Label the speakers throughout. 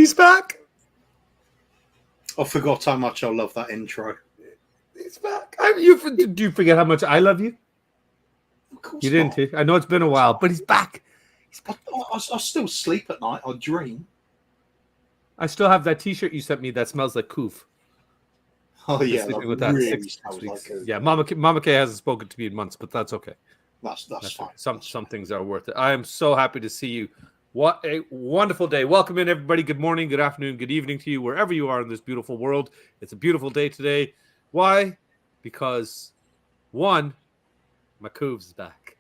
Speaker 1: He's back.
Speaker 2: I forgot how much I love that intro.
Speaker 1: He's back. Do you forget how much I love you?
Speaker 2: Of course
Speaker 1: You didn't.
Speaker 2: not.
Speaker 1: I know it's been a while, but he's back.
Speaker 2: I still sleep at night. I dream.
Speaker 1: I still have that T-shirt you sent me that smells like Kuv.
Speaker 2: Oh yeah,
Speaker 1: sleeping with
Speaker 2: that
Speaker 1: that
Speaker 2: really
Speaker 1: 6
Speaker 2: smells
Speaker 1: weeks.
Speaker 2: like it.
Speaker 1: Yeah, Mama K hasn't spoken to me in months, but that's okay.
Speaker 2: That's fine.
Speaker 1: Some things are worth it. I am so happy to see you. What a wonderful day. Welcome in, everybody. Good morning, good afternoon, good evening to you, wherever you are in this beautiful world. It's a beautiful day today. Why? Because, one, my Kuv's back.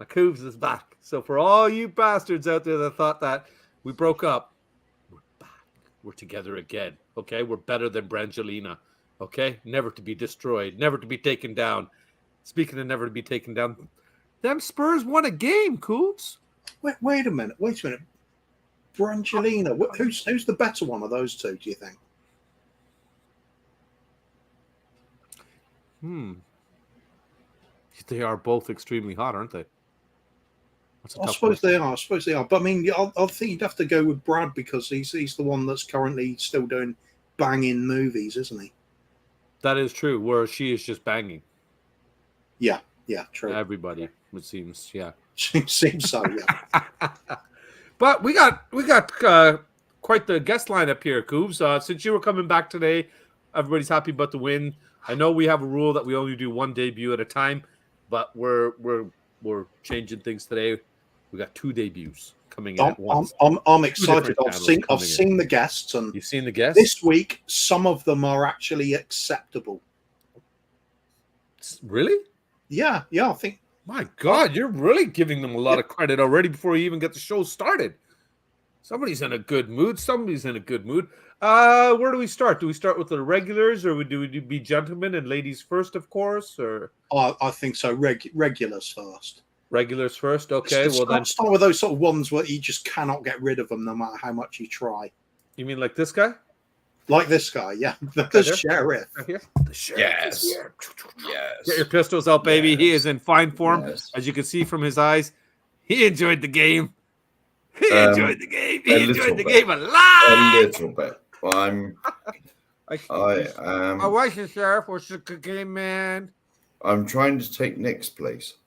Speaker 1: My Kuv's is back. So for all you bastards out there that thought that we broke up, we're back. We're together again. Okay? We're better than Brangelina. Okay? Never to be destroyed. Never to be taken down. Speaking of never to be taken down, them Spurs won a game, Kuvs.
Speaker 2: Wait a minute. Brangelina. Who's the better one of those two, do you think?
Speaker 1: They are both extremely hot, aren't they?
Speaker 2: I suppose they are. But I mean, I think you'd have to go with Brad because he's the one that's currently still doing banging movies, isn't he?
Speaker 1: That is true. Where she is just banging.
Speaker 2: Yeah, true.
Speaker 1: Everybody, it seems. Yeah,
Speaker 2: seems so. Yeah.
Speaker 1: But we got quite the guest lineup here, Koobs. Since you were coming back today, everybody's happy about the win. I know we have a rule that we only do one debut at a time, but we're changing things today. We got 2 debuts coming in at once.
Speaker 2: I'm excited. I've seen the guests, and
Speaker 1: you've seen the guests
Speaker 2: this week. Some of them are actually acceptable.
Speaker 1: Really?
Speaker 2: Yeah. I think.
Speaker 1: My God, you're really giving them a lot of credit already before you even get the show started. Somebody's in a good mood. Where do we start? Do we start with the regulars, or do we be gentlemen and ladies first, of course? Or
Speaker 2: I think so. Regulars first.
Speaker 1: Regulars first. Okay.
Speaker 2: Then start with those sort of ones where you just cannot get rid of them, no matter how much you try.
Speaker 1: You mean like this guy?
Speaker 2: Like this guy, yeah. The sheriff.
Speaker 1: Here? The sheriff.
Speaker 3: Yes.
Speaker 1: Get your pistols out, baby. Yes. He is in fine form. Yes. As you can see from his eyes, he enjoyed the game. He enjoyed the game a lot.
Speaker 3: A little bit.
Speaker 1: My wife is sheriff. What's the game, man?
Speaker 3: I'm trying to take Nick's place.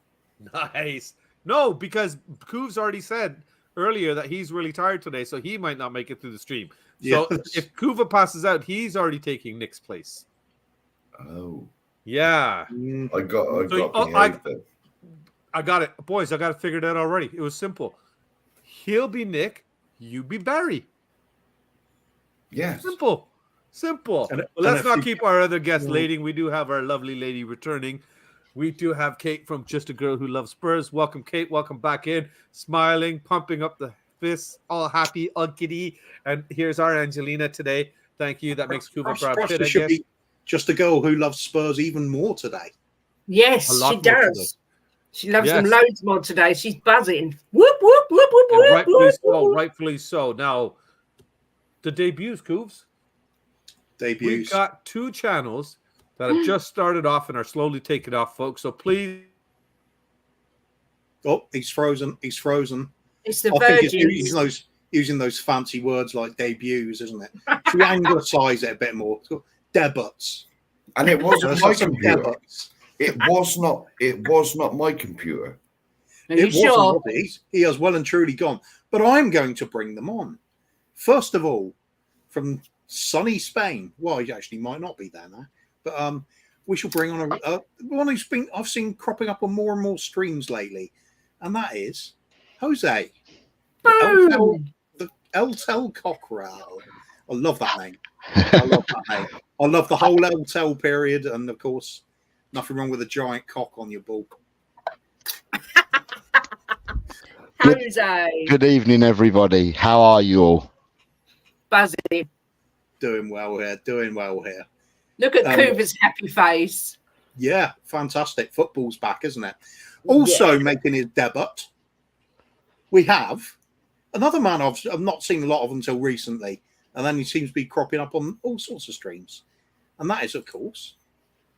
Speaker 1: Nice. No, because Koov's already said earlier that he's really tired today, so he might not make it through the stream. So if Kuva passes out, he's already taking Nick's place.
Speaker 3: Oh.
Speaker 1: Yeah.
Speaker 3: I got
Speaker 1: it. Boys, I got it figured out already. It was simple. He'll be Nick, you be Barry.
Speaker 3: Yeah.
Speaker 1: Simple. Let's not keep our other guest waiting. We do have our lovely lady returning. We do have Kate from Just a Girl Who Loves Spurs. Welcome, Kate. Welcome back in. Smiling, pumping up the fists, all happy, all giddy. And here's our Angelina today. Thank you. That makes Kuva Brad Pitt, I guess.
Speaker 2: Be Just a Girl Who Loves Spurs even more today.
Speaker 4: Yes, she does. Today. She loves them loads more today. She's buzzing. Whoop, whoop, whoop, whoop, whoop, whoop.
Speaker 1: Rightfully so. Now, the debuts, Koovs. We've got 2 channels that have just started off and are slowly taking off, folks. So please.
Speaker 2: Oh, he's frozen.
Speaker 4: It's the
Speaker 2: I think he's using those fancy words like debuts, isn't it? Should we anglicize it a bit more? Debuts.
Speaker 3: And it wasn't my computer. It was not my computer.
Speaker 2: It wasn't. He has well and truly gone. But I'm going to bring them on. First of all, from sunny Spain. Well, he actually might not be there now. But we shall bring on one who's been I've seen cropping up on more and more streams lately, and that is Jose. The El Cockerel. I love that name. I love the whole El period, and of course, nothing wrong with a giant cock on your ball.
Speaker 4: Jose.
Speaker 5: Good evening, everybody. How are you all?
Speaker 4: Buzzing.
Speaker 2: Doing well here.
Speaker 4: Look at Kuva's happy face.
Speaker 2: Yeah, fantastic. Football's back, isn't it? Also making his debut, we have another man I've not seen a lot of until recently, and then he seems to be cropping up on all sorts of streams. And that is, of course,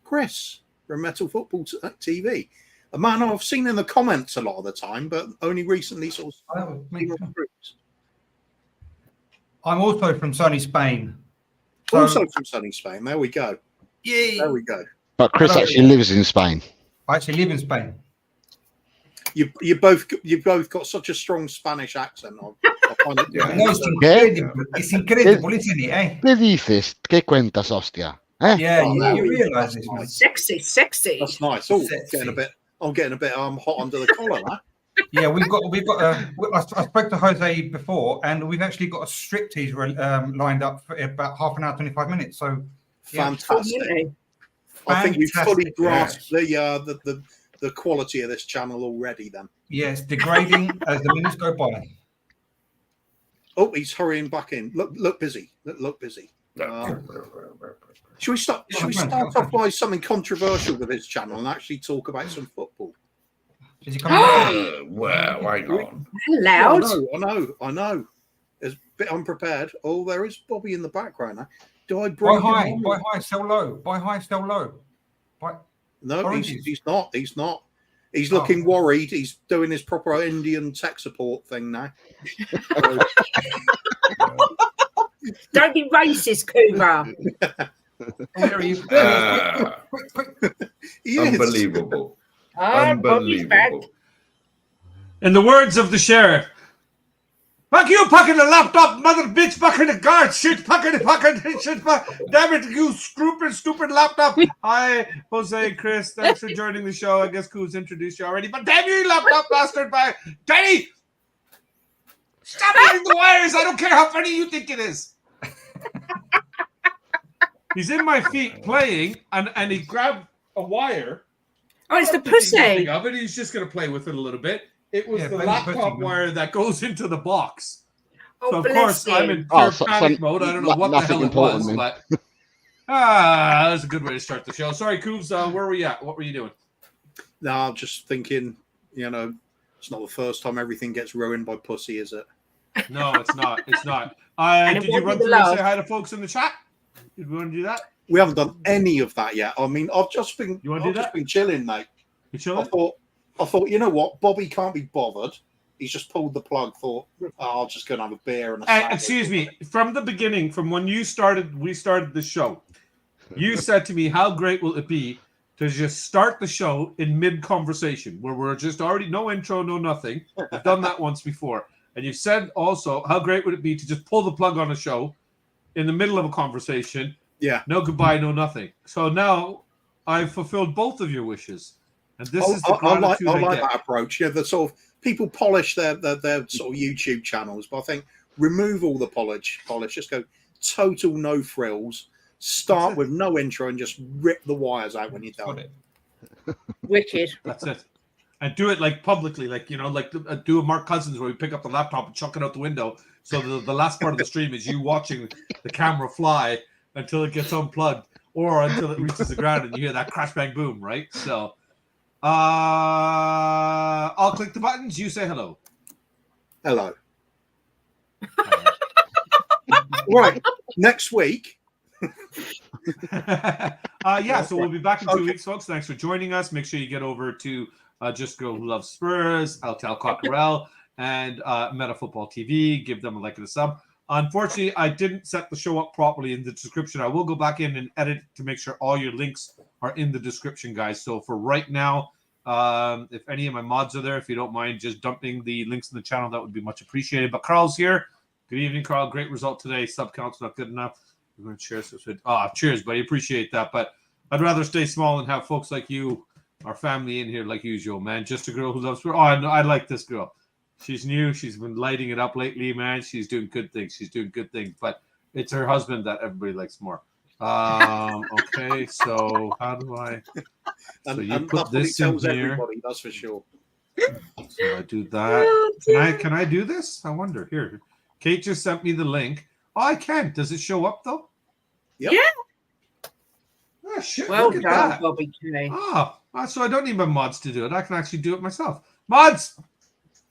Speaker 2: Chris from Metal Football TV. A man I've seen in the comments a lot of the time, but only recently sort of
Speaker 6: I'm also from sunny Spain. So,
Speaker 2: Also from sunny Spain. There we go.
Speaker 6: yay.
Speaker 2: There we go.
Speaker 5: But Chris actually lives in Spain.
Speaker 6: I actually live in Spain.
Speaker 2: You both got such a strong Spanish accent. I find it.
Speaker 3: Yeah.
Speaker 6: No, it's incredible, isn't it? Eh?
Speaker 5: ¿Qué dices? ¿Qué cuentas, hostia? Eh?
Speaker 6: Yeah,
Speaker 2: Oh,
Speaker 6: you
Speaker 2: there we
Speaker 6: realise
Speaker 2: go.
Speaker 6: this, mate.
Speaker 4: Sexy.
Speaker 2: That's nice. Oh,
Speaker 6: Sexy.
Speaker 2: I'm getting a bit hot under the collar. Now.
Speaker 6: Yeah, we've got. I spoke to Jose before, and we've actually got a striptease lined up for about half an hour, 25 minutes. So yeah.
Speaker 2: Fantastic. I think you've fully
Speaker 6: Fantastic,
Speaker 2: grasped the quality of this channel already. Then.
Speaker 6: Yes, degrading as the minutes go by.
Speaker 2: Oh, he's hurrying back in. Look busy. Look busy. Should we start off by something controversial with his channel and actually talk about some football?
Speaker 6: Is he coming back?
Speaker 3: Well, hang on.
Speaker 4: Loud.
Speaker 2: I know. It's a bit unprepared. Oh, there is Bobby in the background now. Do I bring
Speaker 6: Buy
Speaker 2: him
Speaker 6: high,
Speaker 2: on?
Speaker 6: buy high, sell low. Buy high, sell low.
Speaker 2: No,
Speaker 6: Oranges.
Speaker 2: he's not. He's looking worried. He's doing his proper Indian tech support thing now.
Speaker 4: Don't be racist, Kuva.
Speaker 6: Where are you? Quick.
Speaker 2: He is.
Speaker 3: Unbelievable.
Speaker 4: Bobby's back.
Speaker 3: Unbelievable.
Speaker 1: In the words of the sheriff, fuck you, fucking the laptop, mother bitch, fucking the guard, shit, fucking shit, damn it, you stupid laptop. Hi, Jose and Chris, thanks for joining the show. I guess Kuv's introduced you already, but damn you, laptop bastard, Danny! Stop hitting the wires, I don't care how funny you think it is. He's in my feet playing, and he grabbed a wire.
Speaker 4: Oh, it's the
Speaker 1: Not thinking
Speaker 4: pussy.
Speaker 1: nothing of it. He's just going to play with it a little bit. It was
Speaker 6: Yeah,
Speaker 1: the
Speaker 6: play with
Speaker 1: laptop
Speaker 6: pussy,
Speaker 1: wire that goes into the box.
Speaker 4: Oh,
Speaker 1: So, of
Speaker 4: bless
Speaker 1: course, I'm
Speaker 4: him.
Speaker 1: in pure
Speaker 5: so
Speaker 1: panic mode. I don't know what the
Speaker 5: nothing
Speaker 1: hell it
Speaker 5: important,
Speaker 1: was,
Speaker 5: then.
Speaker 1: but that's a good way to start the show. Sorry, Kuvs, where were you at? What were you doing?
Speaker 2: No, I'm just thinking, it's not the first time everything gets ruined by pussy, is it?
Speaker 1: No, it's not. It's not.
Speaker 4: And it
Speaker 1: Did you
Speaker 4: won't
Speaker 1: run
Speaker 4: be the
Speaker 1: through and
Speaker 4: last.
Speaker 1: say hi to folks in the chat? Did we want to do that?
Speaker 2: We haven't done any of that yet. I mean, I've just been chilling, mate.
Speaker 1: You
Speaker 2: I
Speaker 1: chilling?
Speaker 2: thought, you know what? Bobby can't be bothered. He's just pulled the plug. Thought, I'll just go and have a beer and a sandwich.
Speaker 1: Excuse me. From the beginning, from when we started the show, you said to me, how great will it be to just start the show in mid-conversation where we're just already, no intro, no nothing. I've done that once before. And you said also, how great would it be to just pull the plug on a show in the middle of a conversation?
Speaker 2: Yeah.
Speaker 1: No goodbye, no nothing. So now I've fulfilled both of your wishes. And this is the
Speaker 2: I like
Speaker 1: gratitude I get.
Speaker 2: that approach. Yeah, the sort of people polish their sort of YouTube channels, but I think remove all the polish. Just go total no frills. Start with no intro and just rip the wires out when you're done.
Speaker 4: Wicked.
Speaker 1: That's it. And do it like publicly, like do a Mark Cousins where we pick up the laptop and chuck it out the window. So the last part of the stream is you watching the camera fly until it gets unplugged or until it reaches the ground and you hear that crash bang boom, right? So I'll click the buttons. You say hello.
Speaker 2: Hello. Right. Next week.
Speaker 1: So we'll be back in 2 weeks, folks. Thanks for joining us. Make sure you get over to Just Girl Who Loves Spurs, Altel Cockerell, and Meta Football TV. Give them a like and a sub. Unfortunately, I didn't set the show up properly in the description. I will go back in and edit to make sure all your links are in the description, guys. So for right now, if any of my mods are there, if you don't mind just dumping the links in the channel, that would be much appreciated. But Carl's here. Good evening, Carl. Great result today. Sub count's not good enough. We're going to cheers. Cheers, buddy. Appreciate that. But I'd rather stay small and have folks like you, our family, in here like usual, man. Just a girl who loves. Oh, I like this girl. She's new. She's been lighting it up lately, man. She's doing good things. But it's her husband that everybody likes more. Okay, so how do I? So you put this in here.
Speaker 2: Everybody, that's for sure.
Speaker 1: So I do that. Can I do this? I wonder. Here, Kate just sent me the link. Oh, I can. Does it show up though?
Speaker 2: Yep.
Speaker 4: Yeah.
Speaker 1: Oh shit!
Speaker 4: Well
Speaker 1: look at
Speaker 4: done,
Speaker 1: that.
Speaker 4: Bobby K.
Speaker 1: So I don't need my mods to do it. I can actually do it myself. Mods,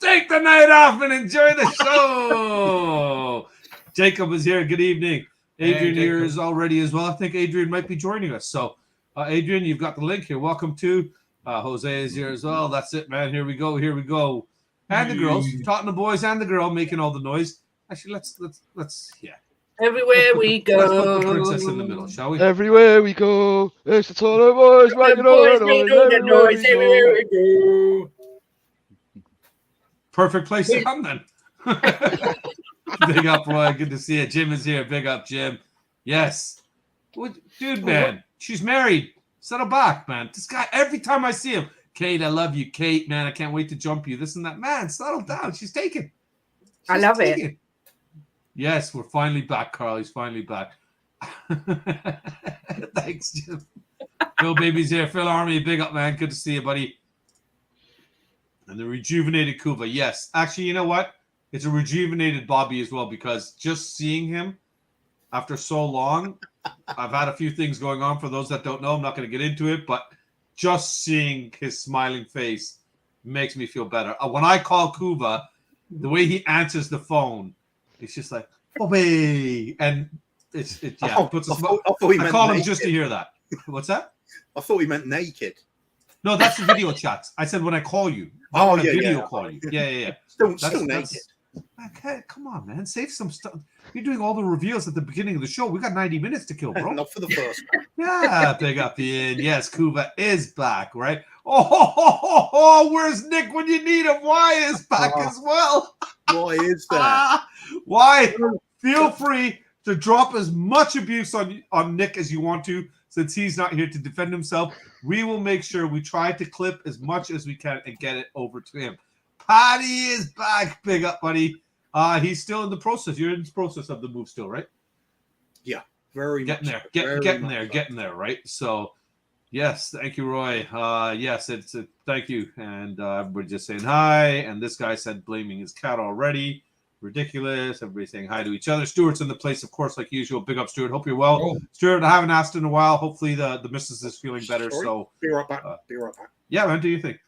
Speaker 1: take the night off and enjoy the show. Jacob is here. Good evening. Adrian here is already as well. I think Adrian might be joining us. So, Adrian, you've got the link here. Welcome to Jose is here as well. That's it, man. Here we go. And the girls, Tottenham boys and the girl making all the noise. Actually, let's yeah.
Speaker 4: Everywhere we go.
Speaker 1: Let's put the princess in the middle, shall we?
Speaker 5: Everywhere we go, it's the Total Boys making all
Speaker 4: Boys
Speaker 5: the
Speaker 4: make
Speaker 5: noise.
Speaker 4: all the
Speaker 5: Everywhere
Speaker 4: noise
Speaker 5: we
Speaker 4: everywhere
Speaker 5: go.
Speaker 4: we go.
Speaker 1: Perfect place to come then. Big up, Roy. Good to see you. Jim is here. Big up, Jim. Yes. Dude, man, she's married. Settle back, man. This guy, every time I see him, Kate, I love you. Kate, man, I can't wait to jump you. This and that. Man, settle down. She's taken.
Speaker 4: I love it.
Speaker 1: Yes, we're finally back, Carl. He's finally back. Thanks, Jim. Phil Baby's here. Phil Army, big up, man. Good to see you, buddy. And the rejuvenated Kuva. Yes. Actually, you know what? It's a rejuvenated Bobby as well, because just seeing him after so long, I've had a few things going on. For those that don't know, I'm not going to get into it, but just seeing his smiling face makes me feel better. When I call Kuva, the way he answers the phone, it's just like, Bobby. And puts a smile. I call him just to hear that. What's that?
Speaker 2: I thought he meant naked.
Speaker 1: No, that's the video chats. I said when I call you. Call you. Yeah.
Speaker 2: Still naked.
Speaker 1: Okay, come on, man. Save some stuff. You're doing all the reveals at the beginning of the show. We got 90 minutes to kill, bro.
Speaker 2: Not for the first one.
Speaker 1: Yeah, big up Ian. Yes, Kuva is back, right? Oh, where's Nick when you need him? Why is back as well?
Speaker 2: Why is that?
Speaker 1: Why? Feel free to drop as much abuse on Nick as you want to, since he's not here to defend himself. We will make sure we try to clip as much as we can and get it over to him. Patty is back. Big up, buddy. He's still in the process. You're in the process of the move still, right?
Speaker 2: Yeah, very
Speaker 1: getting
Speaker 2: much
Speaker 1: there.
Speaker 2: so.
Speaker 1: Getting there, right? So, yes, thank you, Roy. Yes, it's a thank you. And everybody just saying hi. And this guy said blaming his cat already. Ridiculous. Everybody saying hi to each other. Stuart's in the place, of course, like usual. Big up, Stuart. Hope you're well.
Speaker 6: Oh.
Speaker 1: Stuart, I haven't asked in a while. Hopefully the missus is feeling better.
Speaker 2: Sorry.
Speaker 1: So
Speaker 2: Be right back.
Speaker 1: yeah, man, do you think?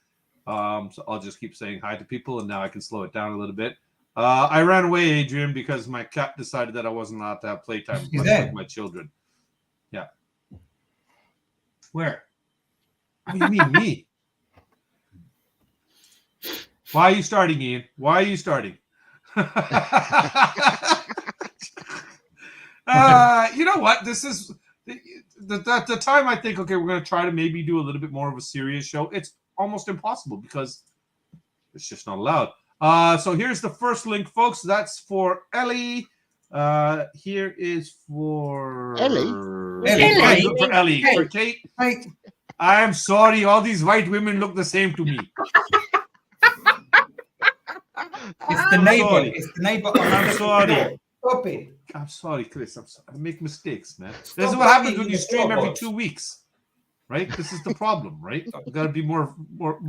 Speaker 1: So I'll just keep saying hi to people, and now I can slow it down a little bit. I ran away, Adrian, because my cat decided that I wasn't allowed to have playtime with my children. Yeah. Where? What do you mean, me? Why are you starting, Ian? Why are you starting? You know what? This is the time I think, okay, we're going to try to maybe do a little bit more of a serious show. It's almost impossible because it's just not allowed. So here's the first link, folks. That's for Ellie. Here is for
Speaker 5: Ellie.
Speaker 1: For Ellie. For Kate. I am sorry. All these white women look the same to me.
Speaker 6: It's the neighbor.
Speaker 1: Sorry.
Speaker 6: It's the neighbor.
Speaker 1: I'm sorry.
Speaker 6: Stop it.
Speaker 1: I'm sorry, Chris. I'm sorry. I make mistakes, man. This is what happens when you stream every 2 weeks, right? This is the problem, right? You got to be more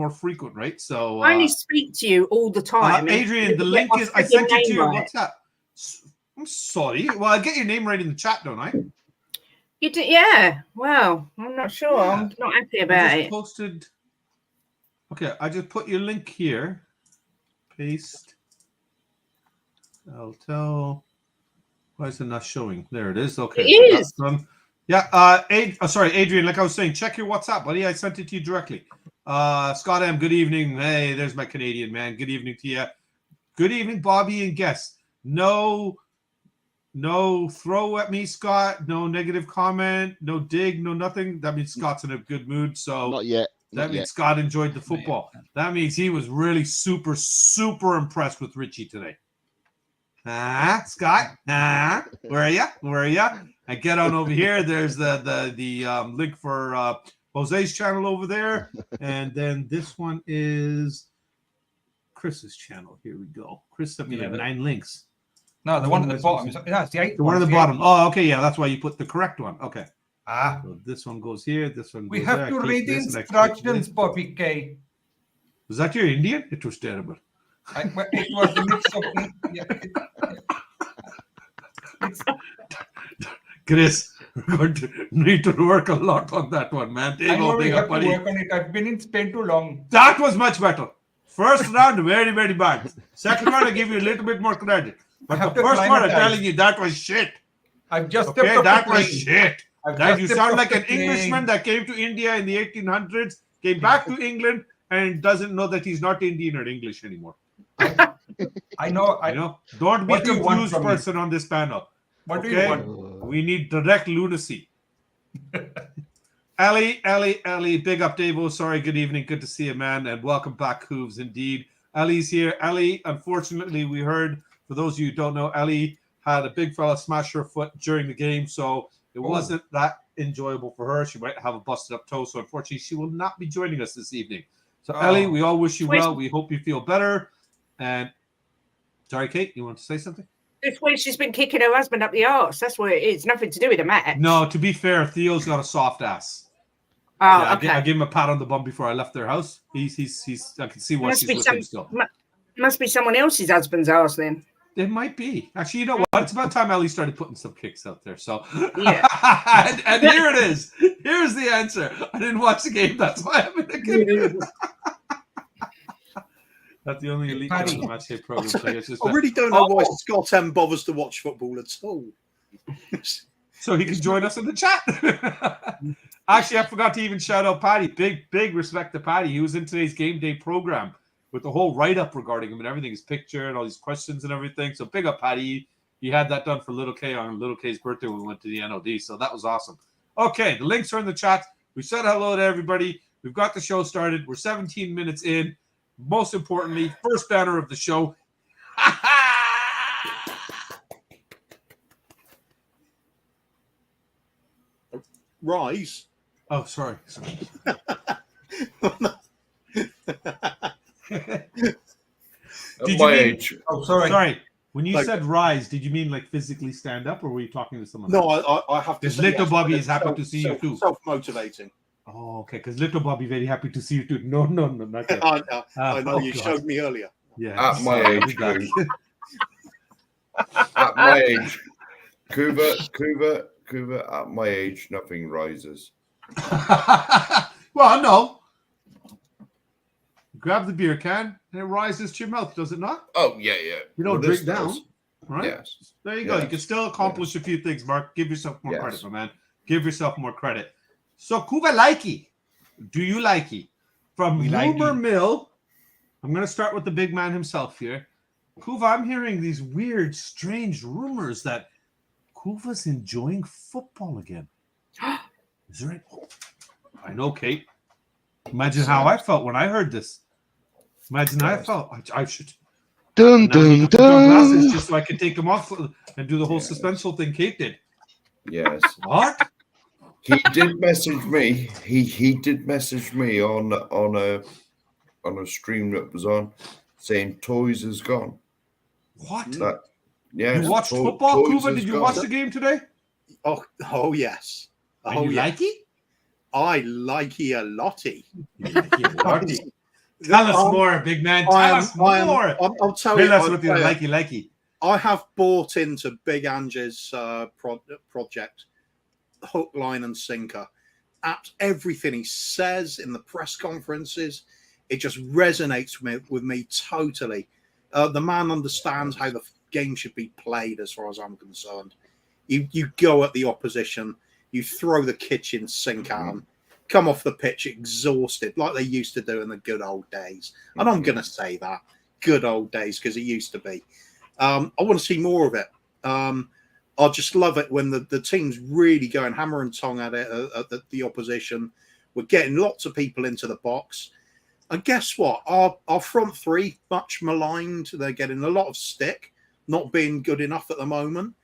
Speaker 1: frequent, right? So
Speaker 4: I only speak to you all the time.
Speaker 1: Adrian, the link is I sent it to your WhatsApp. I'm sorry. Well, I get your name right in the chat, don't I?
Speaker 4: You do, yeah. Well, I'm not sure.
Speaker 1: Yeah.
Speaker 4: I'm not happy about it.
Speaker 1: Posted. Okay, I just put your link here. Paste. I'll tell. Why is it not showing? There it is. Okay.
Speaker 4: It is.
Speaker 1: Yeah. Sorry, Adrian. Like I was saying, check your WhatsApp, buddy. I sent it to you directly. Scott M. Good evening. Hey, there's my Canadian man. Good evening to you. Good evening, Bobby and guests. No throw at me, Scott. No negative comment. No dig. No nothing. That means Scott's in a good mood. So
Speaker 5: Not yet.
Speaker 1: That means Scott enjoyed the football. That means he was really super, super impressed with Richie today. Scott? Where are you? Where are you? I get on over here. There's the link for Jose's channel over there. And then this one is Chris's channel. Here we go. Chris sent me like 9 links.
Speaker 6: No, the one at the bottom. It's the 8th
Speaker 1: The one at the bottom. Oh, okay. Yeah, that's why you put the correct one. Okay.
Speaker 6: So
Speaker 1: this one goes here. This one goes
Speaker 6: we have
Speaker 1: there.
Speaker 6: to read the instructions, Bobby K.
Speaker 1: Was that your Indian? It was terrible.
Speaker 6: It was a mix of...
Speaker 1: Chris, we're going to need to work a lot on that one, man.
Speaker 6: I know we have to work on it. I've been in Spain too long.
Speaker 1: That was much better. First round, very, very bad. Second round, I give you a little bit more credit. But the first one, I'm telling you, that was shit.
Speaker 6: I've just
Speaker 1: that was shit. That you sound like an Englishman that came to India in the 1800s, came back to England, and doesn't know that he's not Indian or English anymore.
Speaker 6: I know.
Speaker 1: I know. Don't be
Speaker 6: What do you want
Speaker 1: confused
Speaker 6: from me?
Speaker 1: person on this panel.
Speaker 6: What do you
Speaker 1: Okay?
Speaker 6: want?
Speaker 1: We need direct lunacy. Ellie, big up, Davo. Sorry, good evening. Good to see you, man. And welcome back, Hooves, indeed. Ellie's here. Ellie, unfortunately, we heard, for those of you who don't know, Ellie had a big fella smash her foot during the game, so it wasn't that enjoyable for her. She might have a busted up toe, so unfortunately, she will not be joining us this evening. So, Ellie, we all wish you well. We hope you feel better. And, sorry, Kate, you want to say something?
Speaker 4: This week she's been kicking her husband up the arse. That's what it is. Nothing to do with the match.
Speaker 1: No, to be fair, Theo's got a soft ass.
Speaker 4: Oh,
Speaker 1: yeah,
Speaker 4: okay.
Speaker 1: I gave him a pat on the bum before I left their house. He's I can see why she's with him still.
Speaker 4: Must be someone else's husband's arse then.
Speaker 1: It might be. Actually, you know what? It's about time Ellie started putting some kicks out there. So,
Speaker 4: yeah.
Speaker 1: and here it is. Here's the answer. I didn't watch the game. That's why I'm in the game. That's the only elite part of the match day program.
Speaker 2: I really don't know why Scott M bothers to watch football at all.
Speaker 1: So he can join us in the chat. Actually, I forgot to even shout out Paddy. Big respect to Paddy. He was in today's game day program with the whole write-up regarding him and everything, his picture and all these questions and everything. So big up, Paddy. He had that done for Little K on Little K's birthday when we went to the NOD. So that was awesome. Okay, the links are in the chat. We said hello to everybody. We've got the show started. We're 17 minutes in. Most importantly, first banner of the show.
Speaker 2: Rise.
Speaker 1: Oh, sorry.
Speaker 3: At my age.
Speaker 6: Oh, sorry.
Speaker 1: Sorry. When you said rise, did you mean like physically stand up, or were you talking to someone?
Speaker 2: No, I have to.
Speaker 1: Because Little Bobby is happy to see you too.
Speaker 2: Self-motivating.
Speaker 1: Oh, okay. Because Little Bobby very happy to see you too. No, not that.
Speaker 2: I know you showed me earlier.
Speaker 1: Yeah.
Speaker 3: At my age, at my age, Kuva, at my age, nothing rises.
Speaker 1: Well, no. Grab the beer can and it rises to your mouth, does it not?
Speaker 3: Oh, yeah.
Speaker 1: You don't drink down, right?
Speaker 3: Yes.
Speaker 1: There you go. You can still accomplish a few things, Mark. Give yourself more credit, my man. Give yourself more credit. So, Kuva likey. Do you likey? From Rumor Mill, I'm going to start with the big man himself here. Kuva, I'm hearing these weird, strange rumors that Kuva's enjoying football again. Is there any... I know, Kate. Imagine how I felt when I heard this. Imagine how I felt. I should.
Speaker 5: Dun dun dun.
Speaker 1: Glasses just so I can take them off and do the whole suspenseful thing Kate did.
Speaker 3: Yes.
Speaker 1: What?
Speaker 3: He did message me. He did message me on a stream that was on, saying Toys is gone.
Speaker 1: What?
Speaker 3: Yeah.
Speaker 1: You watched football, Kuva? Did you watch the game today?
Speaker 2: Oh yes.
Speaker 1: Oh, you like it?
Speaker 2: I like it a lotty.
Speaker 1: Tell us more, big man. Tell us more.
Speaker 2: I'll tell you.
Speaker 1: Tell us what you likey.
Speaker 2: I have bought into Big Angie's project, hook, line, and sinker. At everything he says in the press conferences, it just resonates with me totally. The man understands how the game should be played, as far as I'm concerned. You go at the opposition, you throw the kitchen sink at them, come off the pitch exhausted, like they used to do in the good old days. And I'm going to say that, good old days, because it used to be. I want to see more of it. I just love it when the team's really going hammer and tong at it, at the opposition. We're getting lots of people into the box. And guess what? Our front three, much maligned. They're getting a lot of stick, not being good enough at the moment.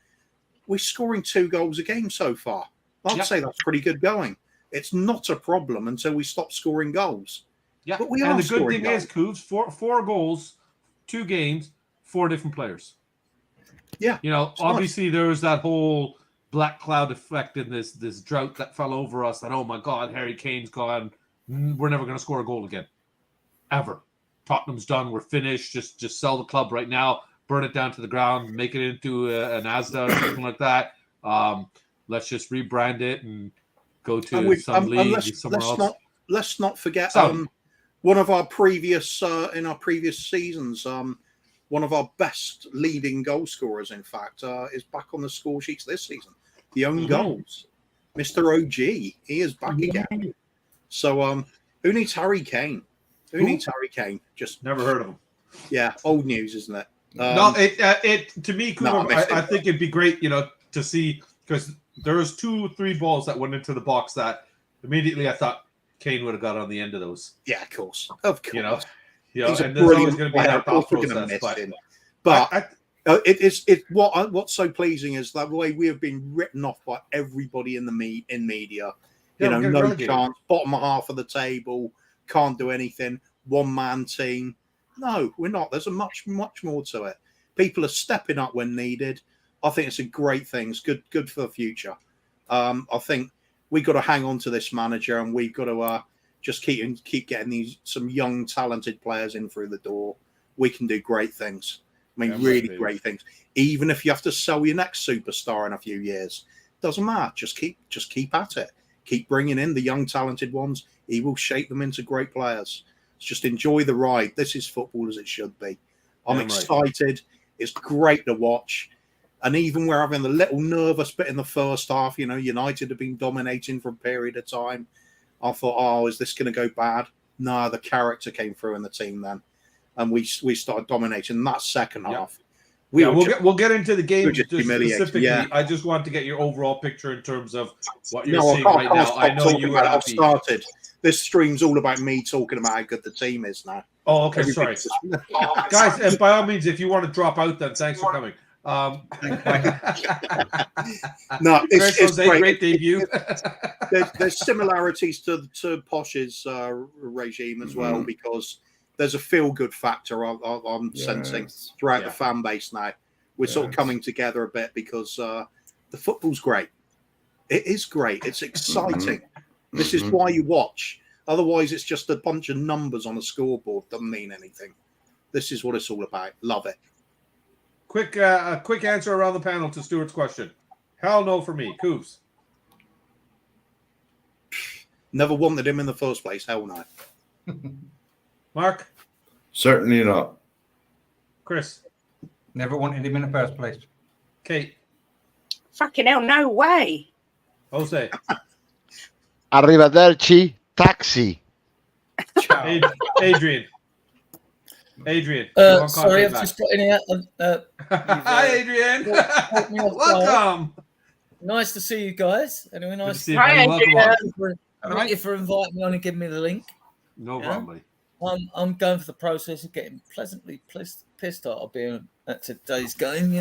Speaker 2: We're scoring 2 goals a game so far. I'd say that's pretty good going. It's not a problem until we stop scoring goals.
Speaker 1: Yeah,
Speaker 2: but we
Speaker 1: and
Speaker 2: are
Speaker 1: the good thing
Speaker 2: goals.
Speaker 1: is, Cooves, four goals, 2 games, 4 different players.
Speaker 2: Yeah,
Speaker 1: you know, obviously there was that whole black cloud effect in this drought that fell over us. That, oh my God, Harry Kane's gone. We're never going to score a goal again, ever. Tottenham's done. We're finished. Just sell the club right now. Burn it down to the ground. Make it into an Asda or something like that. Let's just rebrand it and go to some league somewhere else.
Speaker 2: Let's not forget one of our previous in our previous seasons. One of our best leading goal scorers, in fact, is back on the score sheets this season. The own goals, Mr. OG, he is back again. So, who needs Harry Kane? Who needs Harry Kane? Just
Speaker 1: never heard of him.
Speaker 2: Yeah, old news, isn't it?
Speaker 1: No, it to me,
Speaker 2: No,
Speaker 1: Kuva, I think it'd be great, to see, because there was 2-3 balls that went into the box that immediately I thought Kane would have got on the end of those.
Speaker 2: Yeah, of course. He's
Speaker 1: and
Speaker 2: a
Speaker 1: there's always
Speaker 2: brilliant
Speaker 1: going to be
Speaker 2: player.
Speaker 1: that
Speaker 2: Of course
Speaker 1: thought
Speaker 2: we're going to
Speaker 1: process.
Speaker 2: miss
Speaker 1: But
Speaker 2: him. But
Speaker 1: I,
Speaker 2: what's so pleasing is that the way we have been written off by everybody in media.
Speaker 1: Yeah, we're getting
Speaker 2: No
Speaker 1: relegated.
Speaker 2: chance, bottom half of the table, can't do anything, one-man team. No, we're not. There's a much more to it. People are stepping up when needed. I think it's a great thing. It's good for the future. I think we've got to hang on to this manager, and we've got to just keep getting some young, talented players in through the door. We can do great things. I mean, really great things. Even if you have to sell your next superstar in a few years, doesn't matter. Just keep at it. Keep bringing in the young, talented ones. He will shape them into great players. Just enjoy the ride. This is football as it should be. I'm excited. It's great to watch. And even we're having a little nervous bit in the first half. United have been dominating for a period of time. I thought, is this going to go bad? No, the character came through in the team then. And we started dominating that second half.
Speaker 1: We'll get into the game specifically.
Speaker 2: Yeah.
Speaker 1: I just want to get your overall picture in terms of what you're seeing right now. I know you were
Speaker 2: I've
Speaker 1: happy.
Speaker 2: started. This stream's all about me talking about how good the team is now.
Speaker 1: Oh, okay, sorry. Guys, and by all means, if you want to drop out, then thanks for coming.
Speaker 2: No,
Speaker 1: Chris,
Speaker 2: it's
Speaker 1: great debut.
Speaker 2: There's similarities to Posh's regime as well, because there's a feel-good factor I'm sensing throughout the fan base now. We're sort of coming together a bit because the football's great. It is great. It's exciting. This is why you watch. Otherwise, it's just a bunch of numbers on a scoreboard. Doesn't mean anything. This is what it's all about. Love it.
Speaker 1: Quick answer around the panel to Stuart's question. Hell no for me. Coos.
Speaker 2: Never wanted him in the first place. Hell no.
Speaker 1: Mark?
Speaker 3: Certainly not.
Speaker 1: Chris?
Speaker 6: Never wanted him in the first place.
Speaker 1: Kate?
Speaker 4: Fucking hell, no way.
Speaker 1: Jose?
Speaker 5: Arrivederci, taxi.
Speaker 1: Adrian?
Speaker 7: Sorry, I've just got in here.
Speaker 1: Hi, Adrian. Welcome.
Speaker 7: Nice to see you guys. Anyway, nice to see you. Thank you for inviting me on and giving me the link.
Speaker 1: No problem, buddy.
Speaker 7: I'm going for the process of getting pleasantly pissed at being at today's game.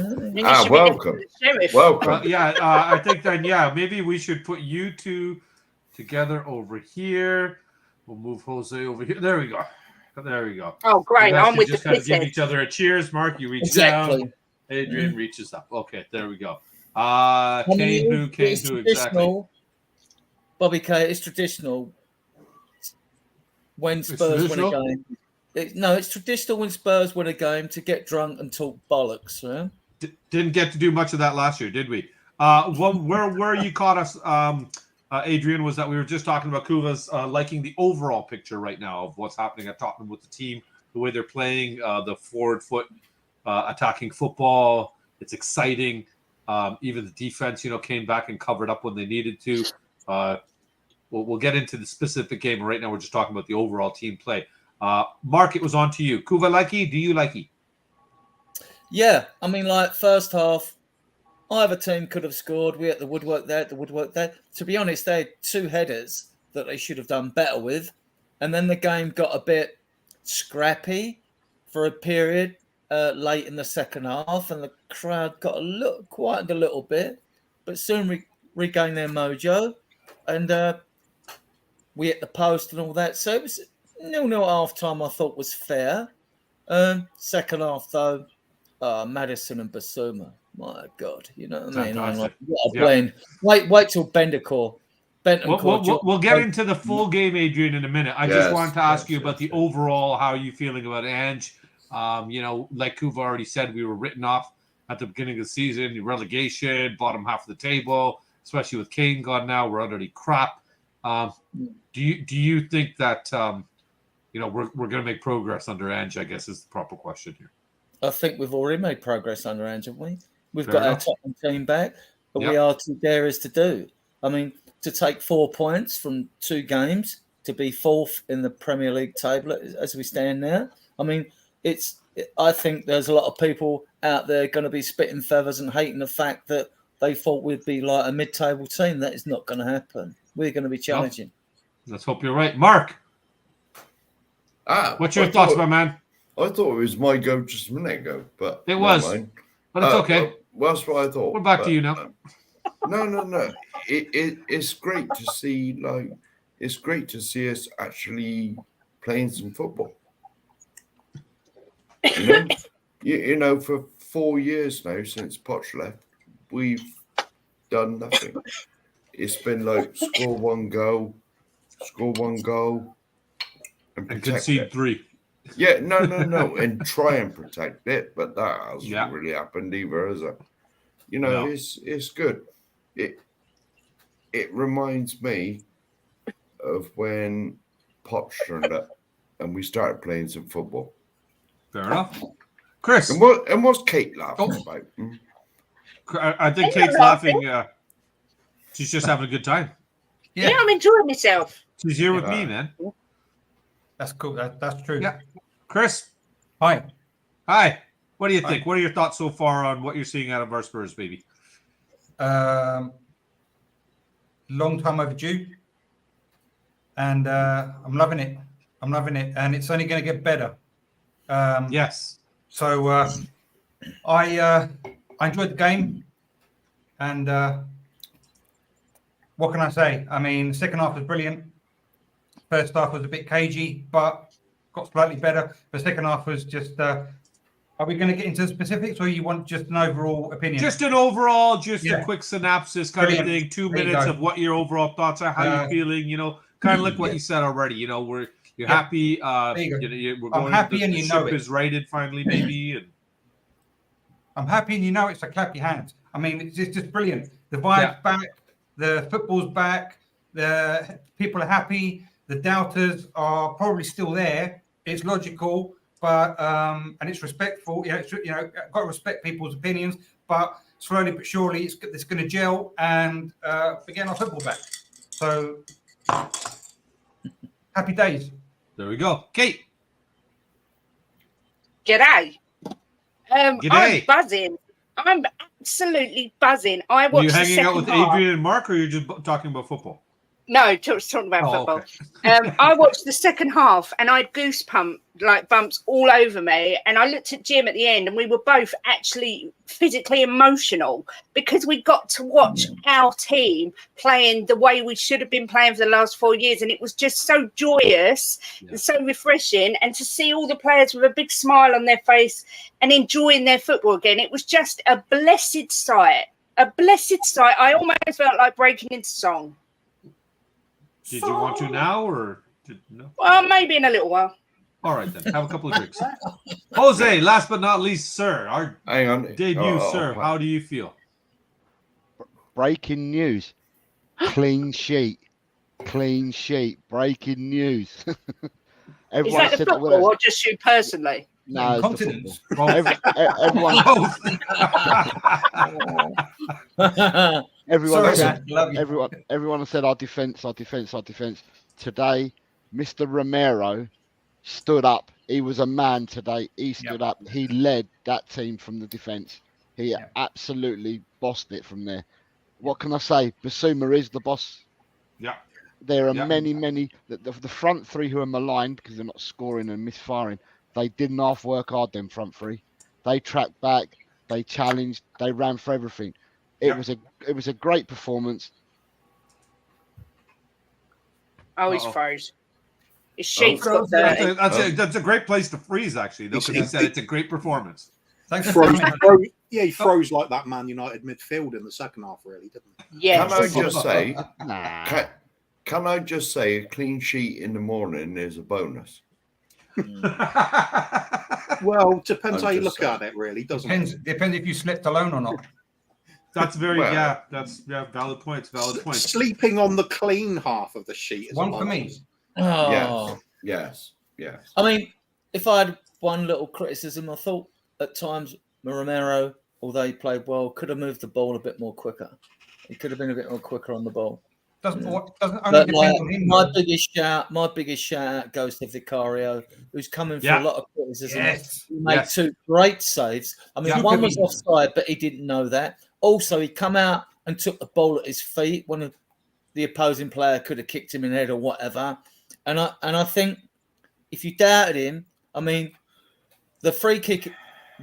Speaker 3: Welcome.
Speaker 1: I think then, maybe we should put you two together over here. We'll move Jose over here. There we go.
Speaker 4: Oh, great. I'm with
Speaker 1: just
Speaker 4: the
Speaker 1: kind of give
Speaker 4: pisses.
Speaker 1: each other a cheers. Mark, you reach
Speaker 7: Exactly.
Speaker 1: down. Adrian reaches up. Okay, there we go. Kane who exactly?
Speaker 7: Bobby K, it's traditional when Spurs win a game. It's traditional when Spurs win a game to get drunk and talk bollocks. Yeah?
Speaker 1: Didn't get to do much of that last year, did we? Where you caught us, Adrian, was that we were just talking about Kuva's liking the overall picture right now of what's happening at Tottenham with the team, the way they're playing, the forward foot attacking football. It's exciting. Even the defense, came back and covered up when they needed to. We'll get into the specific game. Right now, we're just talking about the overall team play. Mark, it was on to you. Kuva likey, do you likey?
Speaker 7: Yeah, I mean, first half, either team could have scored. We had the woodwork there. To be honest, they had two headers that they should have done better with. And then the game got a bit scrappy for a period late in the second half. And the crowd got quietened a little bit, but soon regained their mojo. And we hit the post and all that. So it was 0-0 at half time, I thought was fair. Second half, though, Maddison and Basuma. My God, you know what I mean? I'm like, what a blend. Wait till Bentancur.
Speaker 1: We'll get into the full game, Adrian, in a minute. I just wanted to ask you about the overall. How are you feeling about Ange? Like Kuva already said, we were written off at the beginning of the season. Relegation, bottom half of the table, especially with Kane gone now. We're utterly crap. Do you think that we're going to make progress under Ange? I guess is the proper question here.
Speaker 7: I think we've already made progress under Ange, haven't we? We've got our Tottenham team back, but we are too dares to do. I mean, to take 4 points from 2 games, to be fourth in the Premier League table as we stand now. I mean, it's I think there's a lot of people out there going to be spitting feathers and hating the fact that they thought we'd be like a mid-table team. That is not going to happen. We're going to be challenging.
Speaker 1: Let's hope you're right. Mark, what's your thoughts, my man?
Speaker 3: I thought it was my go just a minute ago, but
Speaker 1: it was. But it's okay.
Speaker 3: Well, that's what I thought.
Speaker 1: We're back to you now.
Speaker 3: No. It's great to see. It's great to see us actually playing some football. You know, for 4 years now since Poch left, we've done nothing. It's been like score one goal, and
Speaker 1: concede
Speaker 3: it.
Speaker 1: 3.
Speaker 3: Yeah, no, and try and protect it, but that hasn't really happened either, has it? You know, it's good. It reminds me of when Poch turned up and we started playing some football.
Speaker 1: Fair enough. Chris.
Speaker 3: And what's Kate laughing about?
Speaker 1: I think Kate's laughing. She's just having a good time.
Speaker 4: Yeah, I'm enjoying myself.
Speaker 1: She's here with me, man.
Speaker 6: That's cool. That's true.
Speaker 1: Yeah. Chris.
Speaker 6: Hi.
Speaker 1: What do you think? What are your thoughts so far on what you're seeing out of our Spurs, baby?
Speaker 6: Long time overdue. And I'm loving it. And it's only going to get better.
Speaker 1: Yes.
Speaker 6: So I enjoyed the game. And what can I say? I mean, the second half was brilliant. First half was a bit cagey, but got slightly better. The second half was just... are we going to get into the specifics, or you want just an overall opinion?
Speaker 1: Just an overall, a quick synopsis kind of thing. 2 minutes of what your overall thoughts are, how you're feeling, you know, kind of like what you said already. You know, you're happy. We're going
Speaker 6: I'm happy, and
Speaker 1: the
Speaker 6: you know
Speaker 1: ship is righted finally, maybe. And
Speaker 6: I'm happy, and you know it's a clap your hands. I mean, it's just brilliant. The vibe's back, the football's back, the people are happy, the doubters are probably still there. It's logical, but and it's respectful. Got to respect people's opinions, but slowly but surely it's going to gel, and we're getting our football back. So happy days.
Speaker 1: There we go. Kate.
Speaker 4: G'day.
Speaker 1: G'day.
Speaker 4: I'm buzzing. I'm absolutely buzzing. I watched.
Speaker 1: Are you hanging out with Adrian and Mark, or are you just talking about football?
Speaker 4: No, talking about football.
Speaker 1: Okay.
Speaker 4: I watched the second half and I had bumps all over me. And I looked at Jim at the end and we were both actually physically emotional because we got to watch our team playing the way we should have been playing for the last 4 years. And it was just so joyous and so refreshing. And to see all the players with a big smile on their face and enjoying their football again, it was just a blessed sight. A blessed sight. I almost felt like breaking into song.
Speaker 1: Did you want to now, or no?
Speaker 4: Well, maybe in a little while.
Speaker 1: All right, then. Have a couple of drinks. Jose, last but not least, sir. Our
Speaker 3: Hang on.
Speaker 1: debut, sir. How do you feel?
Speaker 5: Breaking news. Clean sheet. Breaking news.
Speaker 4: Is that the football or just you personally?
Speaker 5: No,
Speaker 6: confidence.
Speaker 5: Everyone has said our defense. Today, Mr. Romero stood up. He was a man today. He stood up. He led that team from the defense. He absolutely bossed it from there. What can I say? Basuma is the boss.
Speaker 1: Yeah.
Speaker 5: There are many. The front three who are maligned because they're not scoring and misfiring. They didn't half work hard, them front three. They tracked back, they challenged, they ran for everything. It was a great performance.
Speaker 4: Oh, he's froze. His sheets got dirty.
Speaker 1: That's a great place to freeze, actually, though, because he said it's a great performance.
Speaker 6: Thanks
Speaker 2: he froze like that Man United midfield in the second half, really, didn't he?
Speaker 4: Yeah.
Speaker 3: Can I just say a clean sheet in the morning is a bonus?
Speaker 2: Well, depends how you look at it, really, doesn't it?
Speaker 6: Depends if you slept alone or not.
Speaker 1: That's valid points.
Speaker 2: Sleeping on the clean half of the sheet is
Speaker 6: one for me.
Speaker 7: Oh.
Speaker 3: Yes.
Speaker 7: I mean, if I had one little criticism, I thought at times Romero, although he played well, could have moved the ball a bit more quicker. He could have been a bit more quicker on the ball.
Speaker 6: Doesn't only depend on him.
Speaker 7: My biggest shout out goes to Vicario, who's coming for a lot of athleticism.
Speaker 6: Yes.
Speaker 7: He made two great saves. I mean, one was offside, but he didn't know that. Also, he come out and took the ball at his feet when the opposing player could have kicked him in the head or whatever. And I think if you doubted him, I mean, the free kick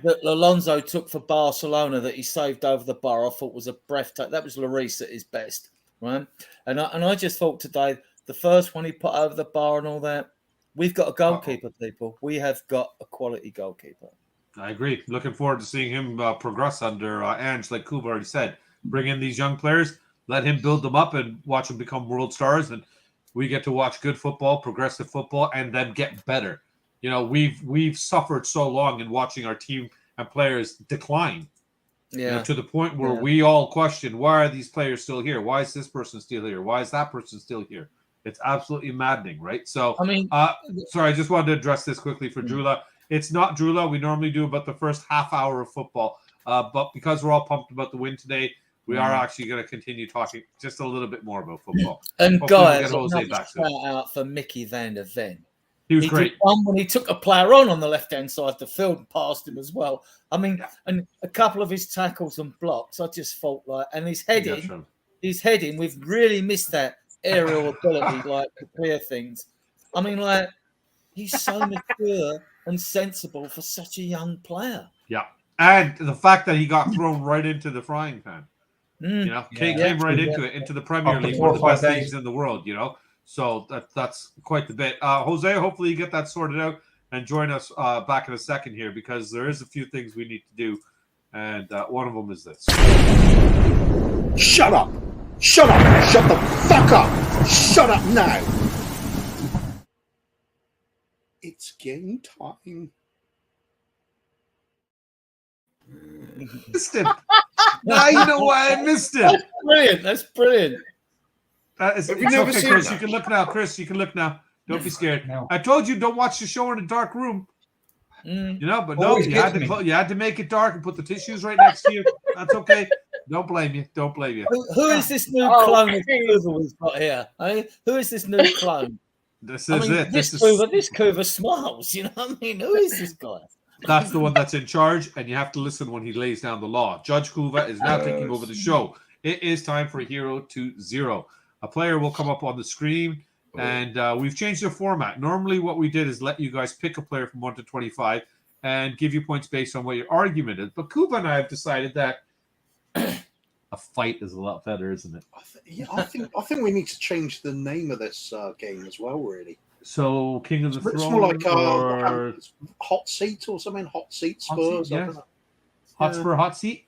Speaker 7: that Alonso took for Barcelona that he saved over the bar, I thought was a breathtaking. That was Lloris at his best, right? And I just thought today, the first one he put over the bar and all that, we've got a goalkeeper, people. We have got a quality goalkeeper.
Speaker 1: I agree. Looking forward to seeing him progress under Ange, like Kuv already said. Bring in these young players, let him build them up and watch them become world stars. And we get to watch good football, progressive football, and then get better. You know, we've suffered so long in watching our team and players decline.
Speaker 7: Yeah.
Speaker 1: You know, to the point where we all question, why are these players still here? Why is this person still here? Why is that person still here? It's absolutely maddening, right? So,
Speaker 7: I mean,
Speaker 1: sorry, I just wanted to address this quickly for Drula. It's not Drula. We normally do about the first half hour of football. But because we're all pumped about the win today, we are actually going to continue talking just a little bit more about football.
Speaker 7: And
Speaker 1: hopefully
Speaker 7: guys,
Speaker 1: we'll
Speaker 7: another
Speaker 1: back
Speaker 7: shout out for Mickey van der Ven.
Speaker 1: He was great.
Speaker 7: Did one when he took a player on the left-hand side of the field and passed him as well. I mean, and a couple of his tackles and blocks, I just thought like, and his heading, we've really missed that aerial ability, like to clear things. I mean, like, he's so mature and sensible for such a young player.
Speaker 1: Yeah. And the fact that he got thrown right into the frying pan. You know, came right into the Premier League, one of the best leagues in the world, you know. So that's quite the bit. Jose, hopefully you get that sorted out and join us back in a second here, because there is a few things we need to do. And one of them is this.
Speaker 2: Shut up. Shut up. Shut the fuck up. Shut up now. It's game time.
Speaker 1: Missed him. Now you know why I missed him.
Speaker 7: That's brilliant. That's brilliant.
Speaker 1: That is, it's
Speaker 3: never
Speaker 1: okay,
Speaker 3: seen
Speaker 1: Chris.
Speaker 3: that?
Speaker 1: You can look now, Chris. You can look now. Don't be scared.
Speaker 6: No.
Speaker 1: I told you don't watch the show in a dark room. You know, but no,
Speaker 6: Always
Speaker 1: you
Speaker 6: gets
Speaker 1: had,
Speaker 6: me.
Speaker 1: you had to make it dark and put the tissues right next to you. That's okay. Don't blame you. Don't blame you.
Speaker 7: Who is this new clone of Kuva we've got here? Eh? Who is this new clone?
Speaker 1: This is it.
Speaker 7: This Kuva smiles. You know what I mean? Who is this guy?
Speaker 1: That's the one that's in charge, and you have to listen when he lays down the law. Judge Kuva is now taking over the show. It is time for Hero to Zero. A player will come up on the screen, and we've changed the format. Normally, what we did is let you guys pick a player from 1 to 25 and give you points based on what your argument is. But Kuva and I have decided that a fight is a lot better, isn't it?
Speaker 2: I think we need to change the name of this game as well, really.
Speaker 1: So, King of the
Speaker 2: It's
Speaker 1: Throne,
Speaker 2: more like
Speaker 1: or
Speaker 2: Hot Seat or something. Hot Seat Spurs.
Speaker 1: Seat, yeah. Hotspur Hot Seat?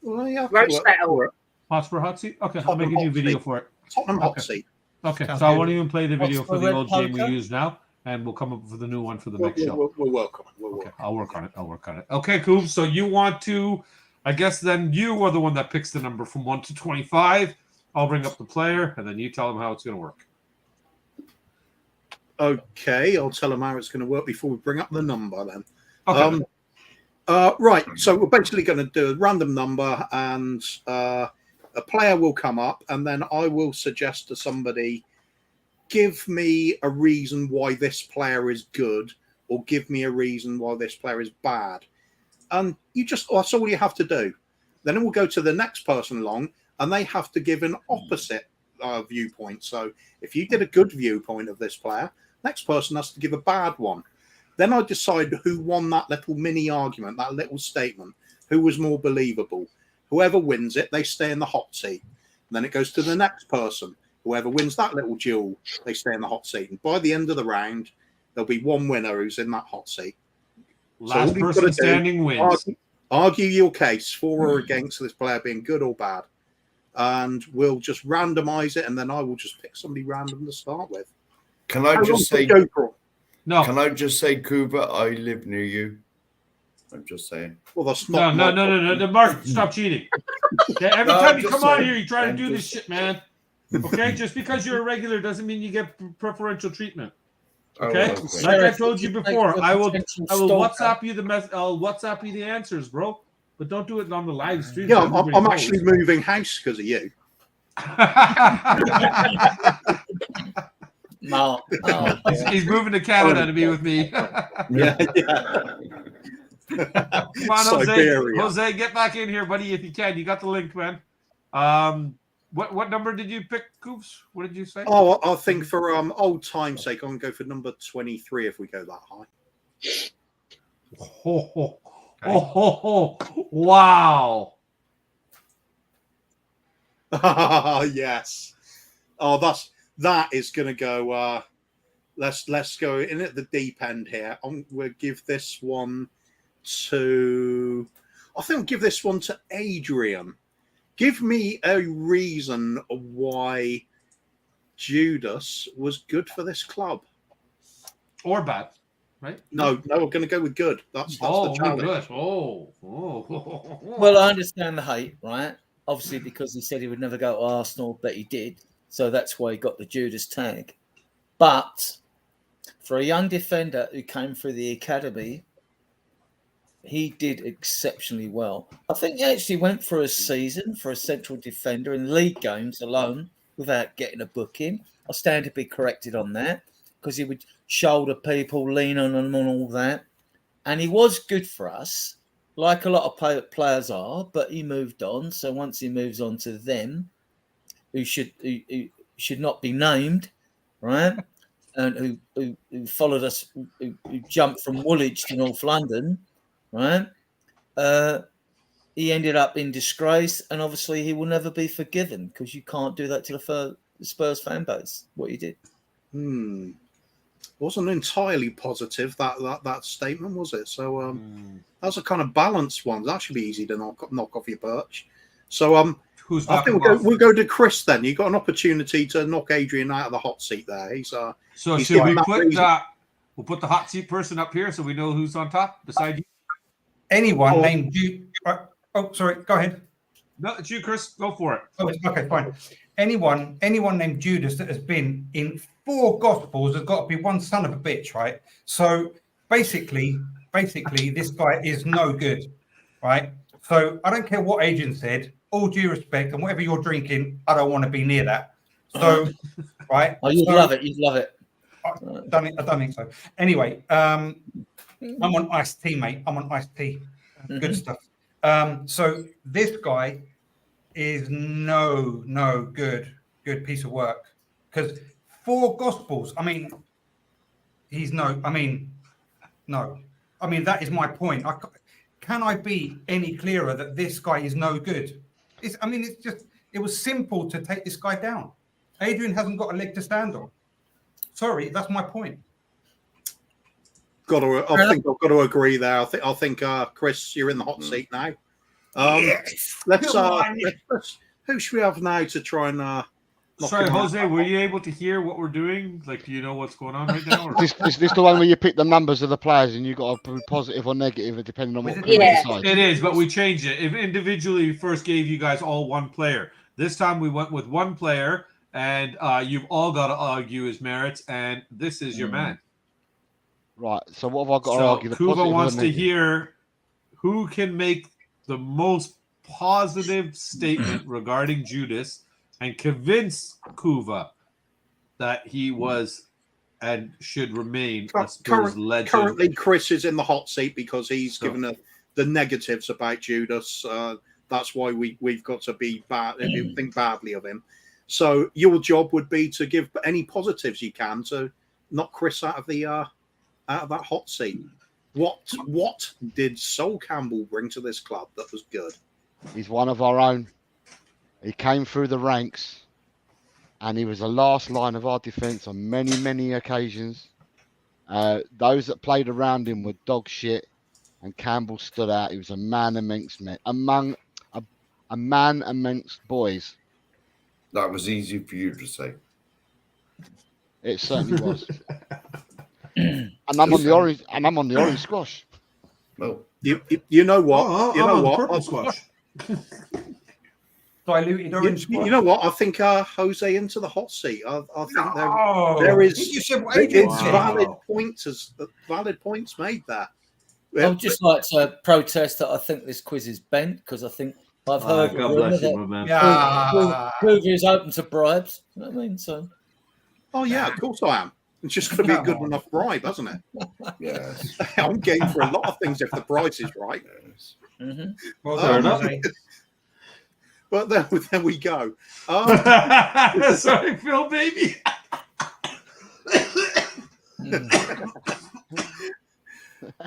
Speaker 2: Well, yeah.
Speaker 4: Roast battle.
Speaker 1: Hotspur Hot Seat? Okay, I'll make a new video for it.
Speaker 2: Tottenham Hot Seat.
Speaker 1: Okay,
Speaker 6: Sounds
Speaker 1: so I
Speaker 6: good.
Speaker 1: won't even play the video for the
Speaker 7: Red
Speaker 1: old game we
Speaker 7: Poker?
Speaker 1: use now, and we'll come up with a new one for the next show.
Speaker 2: We'll work on it.
Speaker 1: Okay, I'll work on it. Okay, Coop. So you want to, I guess then you are the one that picks the number from 1 to 25. I'll bring up the player, and then you tell them how it's going to work.
Speaker 2: Okay, I'll tell them how it's going to work before we bring up the number then.
Speaker 1: Okay.
Speaker 2: Right, so we're basically going to do a random number, and a player will come up, and then I will suggest to somebody, give me a reason why this player is good, or give me a reason why this player is bad. And that's all you have to do. Then it will go to the next person along, and they have to give an opposite viewpoint. So if you did a good viewpoint of this player, next person has to give a bad one. Then I decide who won that little mini argument, that little statement, who was more believable. Whoever wins it, they stay in the hot seat. And then it goes to the next person. Whoever wins that little duel, they stay in the hot seat. And by the end of the round, there'll be one winner who's in that hot seat.
Speaker 1: Last person standing wins.
Speaker 2: Argue your case for or against this player being good or bad. And we'll just randomize it, and then I will just pick somebody random to start with.
Speaker 3: Can I just say,
Speaker 1: No.
Speaker 3: Can I just say, Kuva, I live near you? I'm just saying.
Speaker 2: Well, that's not.
Speaker 1: No. Mark, stop cheating. Okay, every time you come on here, you try to do this shit, man. Okay, just because you're a regular doesn't mean you get preferential treatment. Okay, like I told you before, I will WhatsApp you I'll WhatsApp you the answers, bro. But don't do it on the live stream.
Speaker 2: Yeah, I'm actually moving house because of you.
Speaker 7: No. Oh,
Speaker 1: He's moving to Canada to be with me.
Speaker 2: Yeah.
Speaker 1: Come on, Jose.
Speaker 2: Siberia.
Speaker 1: Jose, get back in here, buddy, if you can. You got the link, man. What number did you pick, Coops? What did you say?
Speaker 2: Oh, I think for old time's sake, I'm going to go for number 23 if we go that high.
Speaker 1: Wow.
Speaker 2: Yes. Oh, that is going to go. Let's go in at the deep end here. We'll give this one to. I think I'll give this one to Adrian. Give me a reason why Judas was good for this club.
Speaker 1: Or bad, right?
Speaker 2: No, we're going to go with good. That's the challenge.
Speaker 1: Good.
Speaker 7: well, I understand the hate, right? Obviously, because he said he would never go to Arsenal, but he did. So that's why he got the Judas tag. But for a young defender who came through the academy, he did exceptionally well. I think he actually went for a season for a central defender in league games alone without getting a booking. I stand to be corrected on that because he would shoulder people, lean on them and all that. And he was good for us, like a lot of players are, but he moved on. So once he moves on to them, who should not be named, right? And who followed us, who jumped from Woolwich to North London, right? He ended up in disgrace, and obviously he will never be forgiven because you can't do that to the Spurs fan base. What you did.
Speaker 2: Wasn't entirely positive that statement, was it? So that's a kind of balanced one. That should be easy to knock off your perch. So I think we'll go to Chris then. You got an opportunity to knock Adrian out of the hot seat there. He's
Speaker 1: should we we'll put the hot seat person up here so we know who's on top beside you?
Speaker 6: Anyone named you? Sorry. Go ahead.
Speaker 1: No, it's you, Chris. Go for it.
Speaker 6: Oh, okay, fine. Anyone named Judas that has been in 4 Gospels has got to be one son of a bitch, right? So basically, this guy is no good, right? So I don't care what Adrian said. All due respect, and whatever you're drinking, I don't want to be near that. So, right?
Speaker 7: Oh, you'd love it. You'd love it.
Speaker 6: I don't think so. Anyway, I'm on iced tea, mate. I'm on iced tea. Good stuff. So this guy is no good piece of work because 4 Gospels. I mean, he's no. I mean, that is my point. Can I be any clearer that this guy is no good? It was simple to take this guy down. Adrian hasn't got a leg to stand on. Sorry, that's my point.
Speaker 2: I think I've got to agree there. I think Chris, you're in the hot seat now. Let's who should we have now to try and
Speaker 1: sorry, Jose, were you able to hear what we're doing? Like, do you know what's going on right now? Or?
Speaker 5: Is this the one where you pick the numbers of the players and you got to be positive or negative depending on what you decide?
Speaker 1: It is, but we changed it. If individually we first gave you guys all one player. This time we went with one player, and you've all got to argue his merits, and this is your man.
Speaker 5: Right. So what have I got to argue? The
Speaker 1: Kuva wants to hear who can make the most positive statement regarding Judas and convince Kuva that he was and should remain a Spurs legend.
Speaker 2: Currently, Chris is in the hot seat because he's given the negatives about Judas. That's why we've got to be bad, think badly of him. So your job would be to give any positives you can to knock Chris out of that hot seat. What did Sol Campbell bring to this club that was good?
Speaker 5: He's one of our own. He came through the ranks, and he was the last line of our defence on many occasions. Those that played around him were dog shit, and Campbell stood out. He was a man amongst boys.
Speaker 3: That was easy for you to say.
Speaker 5: It certainly was. And I'm on the orange. And I'm on the orange squash.
Speaker 3: Well,
Speaker 2: you know what? You know what?
Speaker 1: Purple squash.
Speaker 6: Diluted orange squash.
Speaker 2: You know what? I think Jose into the hot seat. I think there is valid points made there.
Speaker 7: I would just like to protest that I think this quiz is bent because I think I've heard
Speaker 1: God bless you, my man.
Speaker 7: Kuva is open to bribes. You know what I mean? So
Speaker 2: Oh yeah, of course I am. It's just going to be a good enough bribe, hasn't it?
Speaker 3: Yes.
Speaker 2: I'm game for a lot of things if the price is right.
Speaker 3: Yes.
Speaker 7: Mm-hmm.
Speaker 6: Well, fair enough.
Speaker 2: But there we go.
Speaker 1: Sorry, Phil, baby.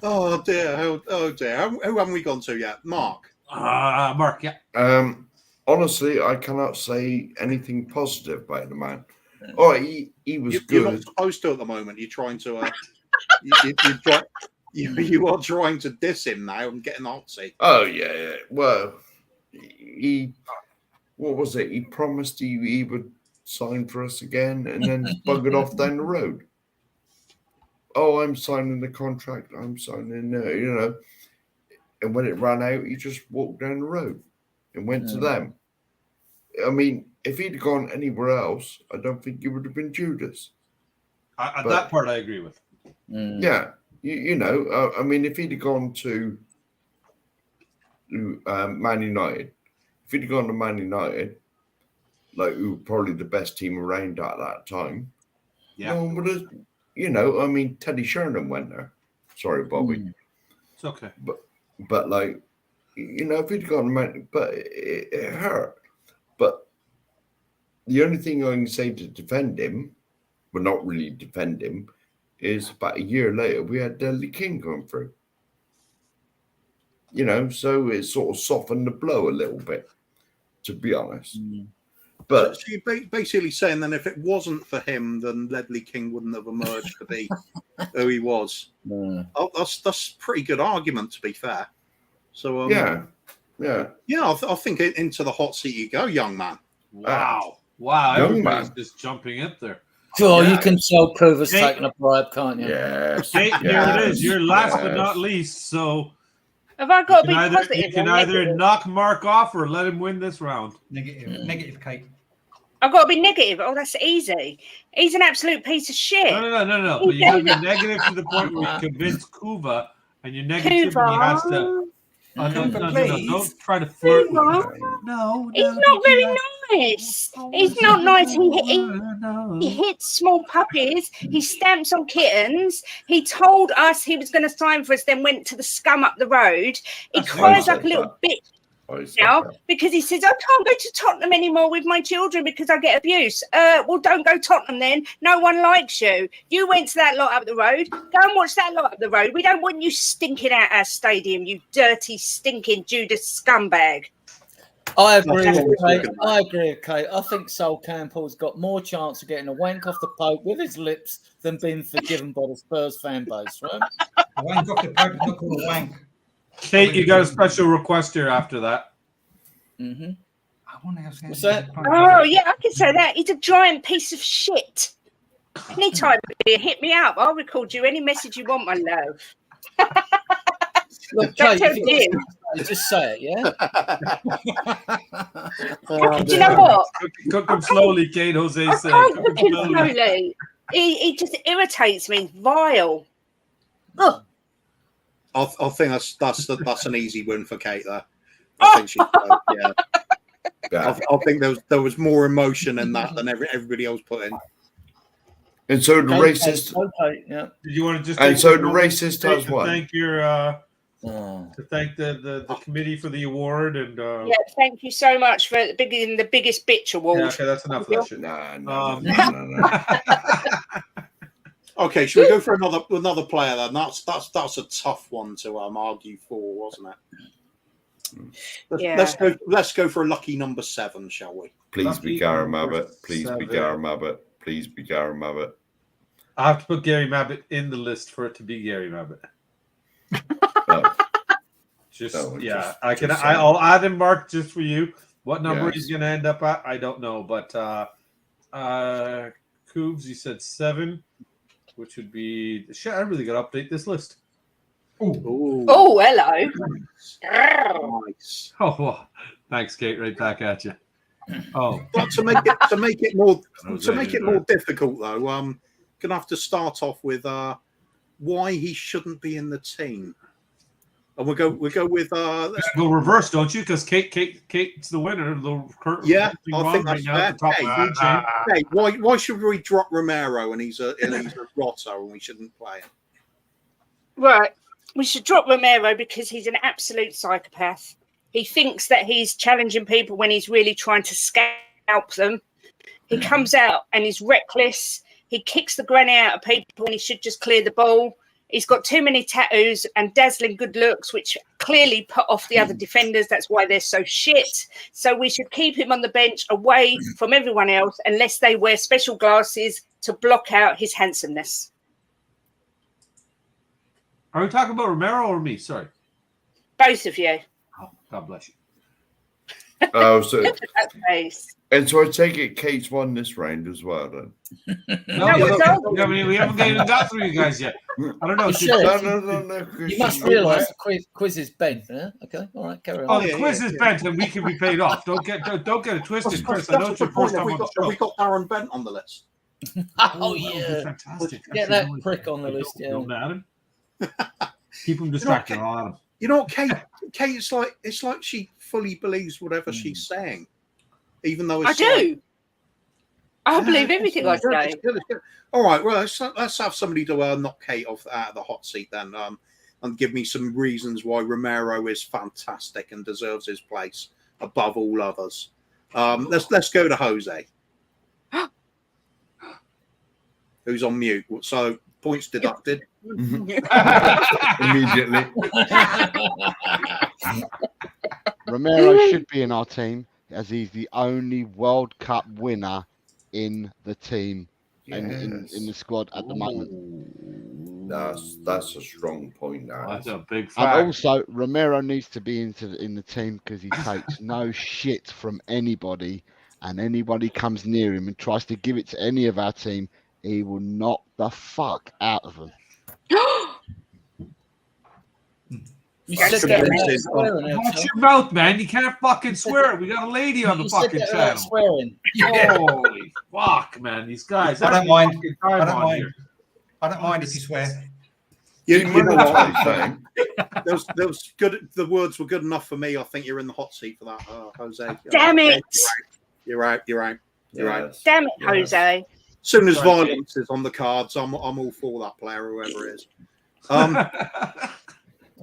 Speaker 2: Oh dear. Oh dear. Who haven't we gone to yet? Mark.
Speaker 1: Mark, yeah.
Speaker 3: Honestly, I cannot say anything positive about the man. Oh, he was
Speaker 2: You're
Speaker 3: good.
Speaker 2: not supposed to at the moment. You're trying to. You are trying to diss him now and get an hot seat.
Speaker 3: Oh yeah. Well, what was it? He promised he would sign for us again, and then buggered off down the road. Oh, I'm signing the contract. I'm signing, And when it ran out, he just walked down the road and went to them. I mean, if he'd gone anywhere else, I don't think he would have been Judas.
Speaker 1: That part I agree with.
Speaker 3: Yeah, I mean, if he'd have gone to Man United, like who were probably the best team around at that time,
Speaker 1: Yeah.
Speaker 3: no one would have, I mean, Teddy Sheringham went there. Sorry, Bobby.
Speaker 1: It's okay.
Speaker 3: But like, if he'd gone to Man, but it hurt. But the only thing I can say to defend him, well, not really defend him, is about a year later we had Ledley King going through. So it sort of softened the blow a little bit, to be honest. But
Speaker 2: so you're basically saying then if it wasn't for him, then Ledley King wouldn't have emerged to be who he was. Oh, that's a pretty good argument, to be fair. So
Speaker 3: yeah.
Speaker 2: I think into the hot seat you go, young man.
Speaker 1: Wow.
Speaker 3: Young
Speaker 1: Everybody's
Speaker 3: man.
Speaker 1: just jumping up there.
Speaker 7: Sure, you can tell Kuva's taking a bribe, can't you?
Speaker 3: Yes.
Speaker 1: Kate, here it is. You're last but not least. So
Speaker 4: Have I got to be
Speaker 1: you
Speaker 4: positive?
Speaker 1: can either knock Mark off or let him win this round.
Speaker 6: Negative, Kate.
Speaker 4: I've got to be negative. Oh, that's easy. He's an absolute piece of shit.
Speaker 1: No. But you got to be negative to the point where you convince Kuva, and your negativity has to. No, don't try to flirt with him. No,
Speaker 4: he's not very nice. He's not nice. He hits small puppies. He stamps on kittens. He told us he was going to sign for us, then went to the scum up the road. He cries like a little bitch now because he says, I can't go to Tottenham anymore with my children because I get abuse. Well, don't go Tottenham then. No one likes you. You went to that lot up the road. Go and watch that lot up the road. We don't want you stinking out our stadium, you dirty, stinking Judas scumbag.
Speaker 7: I agree with Kate. I think Sol Campbell's got more chance of getting a wank off the Pope with his lips than being forgiven by the Spurs fan base, right?
Speaker 6: Wank off the Pope is not called a wank.
Speaker 1: Kate, you got a special request here after that.
Speaker 7: Mm-hmm.
Speaker 6: What's
Speaker 7: that?
Speaker 4: Oh, yeah, I can say that. He's a giant piece of shit. Anytime you hit me up, I'll record you any message you want, my love.
Speaker 7: Look, Kate, just say it, yeah?
Speaker 4: Do you know what?
Speaker 1: Cook him slowly, Kate, Jose said.
Speaker 4: I can't cook him slowly. He just irritates me. Vile. Ugh.
Speaker 2: I think that's an easy win for Kate there. I think she's I think there was more emotion in that than everybody else put in.
Speaker 3: And so the racist.
Speaker 1: Did you want to just?
Speaker 3: And so the racist has what?
Speaker 1: Thank your. To thank the committee for the award and.
Speaker 4: Yeah, thank you so much for being the biggest bitch award.
Speaker 1: Yeah, okay, that's enough of that shit.
Speaker 3: No.
Speaker 2: Okay, should we go for another player then? That's a tough one to argue for, wasn't it? Let's go for a lucky number 7, shall we?
Speaker 3: Please be Gary Mabbott. Please be Gary Mabbott. Please be Gary Mabbott.
Speaker 1: I have to put Gary Mabbott in the list for it to be Gary Mabbott. I'll add him, Mark, just for you. What number he's going to end up at, I don't know, but Coobs, you said 7. Which would be shit. I really got to update this list.
Speaker 2: Ooh.
Speaker 4: Oh, hello.
Speaker 2: Nice.
Speaker 1: Oh, well, thanks, Kate. Right back at you. Oh,
Speaker 2: but to make it more difficult though, gonna have to start off with why he shouldn't be in the team. And we'll go with
Speaker 1: go reverse, don't you? Because Kate's the winner.
Speaker 2: Yeah, I think that's
Speaker 1: right now at the top of the food chain.
Speaker 2: Hey, why should we drop Romero and he's a rotter and we shouldn't play him?
Speaker 4: Right. We should drop Romero because he's an absolute psychopath. He thinks that he's challenging people when he's really trying to scalp them. He comes out and he's reckless. He kicks the granny out of people when he should just clear the ball. He's got too many tattoos and dazzling good looks, which clearly put off the other defenders. That's why they're so shit. So we should keep him on the bench away from everyone else unless they wear special glasses to block out his handsomeness.
Speaker 1: Are we talking about Romero or me? Sorry.
Speaker 4: Both of you.
Speaker 1: Oh, God bless you.
Speaker 3: Oh, so
Speaker 4: Look at that face.
Speaker 3: and so I take it Kate's won this round as well then.
Speaker 4: No,
Speaker 1: we haven't even got through you guys yet. I don't know.
Speaker 7: You should.
Speaker 3: No.
Speaker 7: You must realise the quiz is bent. Yeah? Okay, all right, carry on.
Speaker 1: Oh, the quiz is bent and we can be paid off. Don't get it twisted, Chris. I know it's your first time on the show.
Speaker 2: We got Darren Bent on the list.
Speaker 7: Oh yeah,
Speaker 1: fantastic.
Speaker 7: get that prick on the list. Yeah.
Speaker 1: Don't matter. Keep him distracted. I'll add him.
Speaker 2: You know what, Kate? It's like she fully believes whatever she's saying, even though it's
Speaker 4: I believe everything I say.
Speaker 2: It's good. All right, well, let's have somebody to knock Kate out of the hot seat then, and give me some reasons why Romero is fantastic and deserves his place above all others. Let's go to Jose, who's on mute. So points deducted.
Speaker 3: Immediately.
Speaker 5: Romero should be in our team as he's the only World Cup winner in the team and in the squad at the moment.
Speaker 3: That's a strong point now.
Speaker 1: That's a big fact.
Speaker 5: And also, Romero needs to be in the team because he takes no shit from anybody, and anybody comes near him and tries to give it to any of our team, he will knock the fuck out of them.
Speaker 7: You said that
Speaker 1: Watch your mouth, man. You can't fucking swear. We got a lady on the fucking channel.
Speaker 7: Swearing.
Speaker 1: Holy fuck, man. These guys.
Speaker 6: I don't mind. I don't mind if you swear.
Speaker 2: You know what? There was good. The words were good enough for me. I think you're in the hot seat for that, Jose.
Speaker 4: Damn it!
Speaker 2: You're right.
Speaker 4: Damn it, Jose.
Speaker 2: As soon as violence is on the cards, I'm all for that player, whoever it is.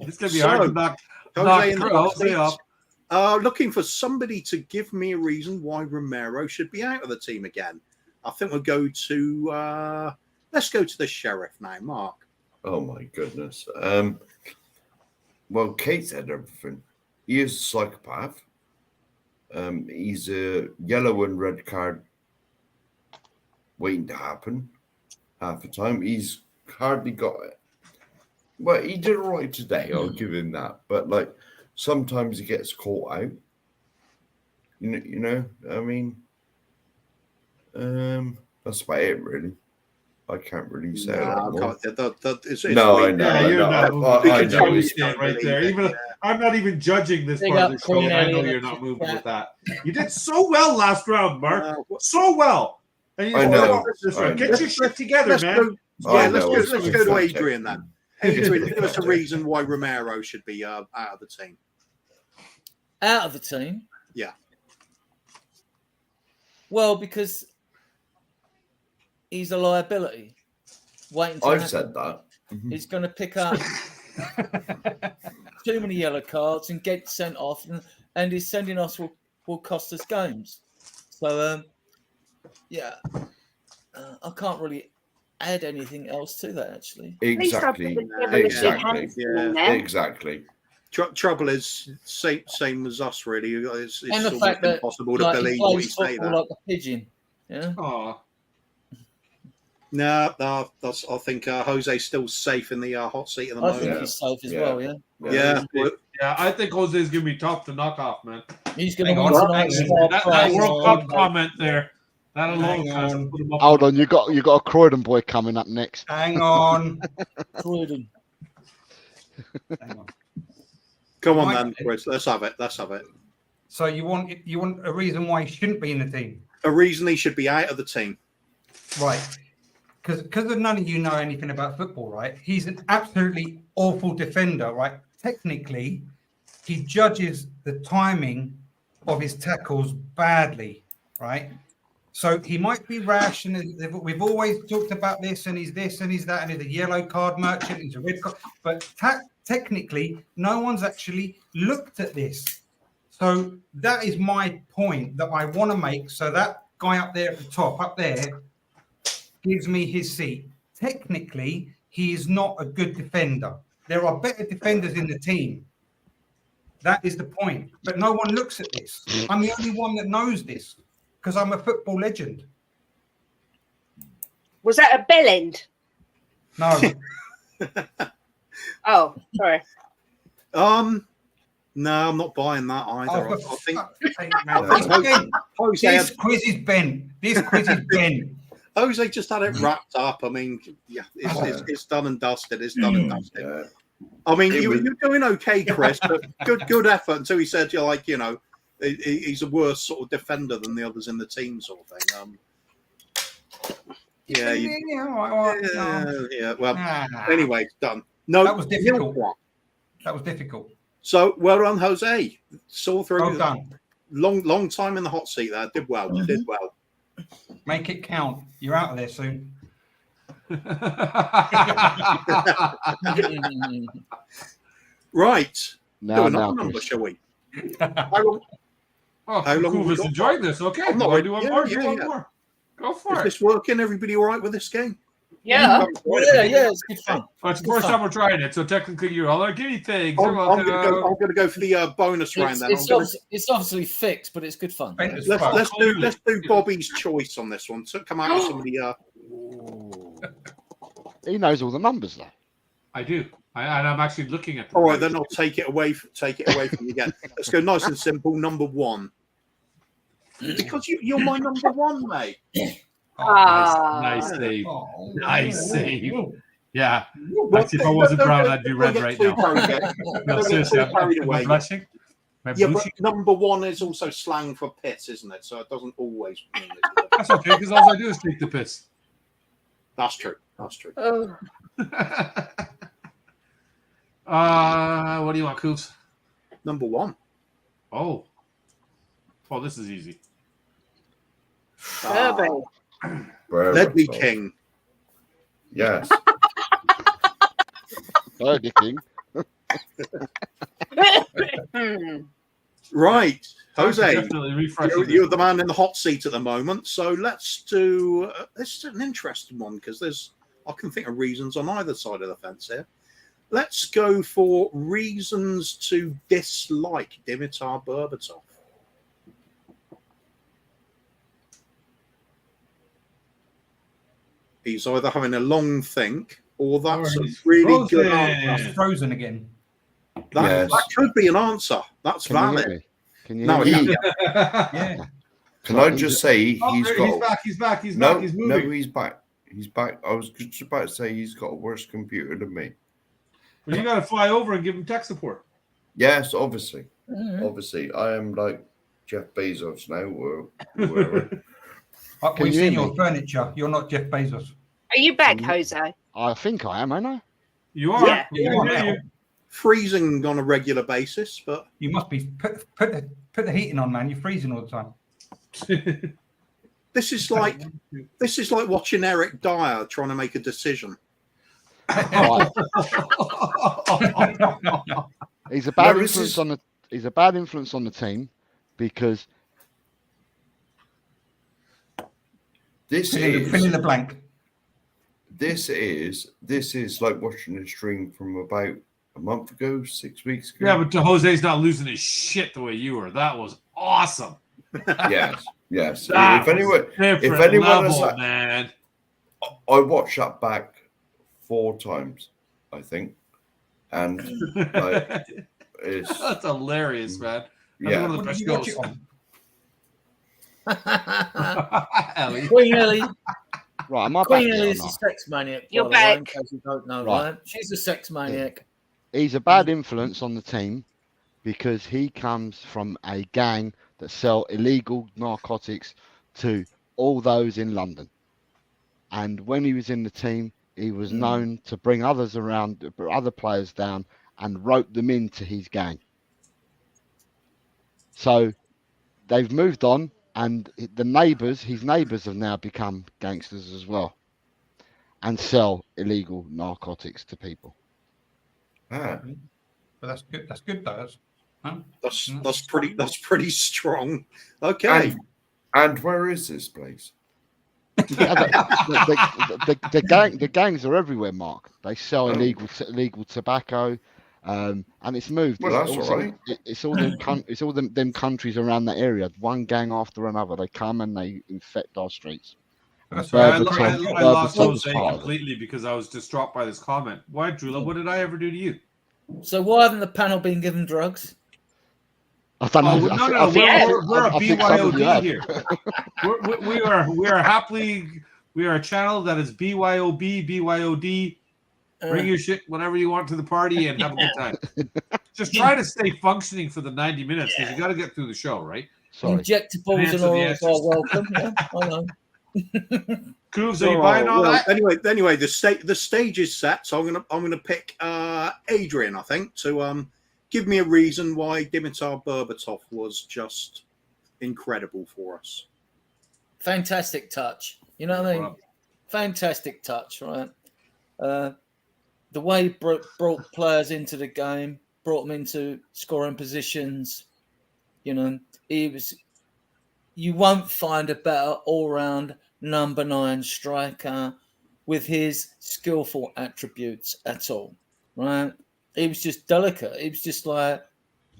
Speaker 1: It's gonna be hard to knock Jose off.
Speaker 2: Looking for somebody to give me a reason why Romero should be out of the team again. I think we'll go to let's go to the sheriff now, Mark.
Speaker 3: Oh my goodness. Well, Kate said everything. He is a psychopath. He's a yellow and red card waiting to happen half the time. He's hardly got it. Well, he did all right today. I'll give him that. But like sometimes he gets caught out. You know. I mean, that's about it, really. I can't really say a lot more.
Speaker 2: I
Speaker 1: know. Right there. Even I'm not even judging this part of the show. I know you're not moving with that. You did so well last round, Mark. So well. And
Speaker 3: I know.
Speaker 1: Get your shit together, man.
Speaker 2: Let's go to Adrian then. Adrian, give us a reason why Romero should be out of the team.
Speaker 7: Out of the team?
Speaker 2: Yeah.
Speaker 7: Well, because he's a liability. Waiting to
Speaker 3: I've said that.
Speaker 7: He's going to pick up too many yellow cards and get sent off, and his sending us will cost us games. So, I can't really add anything else to that, actually.
Speaker 3: Exactly.
Speaker 2: Trouble is same as us, really. It's
Speaker 7: and the fact that
Speaker 2: impossible to believe what you say that.
Speaker 7: Like a pigeon. Yeah.
Speaker 1: Oh.
Speaker 2: No, I think Jose's still safe in the hot seat at the moment.
Speaker 7: I think he's safe as well.
Speaker 2: Yeah.
Speaker 1: Yeah, I think Jose's gonna be tough to knock off, man.
Speaker 7: He's gonna
Speaker 1: that World Cup comment there. That alone.
Speaker 5: Hold on, you got a Croydon boy coming up next.
Speaker 6: Hang on.
Speaker 7: Croydon.
Speaker 2: Come on, then, Chris. Let's have it.
Speaker 6: So you want a reason why he shouldn't be in the team?
Speaker 2: A reason he should be out of the team.
Speaker 6: Right. Because none of you know anything about football, right? He's an absolutely awful defender, right? technically, he judges the timing of his tackles badly, right? So he might be rash, and we've always talked about this, and he's this, and he's that, and he's a yellow card merchant, he's a red card. But technically, no one's actually looked at this. So that is my point that I want to make. So that guy up there at the top, up there, gives me his seat. Technically, he is not a good defender. There are better defenders in the team. That is the point. But no one looks at this. I'm the only one that knows this because I'm a football legend.
Speaker 4: Was that a bell end?
Speaker 6: No.
Speaker 4: Oh, sorry.
Speaker 2: No, I'm not buying that either.
Speaker 6: Oh,
Speaker 2: I think
Speaker 6: this quiz is bent. This quiz is bent.
Speaker 2: Jose just had it wrapped up. I mean, yeah, it's done and dusted. It's done and dusted.
Speaker 3: Yeah.
Speaker 2: I mean, you're doing okay, Chris, but good effort until he said you're like, he's a worse sort of defender than the others in the team, sort of thing. Well, anyway, done. No,
Speaker 6: that was difficult. That was difficult.
Speaker 2: So well done, Jose. Saw through.
Speaker 6: Well done.
Speaker 2: Long time in the hot seat there. Did well.
Speaker 6: Mm-hmm.
Speaker 2: Did well.
Speaker 6: Make it count. You're out of there soon.
Speaker 2: Right.
Speaker 5: Now,
Speaker 2: another number, shall we?
Speaker 1: Kuv is enjoying this. Okay.
Speaker 2: I'm not
Speaker 1: Why do one more? Do one
Speaker 2: yeah.
Speaker 1: more. Go for
Speaker 2: Is
Speaker 1: it.
Speaker 2: this working? Everybody all right with this game?
Speaker 4: Yeah.
Speaker 7: Yeah, it's good fun.
Speaker 1: Well, it's the first time we're trying it, so technically you're all guinea pigs.
Speaker 2: I'm going to go for the bonus round then.
Speaker 7: It's obviously fixed, but it's good fun.
Speaker 2: Let's do Bobby's choice on this one. So come out with somebody.
Speaker 5: He knows all the numbers though.
Speaker 1: I do. And I'm actually looking at them.
Speaker 2: All right, then I'll take it away from you again. Let's go nice and simple. Number one. Because you're my number one, mate.
Speaker 1: Nice save. Nice save. Yeah. Actually, if I wasn't brown, I'd be red right now. No, seriously, I'm blushing.
Speaker 2: Yeah, but number one is also slang for piss, isn't it? So it doesn't always mean it.
Speaker 1: That's okay, because all I do is take the piss.
Speaker 2: That's true. That's true.
Speaker 4: Oh.
Speaker 1: What do you want, Coops?
Speaker 2: Number one.
Speaker 1: Oh, this is easy.
Speaker 2: Ledley King.
Speaker 3: Yes.
Speaker 5: Burger King.
Speaker 2: Right, Jose,
Speaker 1: You're
Speaker 2: the man in the hot seat at the moment. So let's do. This is an interesting one because I can think of reasons on either side of the fence here. Let's go for reasons to dislike Dimitar Berbatov. He's either having a long think or that's a really good answer.
Speaker 6: That's frozen again.
Speaker 2: That could be an answer. That's valid.
Speaker 5: Can you
Speaker 2: No,
Speaker 5: hear me?
Speaker 6: Yeah.
Speaker 3: Can I just say
Speaker 1: He's back. He's back. He's moving.
Speaker 3: No, he's back. He's back. I was just about to say he's got a worse computer than me.
Speaker 1: Well, you got to fly over and give him tech support.
Speaker 3: Yes, obviously. Obviously, I am like Jeff Bezos now, or whoever.
Speaker 6: We've seen your furniture. You're not Jeff Bezos.
Speaker 4: Are you back, Jose?
Speaker 5: I think I am, ain't I?
Speaker 1: You are.
Speaker 4: Yeah.
Speaker 6: You are now.
Speaker 2: Freezing on a regular basis, but
Speaker 6: You must be put the heating on, man. You're freezing all the time.
Speaker 2: this is like watching Eric Dyer trying to make a decision.
Speaker 5: Right. He's a bad influence on the. He's a bad influence on the team because
Speaker 3: This
Speaker 6: Fill in the blank.
Speaker 3: This is like watching a stream from about a month ago, 6 weeks ago.
Speaker 1: Yeah, but Jose's not losing his shit the way you were. That was awesome.
Speaker 3: Yes.
Speaker 1: That
Speaker 3: If anyone
Speaker 1: level,
Speaker 3: has,
Speaker 1: man.
Speaker 3: I watched that back 4 times, I think, and like, it's
Speaker 1: That's hilarious, man.
Speaker 3: yeah.
Speaker 1: One of the
Speaker 6: What
Speaker 1: best
Speaker 6: did you watch
Speaker 1: goals.
Speaker 6: it on?
Speaker 1: Ellie.
Speaker 7: Queen Ellie.
Speaker 5: right, am I
Speaker 7: Queen
Speaker 5: back
Speaker 7: Ellie
Speaker 5: now
Speaker 7: is
Speaker 5: or
Speaker 7: a
Speaker 5: not?
Speaker 7: sex maniac.
Speaker 4: You're
Speaker 7: by the way, in
Speaker 4: back.
Speaker 7: case you don't know,
Speaker 5: Right.
Speaker 7: Ryan. She's a sex maniac.
Speaker 5: He's a bad influence on the team because he comes from a gang that sell illegal narcotics to all those in London. And when he was in the team, he was known to bring others around, other players down, and roped them into his gang. So they've moved on, and his neighbours have now become gangsters as well, and sell illegal narcotics to people.
Speaker 6: But that's good. That's good, though.
Speaker 2: That's pretty strong. Okay.
Speaker 3: And where is this place?
Speaker 5: The gangs are everywhere, Mark. They sell illegal tobacco, and it's moved.
Speaker 3: Well, that's all right.
Speaker 5: It's all them countries around that area. One gang after another. They come and they infect our streets.
Speaker 1: That's right. I lost Jose completely because I was distraught by this comment. Why, Drula? What did I ever do to you?
Speaker 7: So why haven't the panel been given drugs?
Speaker 1: We're a BYOD here. We are a channel that is BYOB, BYOD. Bring your shit whenever you want to the party and have a good time. Just try to stay functioning for the 90 minutes because you got to get through the show, right?
Speaker 5: Sorry.
Speaker 7: Injectables and orals are welcome. Yeah, I know.
Speaker 1: Kuvs, are you buying all that?
Speaker 2: Anyway, the stage is set, so I'm gonna pick Adrian, I think, to give me a reason why Dimitar Berbatov was just incredible for us.
Speaker 7: Fantastic touch. You know what I mean? Fantastic touch, right? The way he brought players into the game, brought them into scoring positions. You know, you won't find a better all-round number 9 striker with his skillful attributes at all, right? He was just delicate. He was just like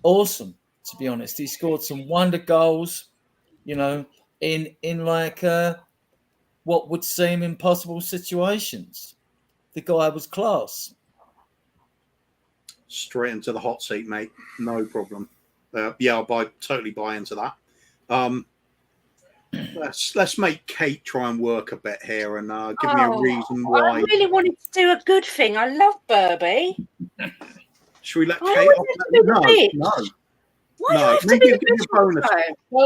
Speaker 7: awesome, to be honest. He scored some wonder goals, you know, in like what would seem impossible situations. The guy was class.
Speaker 2: Straight into the hot seat, mate. No problem. I'll totally buy into that. Let's make Kate try and work a bit here and give me a reason why.
Speaker 4: I really wanted to do a good thing. I love Burby.
Speaker 2: Should we let
Speaker 4: I
Speaker 2: Kate off? No.
Speaker 4: Why do I have to
Speaker 2: Maybe
Speaker 4: be
Speaker 2: give
Speaker 4: the
Speaker 2: a bonus.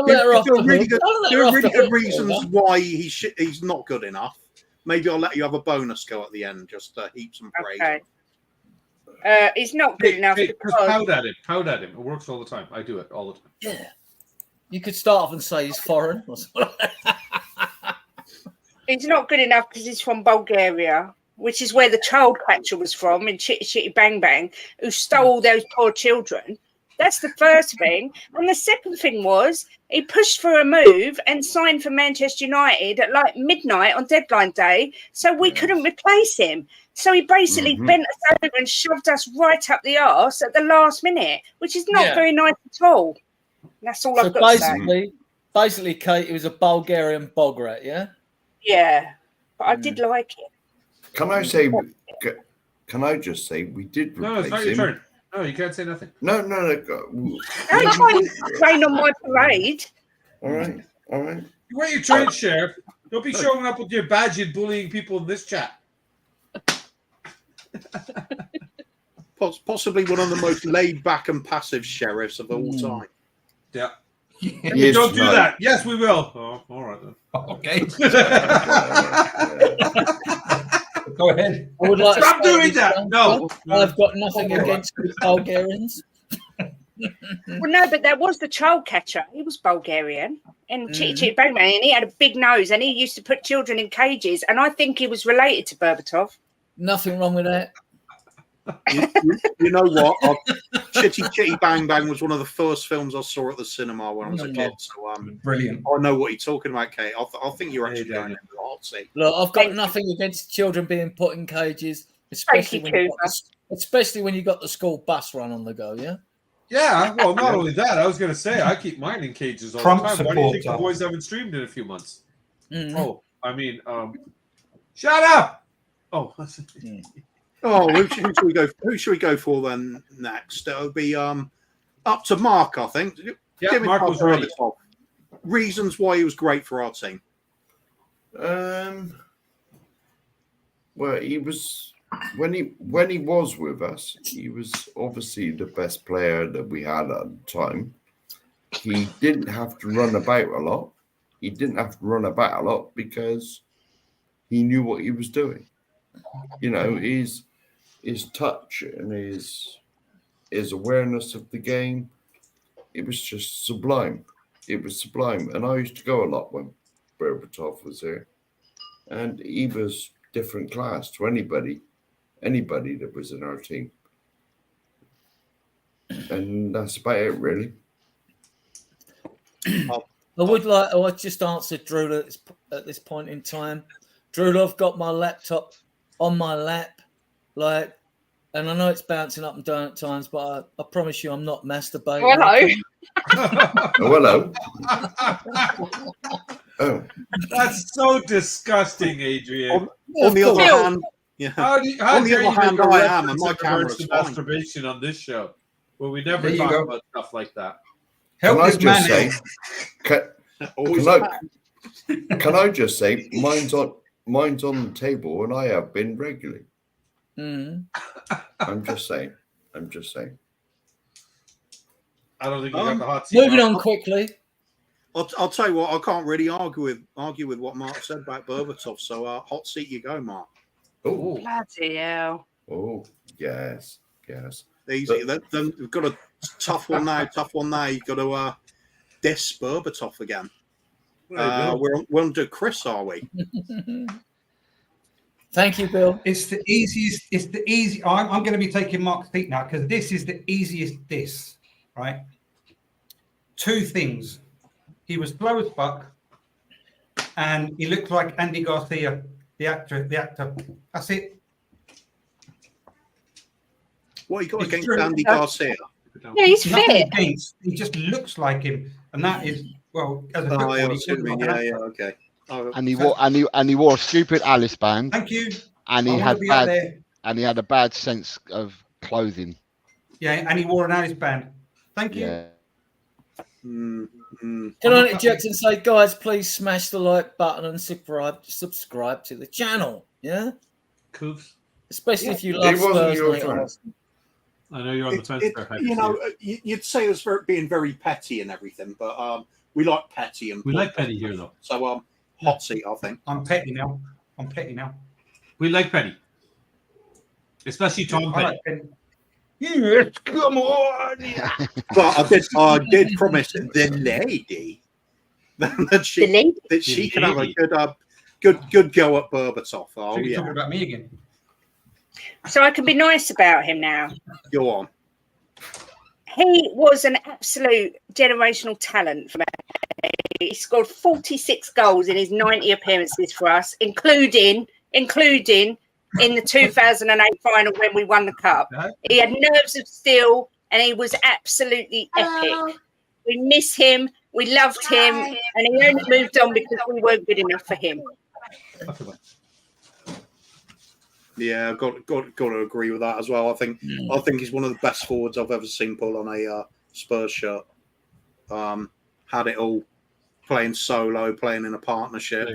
Speaker 2: There are really good reasons why he's not good enough. Maybe I'll let you have a bonus go at the end, just to heap some praise.
Speaker 4: Okay. He's not good enough.
Speaker 1: Just pout at him. Pout at him. It works all the time. I do it all the time.
Speaker 7: Yeah. You could start off and say he's foreign.
Speaker 4: He's not good enough because he's from Bulgaria, which is where the child catcher was from in Chitty Chitty Bang Bang, who stole those poor children. That's the first thing. And the second thing was he pushed for a move and signed for Manchester United at like midnight on deadline day, so we couldn't replace him. So he basically bent us over and shoved us right up the arse at the last minute, which is not very nice at all. That's all I've got to say.
Speaker 7: Basically, Kate, it was a Bulgarian bog rat, yeah?
Speaker 4: Yeah, but I did like it.
Speaker 3: Can I say? Can I just say we did replace
Speaker 1: No, it's not your turn. No, you can't say nothing.
Speaker 3: No.
Speaker 4: Don't try and rain on my parade.
Speaker 3: All right.
Speaker 1: You wear your trade, Sheriff. Don't be showing up with your badge and bullying people in this chat.
Speaker 2: Possibly one of the most laid back and passive sheriffs of all time.
Speaker 1: Yeah.
Speaker 3: Yes,
Speaker 1: don't do that. Yes, we will. Oh, all right then.
Speaker 6: Okay. Go ahead.
Speaker 7: I would like
Speaker 1: Stop doing that. No.
Speaker 7: I've got nothing against the Bulgarians.
Speaker 4: Well, no, but there was the child catcher. He was Bulgarian and Chitty Chitty Bang Bang, and he had a big nose, and he used to put children in cages, and I think he was related to Berbatov.
Speaker 7: Nothing wrong with that.
Speaker 2: You know what? Chitty Chitty Bang Bang was one of the first films I saw at the cinema when I was a kid. So
Speaker 6: brilliant.
Speaker 2: I know what you're talking about, Kate. I think you're actually going into the hot seat.
Speaker 7: Look, I've got nothing against children being put in cages, especially when you got the school bus run on the go. Yeah.
Speaker 1: Yeah, well, not only that, I was going to say, I keep mine in cages all the time. Why do you think the boys haven't streamed in a few months? Oh, I mean, shut up! Oh,
Speaker 2: who should we go for then next? It'll be up to Mark, I think.
Speaker 1: Yeah, Mark was ready.
Speaker 2: Reasons why he was great for our team.
Speaker 3: Well, he was when he was with us, he was obviously the best player that we had at the time. He didn't have to run about a lot. Because he knew what he was doing. You know, his touch and his his awareness of the game, it was just sublime. It was sublime. And I used to go a lot when Berbatov was here. And he was different class to anybody that was in our team. And that's about it, really.
Speaker 7: I just answered Drew at this point in time. Drew, I've got my laptop on my lap, and I know it's bouncing up and down at times, but I promise you I'm not masturbating.
Speaker 4: Hello.
Speaker 3: Oh,
Speaker 1: That's so disgusting, Adrian.
Speaker 2: On the other hand,
Speaker 1: How
Speaker 2: on the other hand, I am, and my camera's fine.
Speaker 1: masturbation on this show. Well, we never
Speaker 6: There you
Speaker 1: talk
Speaker 6: go.
Speaker 1: about stuff like that.
Speaker 6: Help
Speaker 3: can I
Speaker 6: this man
Speaker 3: just say,
Speaker 6: out.
Speaker 3: can I just say, mine's on the table, and I have been regularly. I'm just saying.
Speaker 1: I don't think you got the hot seat.
Speaker 7: Moving on quickly.
Speaker 2: I'll tell you what, I can't really argue with what Mark said about Berbatov. So hot seat you go, Mark.
Speaker 3: Oh,
Speaker 4: Bloody hell.
Speaker 3: oh, yes.
Speaker 2: Easy. Then we've got a tough one now. You've got to diss Berbatov again. We're on to Chris, are we?
Speaker 7: Thank you, Bill.
Speaker 6: It's the easy. I'm going to be taking Mark's seat now because this is the easiest diss, right? Two things. He was slow as fuck, and he looked like Andy Garcia, the actor. That's it.
Speaker 2: What you got
Speaker 6: It's
Speaker 2: against
Speaker 6: true.
Speaker 2: Andy Garcia?
Speaker 4: Yeah, he's
Speaker 6: Nothing
Speaker 4: fit.
Speaker 6: against. He just looks like him, and that is as a
Speaker 2: Oh,
Speaker 6: footballer,
Speaker 2: yeah,
Speaker 6: he should look like an actor.
Speaker 2: okay. Oh,
Speaker 5: And he wore a stupid Alice band,
Speaker 6: Thank you.
Speaker 5: and
Speaker 6: I
Speaker 5: he
Speaker 6: wanna
Speaker 5: had
Speaker 6: be up
Speaker 5: bad
Speaker 6: there.
Speaker 5: and he had a bad sense of clothing.
Speaker 6: Yeah, and he wore an Alice band. Thank you.
Speaker 5: Yeah.
Speaker 2: mm.
Speaker 7: Can I interject and say, guys, please smash the like button and subscribe to the channel. Yeah,
Speaker 1: Kuv,
Speaker 7: especially if you
Speaker 3: He
Speaker 7: love
Speaker 3: wasn't
Speaker 7: Spurs.
Speaker 3: your
Speaker 7: mate.
Speaker 3: friend.
Speaker 1: I know you're on the fence there.
Speaker 2: You'd say it was being very petty and everything, but we like petty and
Speaker 1: We like petty here, though.
Speaker 2: So hot seat, I think.
Speaker 6: I'm petty now.
Speaker 1: We like petty, especially Tom
Speaker 6: I
Speaker 1: Petty.
Speaker 6: like petty. Yes, come on.
Speaker 2: But I did promise the lady that she can have a good go at Berbatov. Oh
Speaker 6: So you're
Speaker 2: yeah,
Speaker 6: talking about me again.
Speaker 4: So I can be nice about him now.
Speaker 2: go on.
Speaker 4: He was an absolute generational talent for me. He scored 46 goals in his 90 appearances for us, including in the 2008 final when we won the cup. He had nerves of steel, and he was absolutely epic. We miss him, we loved him, and he only moved on because we weren't good enough for him.
Speaker 2: Yeah, got to agree with that as well. I think he's one of the best forwards I've ever seen pull on a Spurs shirt. Had it all, playing solo, playing in a partnership.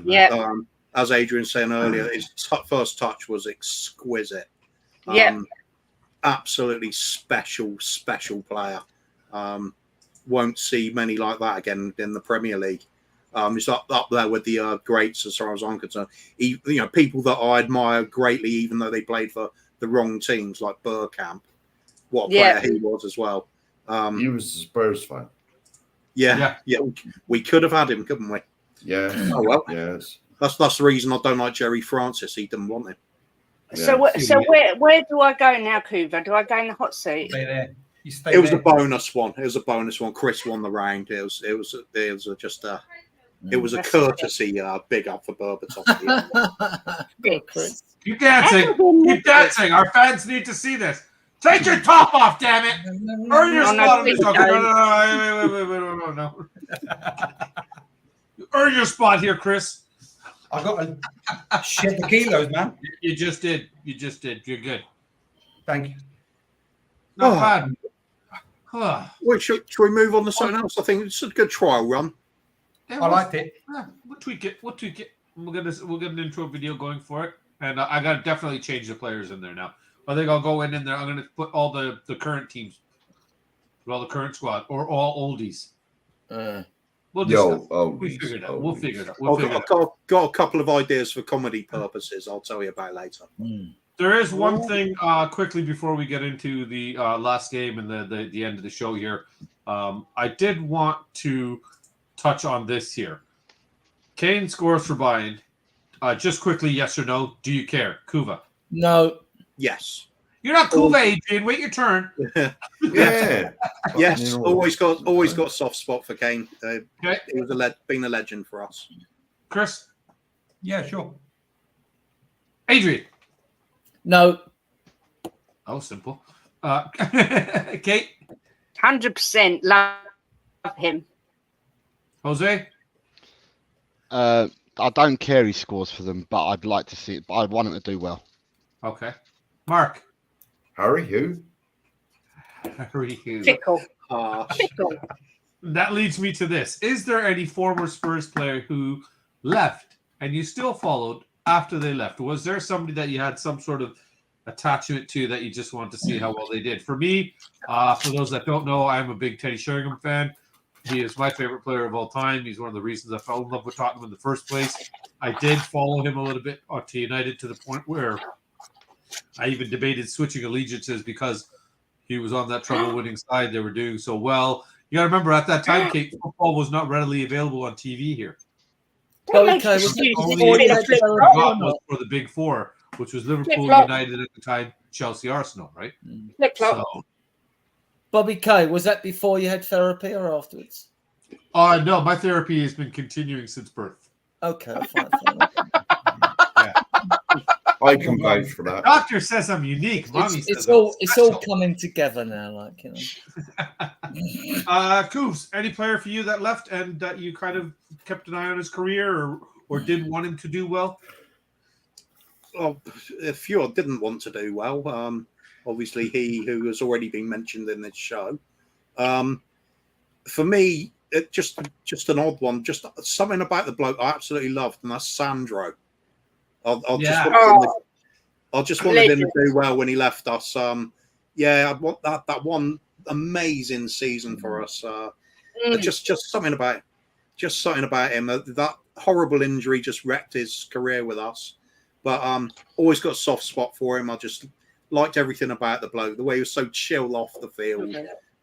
Speaker 4: Yeah.
Speaker 2: As Adrian was saying earlier, his first touch was exquisite.
Speaker 4: Yeah.
Speaker 2: Absolutely special player. Won't see many like that again in the Premier League. He's up there with the greats as far as I'm concerned. People that I admire greatly, even though they played for the wrong teams, like Bergkamp. What a player he was as well.
Speaker 3: He was a Spurs fan.
Speaker 2: Yeah. We could have had him, couldn't we?
Speaker 3: Yeah.
Speaker 2: Oh well.
Speaker 3: Yes.
Speaker 2: That's the reason I don't like Jerry Francis. He didn't want him.
Speaker 4: So where do I go now, Kuva? Do I go in the hot seat?
Speaker 6: Stay there. You stay
Speaker 2: It was
Speaker 6: there.
Speaker 2: a bonus one. Chris won the round. It was a courtesy big up for Berbatov.
Speaker 1: Keep dancing. Keep dancing. Our fans need to see this. Take your top off, damn it. Earn your spot on this. No. Earn your spot here, Chris.
Speaker 6: I got to shed the kilos, man.
Speaker 1: You just did. You're good.
Speaker 6: Thank you.
Speaker 1: Not bad.
Speaker 2: Wait, should we move on to something else? I think it's a good trial run.
Speaker 6: I liked it.
Speaker 1: We'll tweak it. We'll get an intro video going for it, and I gotta definitely change the players in there now. I think I'll go in there. I'm gonna put all the current teams, all the current squad, or all oldies. We'll figure it out. We'll figure it out.
Speaker 2: I've got a couple of ideas for comedy purposes. I'll tell you about later.
Speaker 1: There is one thing quickly before we get into the last game and the end of the show here. I did want to touch on this here. Kane scores for Bayern. Just quickly, yes or no? Do you care, Kuva?
Speaker 7: No.
Speaker 2: Yes.
Speaker 1: You're not Kuva, Adrian. Wait your turn.
Speaker 3: Yeah.
Speaker 2: Yes. Always got soft spot for Kane.
Speaker 1: Okay.
Speaker 2: He was been a legend for us.
Speaker 1: Chris?
Speaker 6: Yeah, sure.
Speaker 1: Adrian?
Speaker 7: No.
Speaker 1: Oh, simple. Kate?
Speaker 4: 100% love him.
Speaker 1: Jose?
Speaker 5: I don't care he scores for them, but I'd like to see it. But I want him to do well.
Speaker 1: Okay. Mark?
Speaker 3: Harry, who?
Speaker 1: Harry Hughes.
Speaker 4: Fickle.
Speaker 2: Harsh.
Speaker 4: Fickle.
Speaker 1: That leads me to this. Is there any former Spurs player who left and you still followed after they left? Was there somebody that you had some sort of attachment to that you just wanted to see how well they did? For me, for those that don't know, I'm a big Teddy Sheringham fan. He is my favorite player of all time. He's one of the reasons I fell in love with Tottenham in the first place. I did follow him a little bit to United to the point where I even debated switching allegiances because he was on that trouble-winning side. They were doing so well. You got to remember, at that time, Kate, football was not readily available on TV here.
Speaker 7: Bobby Kay
Speaker 4: Excuse me,
Speaker 1: Only
Speaker 4: for
Speaker 1: it
Speaker 4: the
Speaker 1: was for the big four, which was Liverpool,
Speaker 4: Flip-flop.
Speaker 1: United at the time, Chelsea, Arsenal, right?
Speaker 4: flip-flop.
Speaker 1: So,
Speaker 7: Bobby Kay, was that before you had therapy or afterwards?
Speaker 1: no, my therapy has been continuing since birth.
Speaker 7: Okay, fine.
Speaker 3: I can vouch for that.
Speaker 1: Doctor says I'm unique. Mommy
Speaker 7: It's
Speaker 1: says
Speaker 7: all
Speaker 1: I'm special.
Speaker 7: coming together now, like, you know.
Speaker 1: Coos, any player for you that left and that you kind of kept an eye on his career or did want him to do well?
Speaker 2: Well, a few I didn't want to do well. Obviously, he who has already been mentioned in this show. For me, it just an odd one. Just something about the bloke I absolutely loved, and that's Sandro. I just wanted him to do well when he left us. I want that one amazing season for us. Just something about him. That horrible injury just wrecked his career with us. But always got a soft spot for him. I just liked everything about the bloke. The way he was so chill off the field,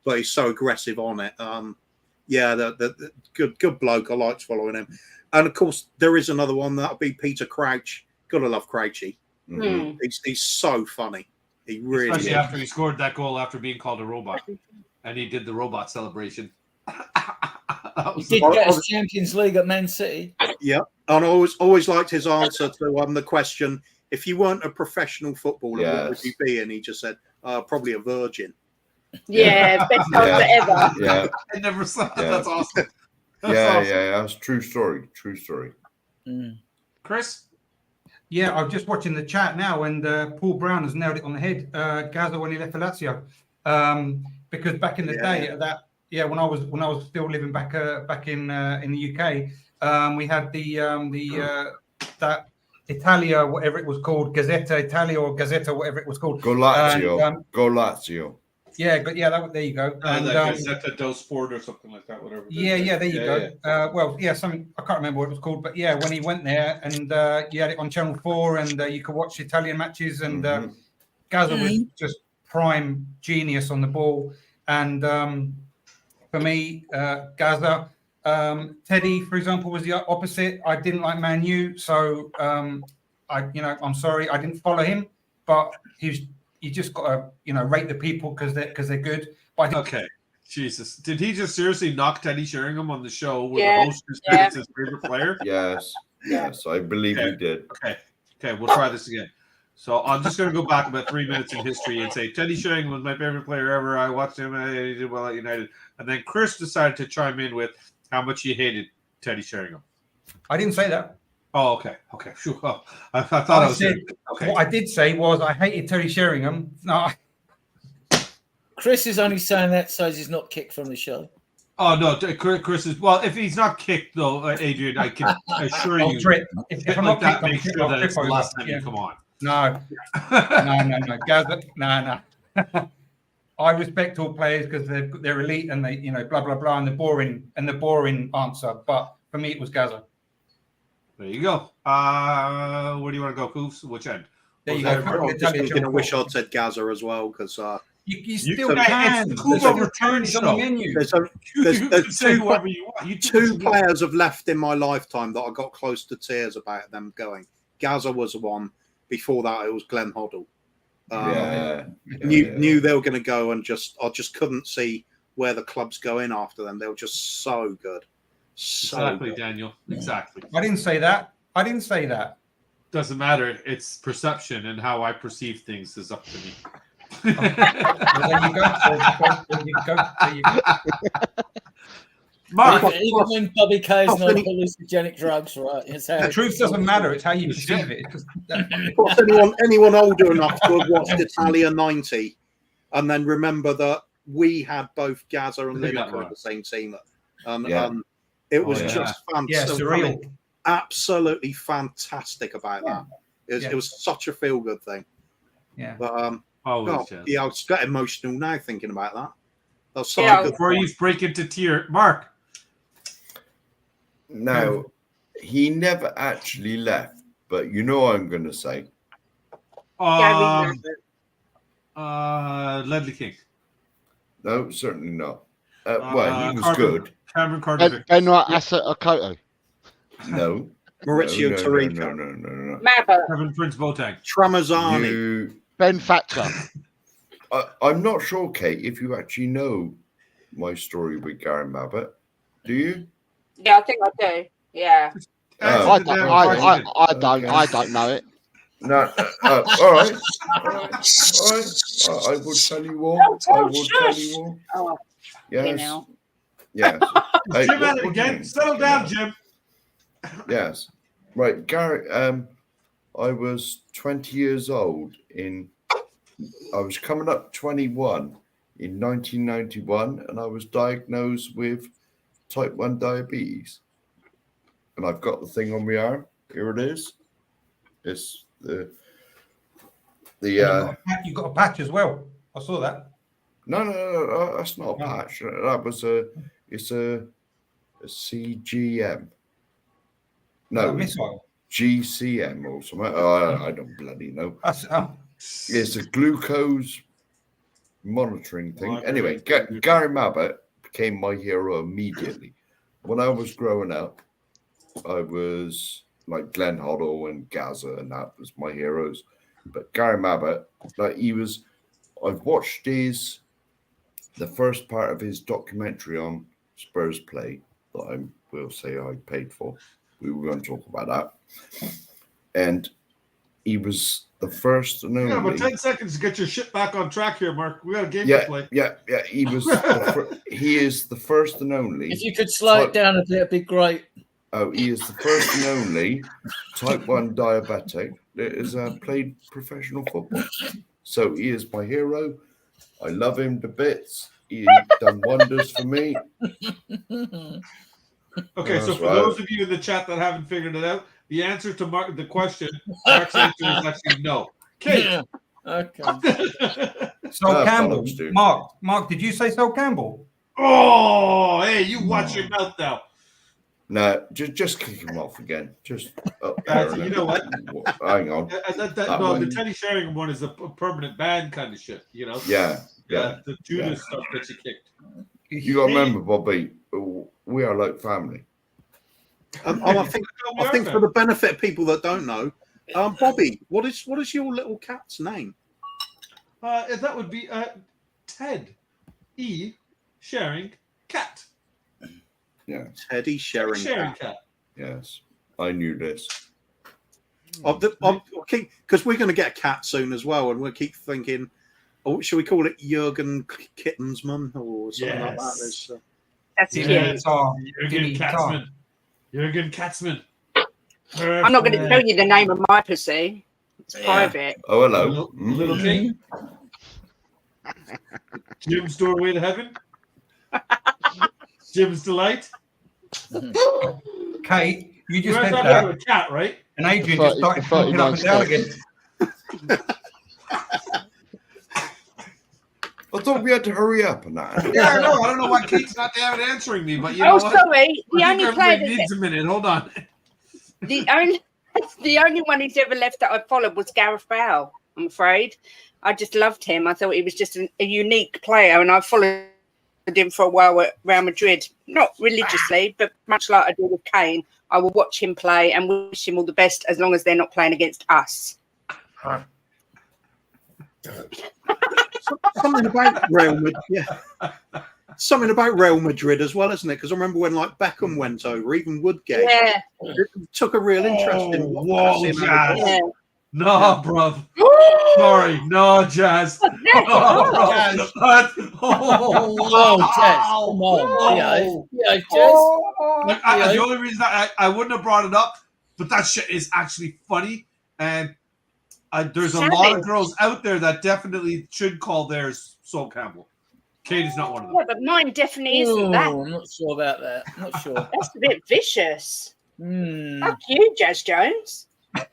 Speaker 2: but he's so aggressive on it. The good bloke. I liked following him. And of course, there is another one that'll be Peter Crouch. Gotta love Crouchy.
Speaker 1: Mm-hmm.
Speaker 2: He's so funny. He really
Speaker 1: Especially
Speaker 2: is.
Speaker 1: after he scored that goal after being called a robot. And he did the robot celebration.
Speaker 7: He did get us Champions League at Man City.
Speaker 2: Yeah. And I always liked his answer to the question, if you weren't a professional footballer, what would you be? And he just said, probably a virgin.
Speaker 4: Yeah, best answer ever.
Speaker 3: Yeah.
Speaker 1: I never saw that. That's awesome.
Speaker 3: That's true story. True story.
Speaker 1: Chris?
Speaker 6: Yeah, I'm just watching the chat now, and Paul Brown has nailed it on the head. Gaza when he left for Lazio, because back in the day, when I was still living back in the UK, we had that Italia, whatever it was called, Gazzetta Italia or Gazzetta, whatever it was called.
Speaker 3: Go Lazio. Go Lazio.
Speaker 6: Yeah, but there you go. And
Speaker 1: Gazzetta dello Sport or something like that, whatever.
Speaker 6: there you go. Something I can't remember what it was called, but when he went there and you had it on Channel 4 and you could watch Italian matches and Gaza was just prime genius on the ball. And for me, Gaza, Teddy, for example, was the opposite. I didn't like Man U, so I'm sorry, I didn't follow him, but you just got to, rate the people because they're good. But
Speaker 1: okay. Jesus. Did he just seriously knock Teddy Sheringham on the show with the host who's his favorite player?
Speaker 3: Yes, I believe he did.
Speaker 1: Okay, we'll try this again. So I'm just going to go back about 3 minutes in history and say Teddy Sheringham was my favorite player ever. I watched him. He did well at United. And then Chris decided to chime in with how much he hated Teddy Sheringham.
Speaker 6: I didn't say that.
Speaker 1: Oh, okay. Sure. Oh, I thought I was
Speaker 6: said, okay. What I did say was I hated Teddy Sheringham. No.
Speaker 7: Chris is only saying that so he's not kicked from the show.
Speaker 1: Oh, no. Chris is... Well, if he's not kicked, though, Adrian, I can assure you...
Speaker 6: If I'm not
Speaker 1: that,
Speaker 6: kicked,
Speaker 1: make sure that it's the last time you come on.
Speaker 6: No. Gaz, no. I respect all players because they're elite and they, blah, blah, blah, and the boring answer. But for me, it was Gaza.
Speaker 1: There you go. Where do you want to go, Koofs? Which end?
Speaker 6: There you
Speaker 2: I
Speaker 6: go.
Speaker 2: was just thinking, I wish I'd said Gaza as well because
Speaker 6: You still
Speaker 2: so
Speaker 6: can.
Speaker 1: it's
Speaker 6: There's
Speaker 1: Kuv
Speaker 6: a return. It's on the menu.
Speaker 2: there's
Speaker 1: You can say
Speaker 2: two,
Speaker 1: whoever you want. You do
Speaker 2: two
Speaker 1: what you want.
Speaker 2: players have left in my lifetime that I got close to tears about them going. Gaza was the one. Before that, it was Glenn Hoddle. Knew they were going to go, and I just couldn't see where the club's going after them. They were just so good.
Speaker 1: Exactly, Daniel. Exactly.
Speaker 6: I didn't say that.
Speaker 1: Doesn't matter. It's perception, and how I perceive things is up to me.
Speaker 6: Well, there you go. There you go.
Speaker 1: Mark,
Speaker 7: Even when Bobby K's on hallucinogenic drugs, right? It's how
Speaker 6: The truth doesn't matter. It's how you perceive it. It's
Speaker 2: What's anyone older enough to have watched Italia 90 and then remember that we had both Gaza and Lineker in the same team? It was just fantastic.
Speaker 6: surreal.
Speaker 2: Absolutely fantastic about that. It was such a feel-good thing.
Speaker 6: Yeah.
Speaker 2: But I was got emotional now thinking about that. That was such a good
Speaker 1: before you break into tear, Mark.
Speaker 3: No, he never actually left, but you know what I'm going to say.
Speaker 1: Ledley King.
Speaker 3: No, certainly not. Well, he was
Speaker 1: Carter,
Speaker 3: good.
Speaker 1: Cameron Carter.
Speaker 5: Benoit Akoto.
Speaker 3: No.
Speaker 2: Maurizio Taricco.
Speaker 3: No.
Speaker 4: Mabba.
Speaker 1: Kevin Prince Boateng.
Speaker 2: Tramezzani.
Speaker 5: Ben Thatcher.
Speaker 3: I'm not sure, Kate, if you actually know my story with Gary Mabbott. Do you?
Speaker 4: Yeah, I think I do. Yeah.
Speaker 5: I don't know it.
Speaker 3: No. All right. I will tell you more.
Speaker 4: Oh,
Speaker 3: Yes.
Speaker 4: now.
Speaker 3: Yes. Hey,
Speaker 1: Jim at it
Speaker 3: what
Speaker 1: again.
Speaker 3: do you mean?
Speaker 1: Settle down, Jim.
Speaker 3: Yes. Right, Gary. I was 20 years old I was coming up 21 in 1991, and I was diagnosed with type 1 diabetes. And I've got the thing on my arm. Here it is. It's the
Speaker 6: You got a patch as well. I saw that.
Speaker 3: No, that's not a patch. That was it's a CGM. No,
Speaker 6: missile.
Speaker 3: GCM or something. I don't bloody know. It's a glucose monitoring thing. Anyway, Gary Mabbott became my hero immediately. When I was growing up, I was like Glenn Hoddle and Gaza, and that was my heroes. But Gary Mabbott, I've watched the first part of his documentary on Spurs play that I will say I paid for. We were going to talk about that. And he was the first and only.
Speaker 1: Yeah, but 10 seconds to get your shit back on track here, Mark. We got a game to play.
Speaker 3: Yeah. He was. He is the first and only.
Speaker 7: If you could slow it down a bit, it'd be great.
Speaker 3: Oh, he is the first and only type 1 diabetic that has played professional football. So he is my hero. I love him to bits. He's done wonders for me.
Speaker 1: Okay, so for those of you in the chat that haven't figured it out, the answer to the question, Mark's answer is actually no. Okay.
Speaker 7: Yeah. Okay.
Speaker 6: Sol Campbell. Mark, did you say Sol Campbell?
Speaker 1: Oh, hey, you watch your mouth now.
Speaker 3: No, just kick him off again. Just
Speaker 1: you know what?
Speaker 3: Hang on.
Speaker 1: The Teddy Sheringham one is a permanent ban kind of shit, you know?
Speaker 3: Yeah.
Speaker 1: The Judas stuff that you kicked.
Speaker 3: You got to remember, Bobby, we are like family.
Speaker 2: I think for the benefit of people that don't know, Bobby, what is your little cat's name?
Speaker 1: That would be Ted E. Sharing Cat.
Speaker 3: Yeah.
Speaker 2: Teddy Sharing
Speaker 1: Cat.
Speaker 3: Yes. I knew this.
Speaker 2: Because we're going to get a cat soon as well, and we'll keep thinking, should we call it Jurgen Kittensman or something like that?
Speaker 4: That's cute.
Speaker 1: Jurgen Katzman. Jurgen Katzman.
Speaker 4: I'm not going to tell you the name of my pussy. It's private.
Speaker 3: Oh, hello.
Speaker 1: Little King. Jim's Doorway to Heaven. Jim's Delight.
Speaker 6: Kate, you just said
Speaker 1: that. A cat, right?
Speaker 6: And Adrian just started jumping up and down again.
Speaker 3: I thought we had to hurry up and that.
Speaker 1: Yeah, I know. I don't know why Kate's not there answering me, but you know what?
Speaker 4: Sorry. The only player
Speaker 1: needs a minute. Hold on.
Speaker 4: The The only one who's ever left that I followed was Gareth Bale, I'm afraid. I just loved him. I thought he was just a unique player, and I followed him for a while at Real Madrid. Not religiously, but much like I do with Kane. I will watch him play and wish him all the best as long as they're not playing against us.
Speaker 2: Something about Real Madrid, something about Real Madrid as well, isn't it? Because I remember when like Beckham went over, even Woodgate took a real interest in what
Speaker 1: Jazz.
Speaker 4: Yeah.
Speaker 1: No, bruv. Sorry, no, Jazz.
Speaker 7: Jazz. Jazz. Come on. Yeah, Jazz.
Speaker 1: The only reason I wouldn't have brought it up, but that shit is actually funny. And there's a lot of girls out there that definitely should call theirs Sol Campbell. Katie's not one of them.
Speaker 4: Yeah, but mine definitely isn't that.
Speaker 7: I'm not sure about that. I'm not sure.
Speaker 4: That's a bit vicious.
Speaker 7: Mm.
Speaker 4: Fuck you, Jazz Jones.
Speaker 1: Jazz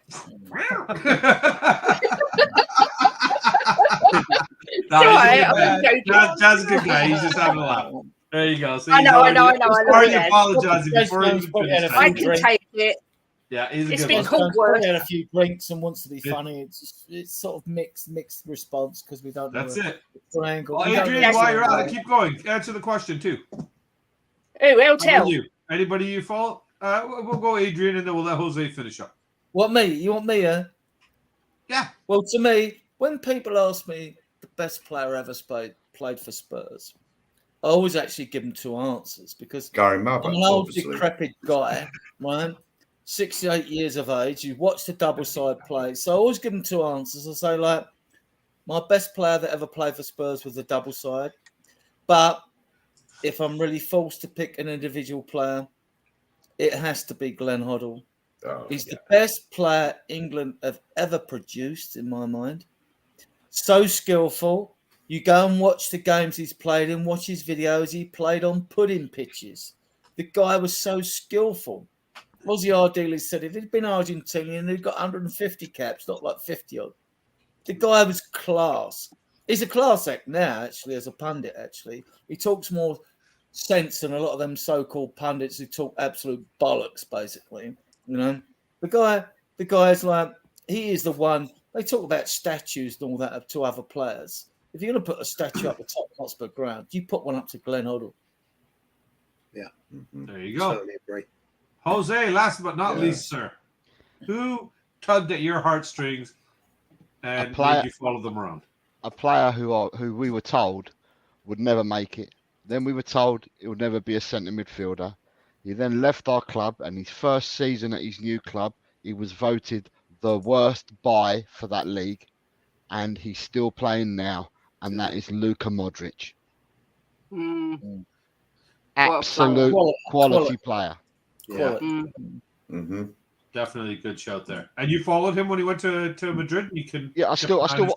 Speaker 1: is a good guy. He's just having a laugh. There you go. So
Speaker 4: I know.
Speaker 1: Already apologizing before he even finished.
Speaker 4: I can take it.
Speaker 1: Yeah, he's a
Speaker 4: It's
Speaker 1: good
Speaker 4: been
Speaker 1: one.
Speaker 4: cool word.
Speaker 7: Had a few drinks and wants to be funny. It's sort of mixed response because we don't.
Speaker 1: That's
Speaker 7: know
Speaker 1: it.
Speaker 7: Triangle.
Speaker 1: Well, Adrian, while you're at it, keep going. Answer the question too.
Speaker 4: Who? I'll tell.
Speaker 1: You. Anybody you follow? We'll go Adrian, and then we'll let Jose finish up.
Speaker 7: What, me? You want me?
Speaker 1: Yeah.
Speaker 7: Well, to me, when people ask me the best player ever played for Spurs, I always actually give them two answers because
Speaker 3: Gary
Speaker 7: I'm
Speaker 3: Mabbutt,
Speaker 7: an old
Speaker 3: obviously.
Speaker 7: decrepit guy, right? 68 years of age. You watch the double side play, so I always give them two answers. I say like, my best player that ever played for Spurs was the double side, but if I'm really forced to pick an individual player, it has to be Glenn Hoddle.
Speaker 3: Oh,
Speaker 7: He's the best player England have ever produced, in my mind. So skillful. You go and watch the games he's played in, watch his videos. He played on pudding pitches. The guy was so skillful. Ozzy Ardiles said if he'd been Argentinian, he'd got 150 caps, not like 50 odd. The guy was class. He's a class act now, actually, as a pundit, actually. He talks more sense than a lot of them so-called pundits who talk absolute bollocks, basically. You know, the guy's like, he is the one. They talk about statues and all that to other players. If you're going to put a statue up the top Hotspur ground, you put one up to Glenn Hoddle.
Speaker 2: Yeah.
Speaker 1: There you go.
Speaker 2: Totally agree.
Speaker 1: Jose, last but not least, sir. Who tugged at your heartstrings and made you follow them around?
Speaker 5: A player who we were told would never make it. Then we were told it would never be a centre midfielder. He then left our club, and his first season at his new club, he was voted the worst buy for that league, and he's still playing now, and that is Luka Modric. Absolute quality player.
Speaker 2: Yeah.
Speaker 3: Mm-hmm.
Speaker 1: Definitely a good shout there. And you followed him when he went to Madrid. You can.
Speaker 5: Yeah, I still watch
Speaker 1: keep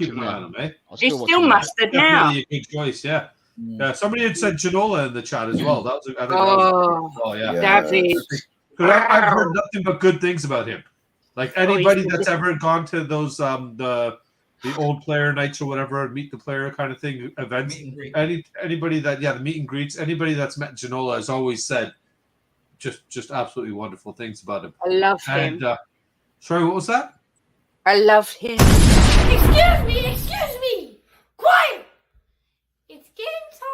Speaker 5: him
Speaker 1: an eye
Speaker 5: now.
Speaker 1: on him, eh?
Speaker 4: He's still mustard now.
Speaker 1: Definitely a good choice, yeah. Yeah, somebody had said Ginola in the chat as well. That was, I think
Speaker 4: David.
Speaker 1: I've heard nothing but good things about him. Like anybody that's ever gone to those the old player nights or whatever, meet the player kind of thing events. Anybody that the meet and greets. Anybody that's met Ginola has always said just absolutely wonderful things about him.
Speaker 4: I love him.
Speaker 1: And sorry, what was that?
Speaker 4: I love him.
Speaker 8: Excuse me. Quiet. It's game time.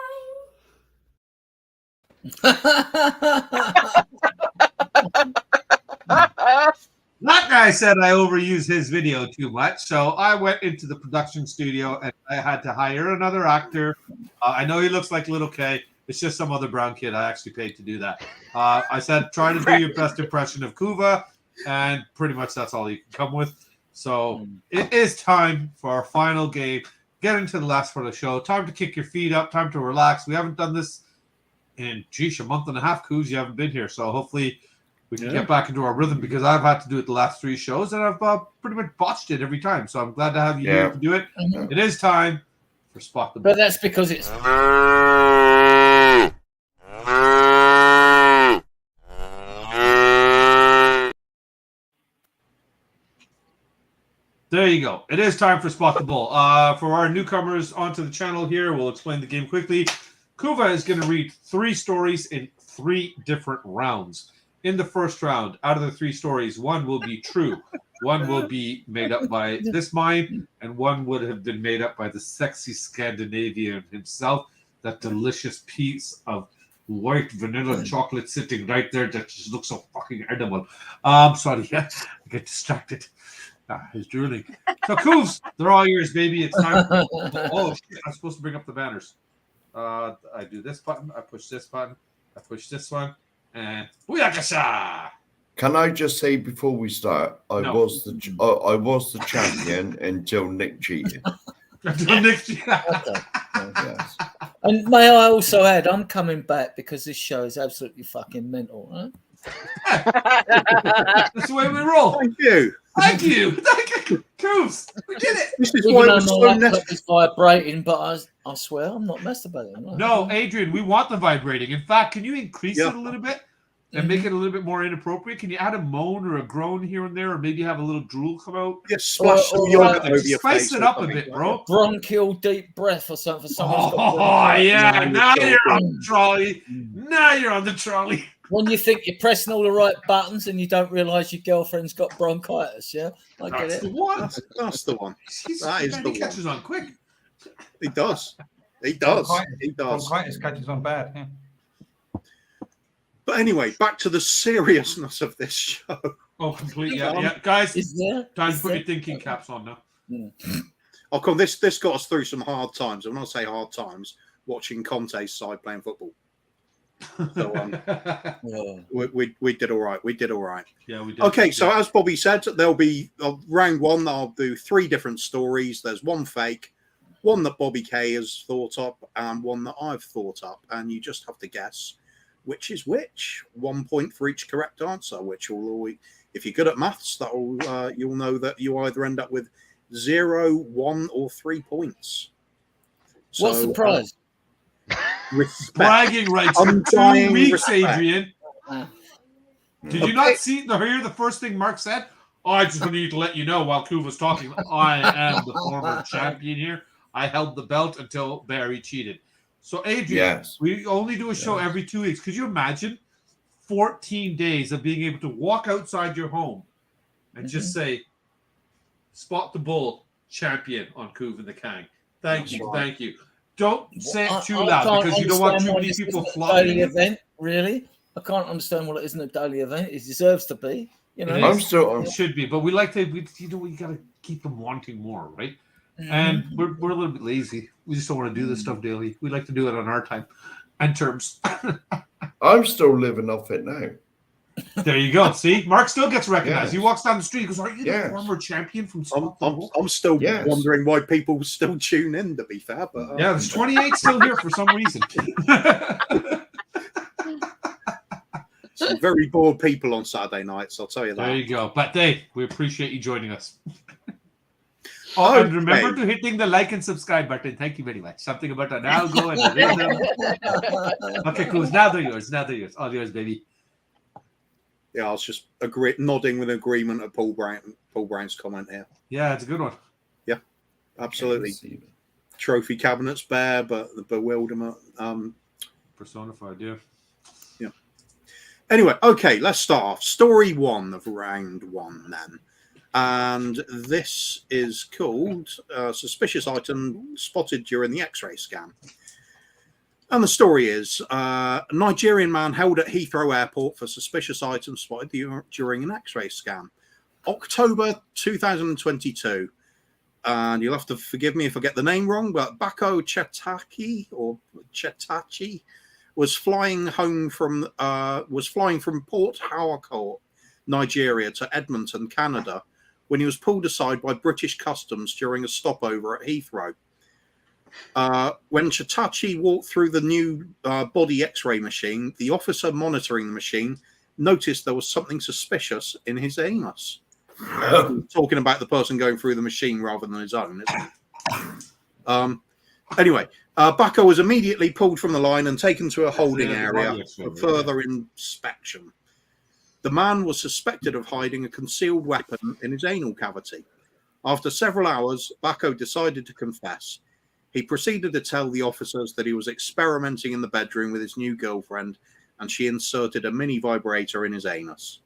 Speaker 1: That guy said I overuse his video too much, so I went into the production studio and I had to hire another actor. I know he looks like Little K. It's just some other brown kid I actually paid to do that. I said, try to do your best impression of Kuva, and pretty much that's all you can come with. So it is time for our final game. Get into the last part of the show. Time to kick your feet up. Time to relax. We haven't done this in, a month and a half, Kuz. You haven't been here. So hopefully we can get back into our rhythm, because I've had to do it the last 3 shows, and I've pretty much botched it every time. So I'm glad to have you here to do it.
Speaker 7: Mm-hmm.
Speaker 1: It is time for Spot the Ball.
Speaker 7: But that's because it's...
Speaker 1: There you go. It is time for Spot the Bull. For our newcomers onto the channel here, we'll explain the game quickly. Kuva is going to read 3 stories in 3 different rounds. in the first round, out of the 3 stories, one will be true, one will be made up by this mind, and one would have been made up by the sexy Scandinavian himself. That delicious piece of white vanilla chocolate sitting right there that just looks so fucking edible. Sorry, I get distracted. He's drooling. So, Coos, they're all yours, baby. It's time. Oh, shit, I'm supposed to bring up the banners. I do this button. I push this button. I push this one. And booyakasha!
Speaker 3: Can I just say before we start, I was the champion until Nick cheated.
Speaker 1: Until Nick cheated.
Speaker 7: Yes. And may I also add, I'm coming back because this show is absolutely fucking mental, right?
Speaker 1: That's the way we roll.
Speaker 2: Thank you.
Speaker 1: Thank you. Thank you. Coos, we did it.
Speaker 2: This is
Speaker 7: Even
Speaker 2: why it
Speaker 7: though
Speaker 2: was
Speaker 7: my
Speaker 2: so
Speaker 7: laptop
Speaker 2: necessary.
Speaker 7: is vibrating, but I swear I'm not masturbating. am I?
Speaker 1: No, Adrian, we want the vibrating. In fact, can you increase
Speaker 2: Yeah.
Speaker 1: it a little bit and make it a little bit more inappropriate? Can you add a moan or a groan here and there, or maybe have a little drool come out?
Speaker 2: Just splash some
Speaker 7: Or,
Speaker 2: yogurt
Speaker 1: Like,
Speaker 2: over
Speaker 1: just
Speaker 2: your
Speaker 1: spice
Speaker 2: face.
Speaker 1: it
Speaker 2: or
Speaker 1: up a
Speaker 2: something
Speaker 1: bit,
Speaker 2: like
Speaker 1: bro.
Speaker 7: Bronchial deep breath or something. Someone's got
Speaker 1: Oh, yeah.
Speaker 2: No,
Speaker 1: Now
Speaker 2: it's
Speaker 1: you're
Speaker 2: all
Speaker 1: on the trolley. Now you're on the trolley.
Speaker 7: When you think you're pressing all the right buttons and you don't realise your girlfriend's got bronchitis, yeah? I get
Speaker 1: That's
Speaker 7: it.
Speaker 1: the one.
Speaker 2: That's the one. That is
Speaker 1: Man,
Speaker 2: the
Speaker 1: he catches on quick.
Speaker 2: He does. He does. He does.
Speaker 6: Bronchitis catches on bad. Yeah.
Speaker 2: But anyway, back to the seriousness of this show.
Speaker 1: Oh, completely. Yeah, yeah. Guys,
Speaker 7: Is there?
Speaker 1: time to
Speaker 7: Is
Speaker 1: put
Speaker 7: there?
Speaker 1: your thinking caps on now.
Speaker 2: Oh, come on, this got us through some hard times. And when I say hard times, watching Conte's side playing football. So
Speaker 7: Yeah.
Speaker 2: we did all right. We did all right.
Speaker 1: Yeah, we did.
Speaker 2: Okay, so as Bobby said, there'll be round one. I'll do 3 different stories. There's one fake, one that Bobby K has thought up, and one that I've thought up. And you just have to guess which is which. 1 point for each correct answer, which will always, if you're good at maths, that'll you'll know that you either end up with 0, 1, or 3 points.
Speaker 7: What's the prize?
Speaker 2: Respect.
Speaker 1: Bragging rights for 2
Speaker 2: Undying
Speaker 1: weeks,
Speaker 2: respect.
Speaker 1: Adrian. Did you not hear the first thing Mark said? Oh, I just need to let you know while Kuv was talking, I am the former champion here. I held the belt until Barry cheated. So, Adrian, we only do a show every 2 weeks. Could you imagine 14 days of being able to walk outside your home and just say, spot the bull, champion on Kuv and The Kang. Thank you. Thank you. Don't say it too loud because you don't want too many people
Speaker 7: Daily
Speaker 1: flocking.
Speaker 7: event, really? I can't understand what it isn't a daily event. It deserves to be. You know,
Speaker 1: It should be, but we like to. We got to keep them wanting more, right? And we're a little bit lazy. We just don't want to do this stuff daily. We like to do it on our time and terms.
Speaker 3: I'm still living off it now.
Speaker 1: There you go. See, Mark still gets recognized.
Speaker 3: Yes.
Speaker 1: He walks down the street. He goes, "Are you the
Speaker 3: Yes.
Speaker 1: former champion from?"
Speaker 2: I'm still
Speaker 3: Yes.
Speaker 2: wondering why people still tune in. To be fair, but
Speaker 1: Yeah, there's 28 still here for some reason.
Speaker 2: some very bored people on Saturday nights. I'll tell you that.
Speaker 1: There you go. But Dave, we appreciate you joining us. Oh, and remember to hitting the like and subscribe button. Thank you very much. Something about an algo and a rhythm. Okay, cool. Now they're yours. Now they're yours. All yours, baby.
Speaker 2: Yeah, I was just nodding with agreement at Paul Brown's comment here.
Speaker 1: Yeah, it's a good one.
Speaker 2: Yeah, absolutely. Trophy cabinets bare, but the bewilderment.
Speaker 1: Personified, yeah.
Speaker 2: Yeah. Anyway, okay, let's start off. Story 1 of round 1 then. And this is called Suspicious Item Spotted During the X-Ray Scan. And the story is a Nigerian man held at Heathrow Airport for suspicious items spotted during an X-ray scan. October 2022. And you'll have to forgive me if I get the name wrong, but Bako Chetachi was flying from Port Harcourt, Nigeria to Edmonton, Canada, when he was pulled aside by British Customs during a stopover at Heathrow. When Chetachi walked through the new body X-ray machine, the officer monitoring the machine noticed there was something suspicious in his anus. Talking about the person going through the machine rather than his own, isn't it? Anyway, Bako was immediately pulled from the line and taken to a holding area for further inspection. The man was suspected of hiding a concealed weapon in his anal cavity. After several hours, Bako decided to confess. He proceeded to tell the officers that he was experimenting in the bedroom with his new girlfriend and she inserted a mini vibrator in his anus.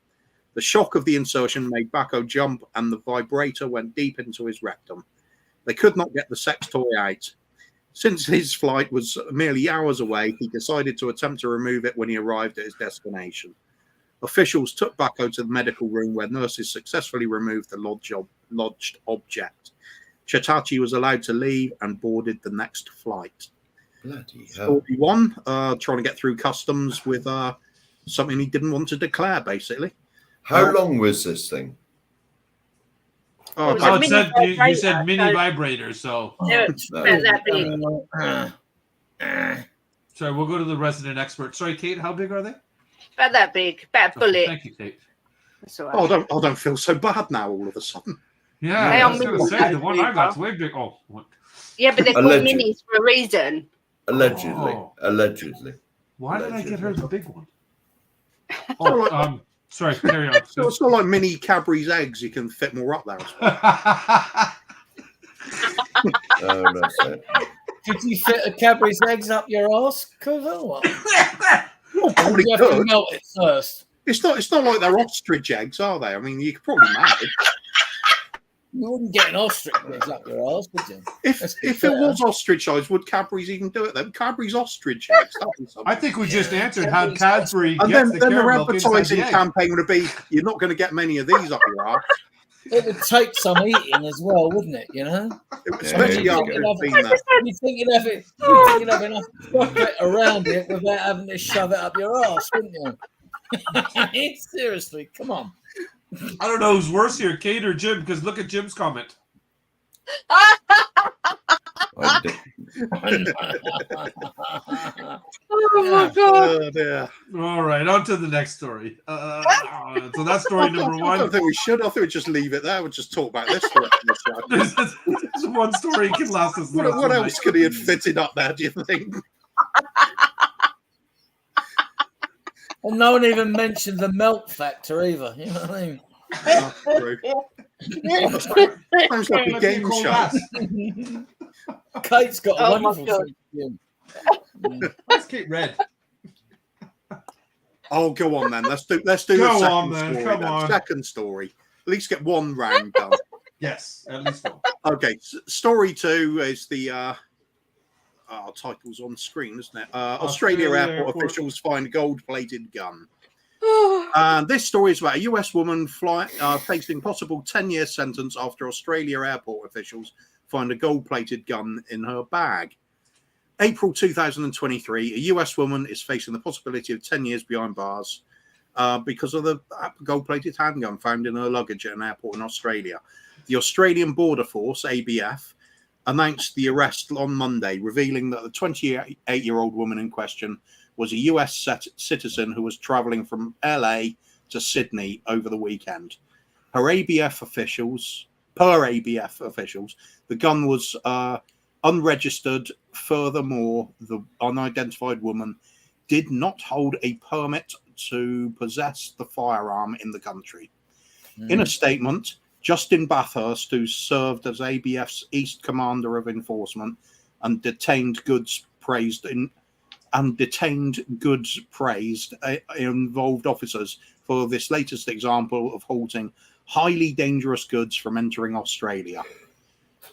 Speaker 2: The shock of the insertion made Bacco jump, and the vibrator went deep into his rectum. They could not get the sex toy out. Since his flight was merely hours away, he decided to attempt to remove it when he arrived at his destination. Officials took Bacco to the medical room where nurses successfully removed the lodged object. Chetachi was allowed to leave and boarded the next flight.
Speaker 3: Bloody hell.
Speaker 2: 41, trying to get through customs with something he didn't want to declare, basically.
Speaker 3: How long was this thing?
Speaker 1: Oh,
Speaker 4: It was a mini
Speaker 1: you said mini
Speaker 4: vibrator,
Speaker 1: vibrator, so
Speaker 4: It's about that big.
Speaker 1: sorry, we'll go to the resident expert. Sorry, Kate, how big are they?
Speaker 4: About that big. About a bullet.
Speaker 1: Thank you, Kate.
Speaker 4: That's all right.
Speaker 2: I don't feel so bad now all of a sudden.
Speaker 1: Yeah,
Speaker 4: They
Speaker 1: I
Speaker 4: are
Speaker 1: was going to
Speaker 4: mini
Speaker 1: say, the one I
Speaker 4: vibrator.
Speaker 1: got's way big. Oh, what?
Speaker 4: Yeah, but they're called
Speaker 3: Alleged.
Speaker 4: minis for a reason.
Speaker 3: Allegedly.
Speaker 1: Oh.
Speaker 3: Allegedly.
Speaker 1: Why did I get her the big one?
Speaker 2: Oh,
Speaker 1: Oh, sorry, carry on.
Speaker 2: So it's not like mini Cadbury's eggs. You can fit more up there. I suppose.
Speaker 3: Oh, that's it.
Speaker 7: Could you fit a Cadbury's eggs up your arse, Kuv, or what?
Speaker 2: Oh, probably
Speaker 7: You have to
Speaker 2: could.
Speaker 7: melt it first.
Speaker 2: It's not like they're ostrich eggs, are they? I mean, you could probably manage.
Speaker 7: You wouldn't get an ostrich eggs up your arse, would you?
Speaker 2: If it was ostrich eggs, would Cadbury's even do it then? Cadbury's ostrich eggs. That'd be something.
Speaker 1: I think we just answered how Cadbury
Speaker 2: And
Speaker 1: gets
Speaker 2: then
Speaker 1: the
Speaker 2: their
Speaker 1: caramel inside
Speaker 2: advertising
Speaker 1: the egg.
Speaker 2: campaign would be, you're not going to get many of these up your arse.
Speaker 7: It would take some eating as well, wouldn't it? You know?
Speaker 2: Especially
Speaker 3: Yeah.
Speaker 2: after it's been there.
Speaker 7: You think you'd have enough bucket around it without having to shove it up your arse, wouldn't you? Seriously, come on.
Speaker 1: I don't know who's worse here, Kate or Jim, because look at Jim's comment.
Speaker 3: I did.
Speaker 4: Oh my god!
Speaker 2: Yeah.
Speaker 1: All right, on to the next story. So that's story number
Speaker 2: I
Speaker 1: one.
Speaker 2: don't think we should. I think we just leave it there. We'll just talk about this. For the rest of the show.
Speaker 1: There's one story can last us.
Speaker 2: What else could he have fitted up there, do you think?
Speaker 7: And no one even mentioned the melt factor either. You know what I mean?
Speaker 2: Oh, true. Sounds like a game show.
Speaker 7: Kate's got a
Speaker 4: Oh my
Speaker 7: wonderful
Speaker 4: God.
Speaker 7: thing.
Speaker 1: Let's keep red.
Speaker 2: Oh, go on then. Let's do
Speaker 1: Go
Speaker 2: the second
Speaker 1: on, then.
Speaker 2: story.
Speaker 1: Come
Speaker 2: then.
Speaker 1: on.
Speaker 2: Second story. At least get one round done.
Speaker 1: Yes, at least one.
Speaker 2: Okay, story 2 is the title's on screen, isn't it? Australia airport officials find a gold-plated gun. And this story is about a US woman facing possible 10-year sentence after Australia airport officials find a gold-plated gun in her bag. April 2023, a US woman is facing the possibility of 10 years behind bars because of the gold-plated handgun found in her luggage at an airport in Australia. The Australian Border Force, ABF, announced the arrest on Monday, revealing that the 28-year-old woman in question was a US citizen who was traveling from LA to Sydney over the weekend. Per ABF officials, the gun was unregistered. Furthermore, the unidentified woman did not hold a permit to possess the firearm in the country. In a statement, Justin Bathurst, who served as ABF's East Commander of Enforcement and detained goods praised involved officers for this latest example of halting highly dangerous goods from entering Australia.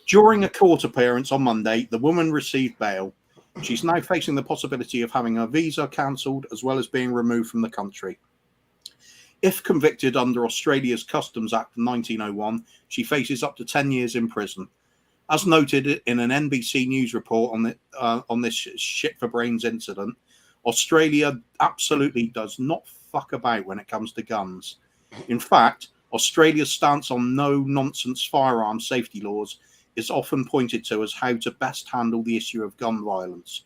Speaker 2: During a court appearance on Monday, the woman received bail. She's now facing the possibility of having her visa cancelled as well as being removed from the country. If convicted under Australia's Customs Act 1901, she faces up to 10 years in prison. As noted in an NBC News report on this shit for brains incident, Australia absolutely does not fuck about when it comes to guns. In fact, Australia's stance on no-nonsense firearm safety laws is often pointed to as how to best handle the issue of gun violence,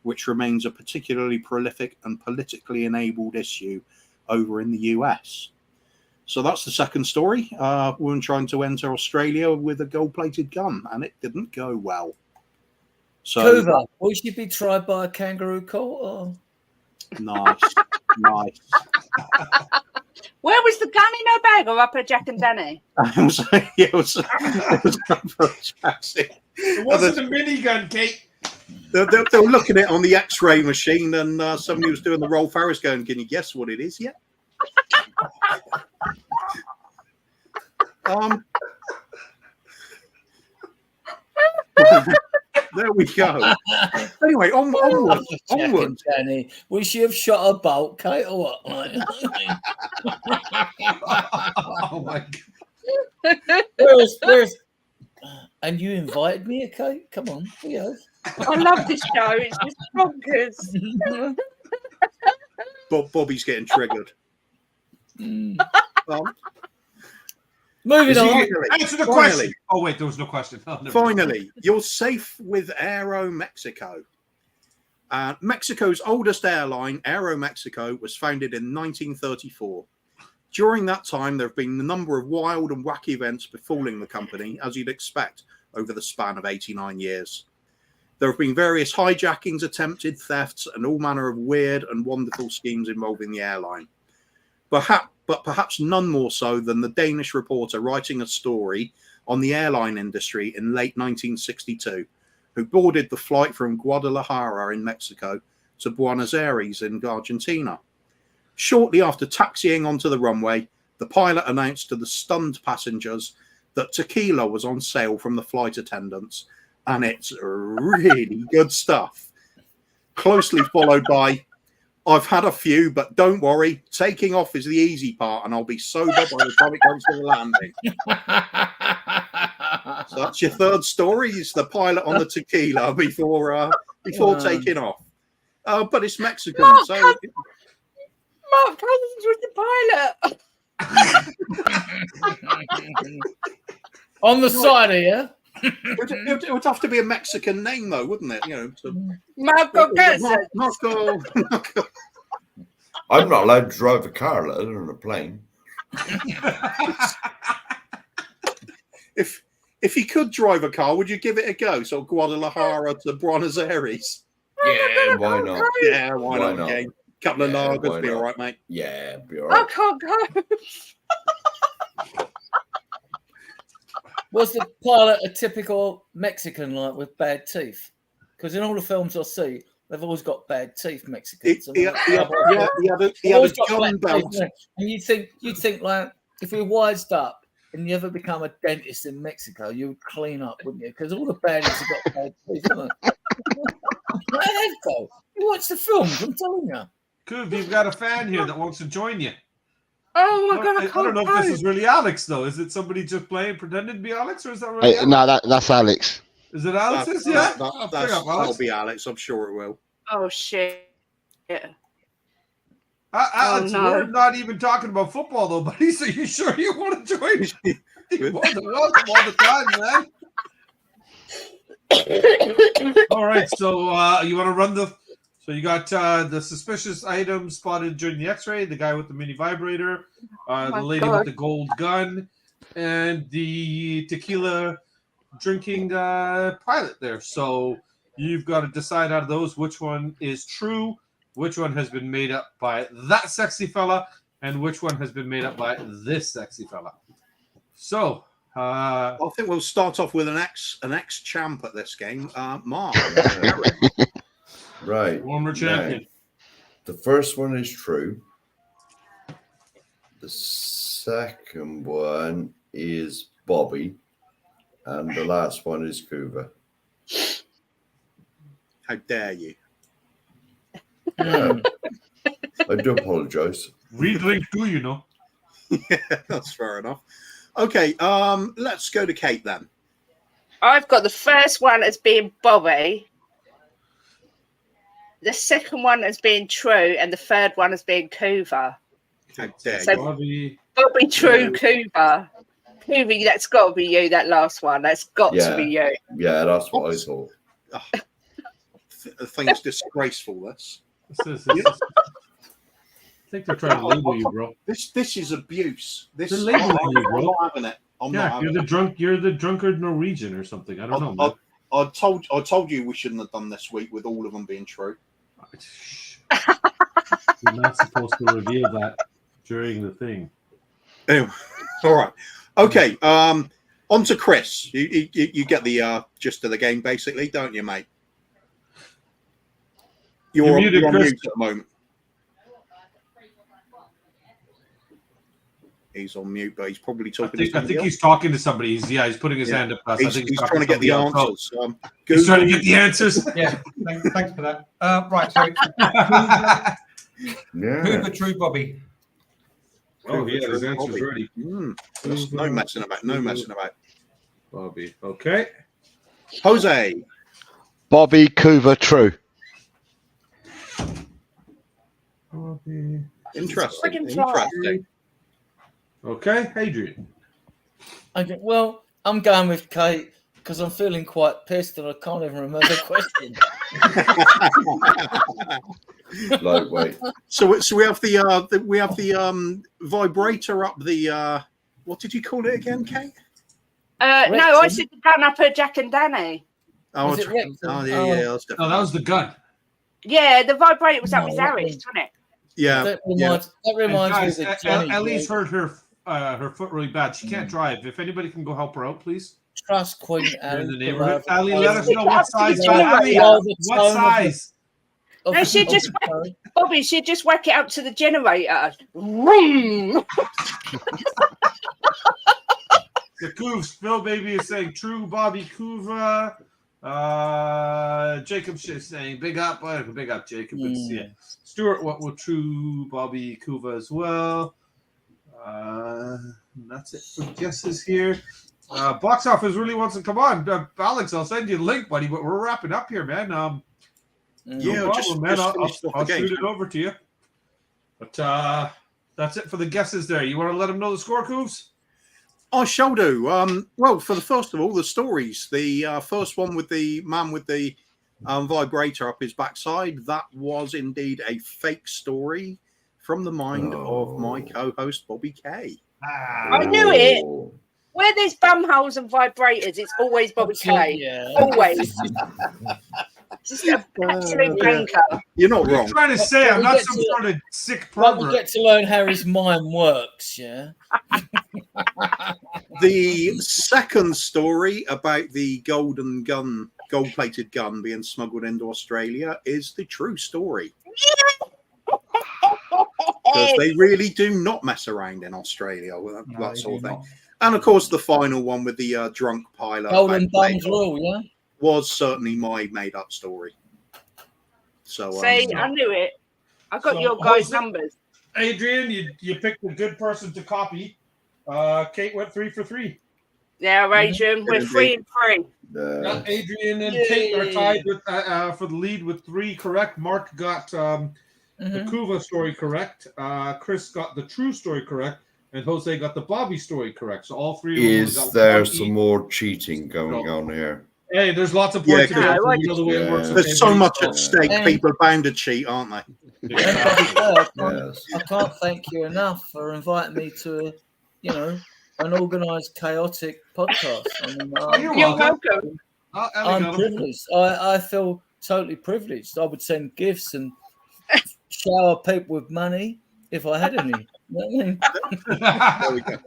Speaker 2: which remains a particularly prolific and politically enabled issue over in the US. So that's the second story. Woman trying to enter Australia with a gold-plated gun, and it didn't go well. So
Speaker 7: Kuva, will she be tried by a kangaroo court? Or?
Speaker 2: nice.
Speaker 4: Where was the gun in her bag, or up her Jack and Danny?
Speaker 2: It was
Speaker 1: It wasn't a minigun, Kate.
Speaker 2: They were looking at it on the X-ray machine, and somebody was doing the Rolf Harris going, "Can you guess what it is yet?" There we go. Anyway, onward.
Speaker 7: Danny, was you have shot a bolt, Kate, or what?
Speaker 1: Oh my God.
Speaker 7: Where's? And you invited me, Kate? Come on, yeah.
Speaker 4: I love this show. It's just bonkers.
Speaker 2: Bobby's getting triggered.
Speaker 7: Moving on.
Speaker 1: Answer the question. Oh wait, there was no question. Oh,
Speaker 2: Finally, you're safe with Aero Mexico. Mexico's oldest airline, Aero Mexico, was founded in 1934. During that time, there have been a number of wild and wacky events befalling the company, as you'd expect, over the span of 89 years. There have been various hijackings, attempted thefts, and all manner of weird and wonderful schemes involving the airline. But perhaps none more so than the Danish reporter writing a story on the airline industry in late 1962, who boarded the flight from Guadalajara in Mexico to Buenos Aires in Argentina. Shortly after taxiing onto the runway, the pilot announced to the stunned passengers that tequila was on sale from the flight attendants, and it's really good stuff. Closely followed by, "I've had a few, but don't worry, taking off is the easy part, and I'll be sober by the time it comes to the landing." So that's your third story, is the pilot on the tequila before taking off. But it's Mexican, so...
Speaker 4: Mark Cousins was the pilot.
Speaker 7: On the side here.
Speaker 2: It would have to be a Mexican name, though, wouldn't it? You know,
Speaker 4: Marco Cousins.
Speaker 2: Marco.
Speaker 3: I'm not allowed to drive a car, let alone a plane.
Speaker 2: If you could drive a car, would you give it a go? So Guadalajara to Buenos Aires.
Speaker 3: Yeah, why not?
Speaker 2: Yeah, why not?
Speaker 3: not?
Speaker 2: Again? Couple of lagers, be all right, mate.
Speaker 3: Yeah, be all
Speaker 4: I
Speaker 3: right.
Speaker 4: can't go.
Speaker 7: Was the pilot a typical Mexican, like with bad teeth? Because in all the films I see, they've always got bad teeth, Mexicans.
Speaker 2: He had a gun belt.
Speaker 7: And you'd think like, if you're wised up and you ever become a dentist in Mexico, you would clean up, wouldn't you? Because all the baddies have got bad teeth, haven't they? You watch the films, I'm telling you.
Speaker 1: Kuv, you've got a fan here that wants to join you.
Speaker 4: Oh my God,
Speaker 1: I don't know if this is really Alex, though. Is it somebody just pretending to be Alex, or is that really Alex?
Speaker 5: No, that's Alex.
Speaker 1: Is it Alex?
Speaker 2: That'll be Alex. I'm sure it will.
Speaker 4: Oh shit.
Speaker 1: Alex,
Speaker 4: no.
Speaker 1: we're not even talking about football, though, buddy. So you sure you want to join? You're welcome all the time, man. All right, so you want to run the... So you got the suspicious item spotted during the X-ray, the guy with the mini vibrator, the lady with the gold gun, and the tequila drinking pilot there. So you've got to decide out of those which one is true, which one has been made up by that sexy fella, and which one has been made up by this sexy fella. So I
Speaker 2: think we'll start off with an ex-champ at this game, Mark.
Speaker 3: Right.
Speaker 1: Former champion.
Speaker 3: Now, the first one is true. The second one is Bobby. And the last one is Kuva.
Speaker 2: How dare you?
Speaker 3: Yeah. I do apologise.
Speaker 1: We drink too, you know.
Speaker 2: Yeah, that's fair enough. Okay, let's go to Kate then.
Speaker 4: I've got the first one as being Bobby, the second one as being true, and the third one as being Kuva.
Speaker 2: How dare
Speaker 4: So
Speaker 2: you?
Speaker 4: Bobby, true, Kuva. Kuva, that's got to be you, that last one. That's got to be you.
Speaker 3: Yeah, that's what I thought.
Speaker 2: I think it's disgraceful, this.
Speaker 1: I think they're trying to label you, bro.
Speaker 2: This is abuse. This is
Speaker 1: labeling you, bro.
Speaker 2: I'm not having it. I'm not having
Speaker 1: you're the drunkard Norwegian or something. I don't know, man.
Speaker 2: I told you we shouldn't have done this week with all of them being true.
Speaker 1: You're not supposed to reveal that during the thing.
Speaker 2: Anyway, all right. Okay. On to Chris. You get the gist of the game, basically, don't you, mate? You're
Speaker 1: muted,
Speaker 2: on
Speaker 1: Chris.
Speaker 2: mute at the moment. He's on mute, but he's probably talking to
Speaker 1: I
Speaker 2: somebody
Speaker 1: think
Speaker 2: else.
Speaker 1: he's talking to somebody. He's putting his hand up. I think
Speaker 2: He's trying to get the answers.
Speaker 1: He's trying to get the answers.
Speaker 6: Yeah, thanks for that. Right, so Hoover True Bobby.
Speaker 1: Oh, he had his answers ready.
Speaker 2: There's no messing about. No messing about.
Speaker 1: Bobby. Okay.
Speaker 2: Jose.
Speaker 5: Bobby Kuva True.
Speaker 1: Bobby.
Speaker 2: Interesting.
Speaker 4: Friggin' fly.
Speaker 2: Interesting.
Speaker 1: Okay, Adrian.
Speaker 7: Okay, well, I'm going with Kate because I'm feeling quite pissed and I can't even remember the question.
Speaker 3: Lightweight.
Speaker 2: So we have the vibrator up the what did you call it again, Kate?
Speaker 4: No, I said the gun up at Jack and Danny.
Speaker 2: Oh,
Speaker 7: Was it
Speaker 2: yeah, that's definitely.
Speaker 1: No, that was the gun.
Speaker 4: Yeah, the vibrator was up with Harris, wasn't it?
Speaker 2: Yeah,
Speaker 7: That reminds
Speaker 1: Guys,
Speaker 7: me of the Johnny
Speaker 1: Ellie's
Speaker 7: joke.
Speaker 1: hurt her foot really bad. She can't drive. If anybody can go help her out, please.
Speaker 7: Trust Queen
Speaker 1: You're in the
Speaker 7: Ellie.
Speaker 1: neighborhood. Ellie, let us know
Speaker 4: It's
Speaker 1: what size.
Speaker 4: Ellie,
Speaker 1: Ellie, what size?
Speaker 4: No, she'd just Bobby, she'd just whack it up to the generator. Vroom.
Speaker 1: The Coovs. Phil Baby is saying true. Bobby Kuva. Jacob is saying big up. Big up, Jacob. Good to see you. Stuart, what will true? Bobby Kuva as well. That's it for guesses here. Box office really wants to come on. Alex, I'll send you the link, buddy. But we're wrapping up here, man. No problem, man. I'll shoot it over to you. But that's it for the guesses there. You want to let them know the score, Coovs?
Speaker 2: I shall do. Well, for the first of all, the stories. The first one with the man with the vibrator up his backside, that was indeed a fake story from the mind of my co-host, Bobby K.
Speaker 4: I knew it. Where there's bumholes and vibrators, it's always Bobby K.
Speaker 7: Yeah.
Speaker 4: Always. Just an absolute banker.
Speaker 2: You're not wrong.
Speaker 1: I'm trying to say I'm not some sort of sick
Speaker 7: But we
Speaker 1: pervert.
Speaker 7: get to learn how his mind works, yeah.
Speaker 2: The second story about the gold-plated gun being smuggled into Australia is the true story. Because they really do not mess around in Australia with that sort of thing. And of course, the final one with the drunk pilot
Speaker 7: Golden Bums rule, yeah.
Speaker 2: was certainly my made-up story. So,
Speaker 4: See, I knew it. I got your guys' numbers.
Speaker 1: Adrian, you picked a good person to copy. Kate went 3 for 3.
Speaker 4: Yeah, Adrian, we're 3 and 3.
Speaker 1: Yeah, Adrian and Kate are tied with for the lead with 3 correct. Mark got the Kuva story correct. Chris got the true story correct. And Jose got the Bobby story correct. So all 3 of them
Speaker 3: Is
Speaker 1: got
Speaker 3: there
Speaker 1: 1
Speaker 3: some
Speaker 1: each.
Speaker 3: more cheating going on here?
Speaker 1: Hey, there's lots of points.
Speaker 2: Yeah,
Speaker 1: you know the way it works.
Speaker 2: there's so much at stake. People are bound to cheat, aren't they?
Speaker 7: I can't thank you enough for inviting me to, an organised, chaotic podcast. I mean,
Speaker 1: You're welcome.
Speaker 7: I'm privileged. I feel totally privileged. I would send gifts and shower people with money if I had any. You know what I mean?
Speaker 2: There we go.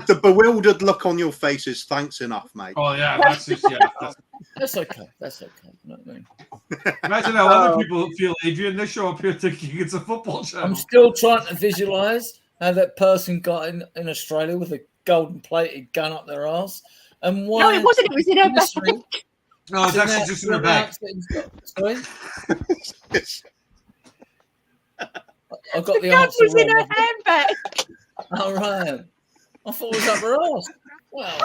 Speaker 2: The bewildered look on your face is thanks enough, mate.
Speaker 1: Oh yeah, that's just
Speaker 7: That's okay. That's okay. You know what I mean?
Speaker 1: Imagine how other people feel, Adrian. They show up here thinking it's a football channel.
Speaker 7: I'm still trying to visualise how that person got in Australia with a golden plated gun up their arse. And why?
Speaker 4: No, it wasn't. It was in her bag.
Speaker 1: No, it's actually just in her bag.
Speaker 7: Sorry? I got the
Speaker 4: gun
Speaker 7: answer
Speaker 4: was in her
Speaker 7: wrong.
Speaker 4: handbag.
Speaker 7: All right. I thought it was up her arse. Well,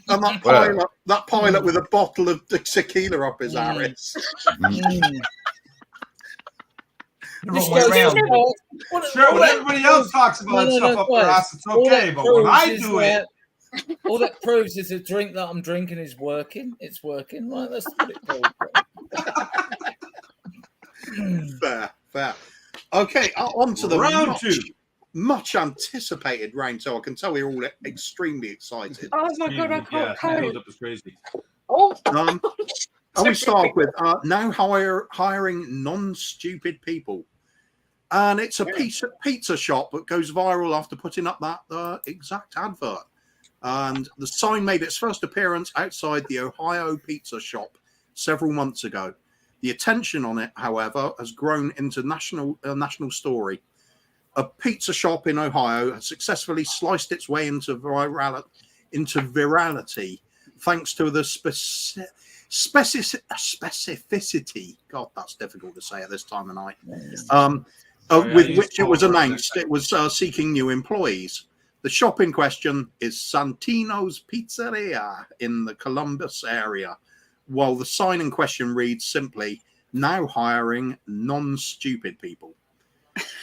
Speaker 2: And that pilot with a bottle of tequila up his arse.
Speaker 7: This
Speaker 6: Wrong way
Speaker 7: goes-
Speaker 6: round.
Speaker 1: Sure, when everybody else talks about stuff up their ass, it's
Speaker 7: All
Speaker 1: okay.
Speaker 7: that
Speaker 1: But when I
Speaker 7: proves
Speaker 1: do
Speaker 7: is
Speaker 1: it,
Speaker 7: all that proves is the drink that I'm drinking is working. It's working. Right, that's what it proves.
Speaker 2: Fair. Okay, on to the
Speaker 1: Round 2.
Speaker 2: much anticipated round 2. I can tell we're all extremely excited.
Speaker 4: Oh my god, I can't cope.
Speaker 1: Up is crazy.
Speaker 4: Oh,
Speaker 2: And we start with now hiring non-stupid people. And it's a pizza shop that goes viral after putting up that exact advert. And the sign made its first appearance outside the Ohio pizza shop several months ago. The attention on it, however, has grown into a national story. A pizza shop in Ohio has successfully sliced its way into virality thanks to the specificity. God, that's difficult to say at this time of night. With which it was announced it was seeking new employees. The shop in question is Santino's Pizzeria in the Columbus area, while the sign in question reads simply, "Now hiring non-stupid people."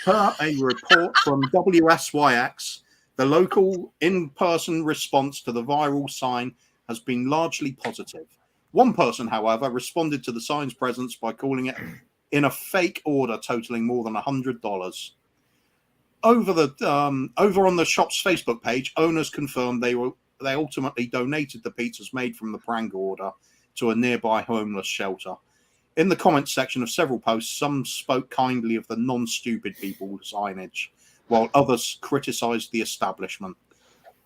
Speaker 2: Per a report from WSYX, the local in-person response to the viral sign has been largely positive. One person, however, responded to the sign's presence by calling it in a fake order totaling more than $100. Over on the shop's Facebook page, owners confirmed they ultimately donated the pizzas made from the prank order to a nearby homeless shelter. In the comments section of several posts, some spoke kindly of the non-stupid people signage, while others criticised the establishment.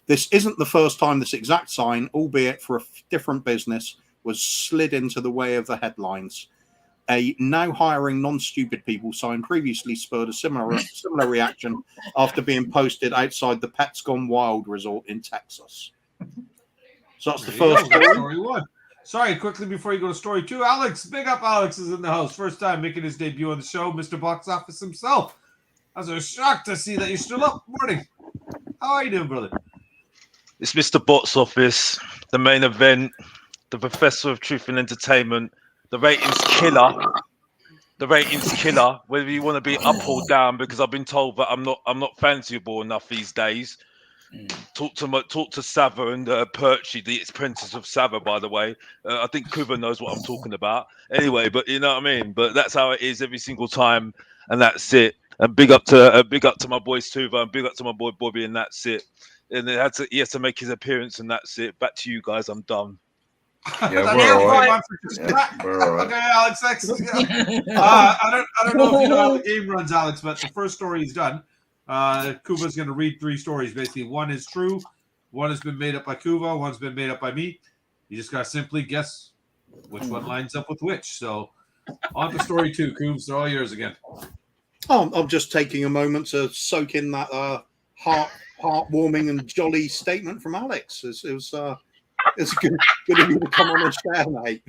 Speaker 2: This isn't the first time this exact sign, albeit for a different business, was slid into the way of the headlines. A "now hiring non-stupid people" sign previously spurred a similar reaction after being posted outside the Pets Gone Wild resort in Texas. So that's the first
Speaker 1: story one. Sorry, quickly before you go to story two, Alex, big up Alex is in the house. First time making his debut on the show, Mr. Box Office himself. I was shocked to see that you're still up. Morning. How are you doing, brother?
Speaker 9: It's Mr. Box Office, the main event, the professor of truth and entertainment, the ratings killer. The ratings killer, whether you want to be up or down, because I've been told that I'm not fanciable enough these days. Talk to Sava and Perchy, the apprentice of Sava, by the way. I think Kuva knows what I'm talking about. Anyway, but you know what I mean. But that's how it is every single time, and that's it. And big up to my boy Tuva, and big up to my boy Bobby, and that's it. And he had to make his appearance, and that's it. Back to you guys. I'm done.
Speaker 3: Yeah, we're all right.
Speaker 1: Okay, Alex. I don't know if you know how the game runs, Alex, but the first story is done. Kuva's going to read three stories. Basically, one is true, one has been made up by Kuva, one's been made up by me. You just got to simply guess which one lines up with which. So, on to story two, Kuvs. They're all yours again.
Speaker 2: I'm just taking a moment to soak in that heartwarming and jolly statement from Alex. It's good of you to come on and share, mate.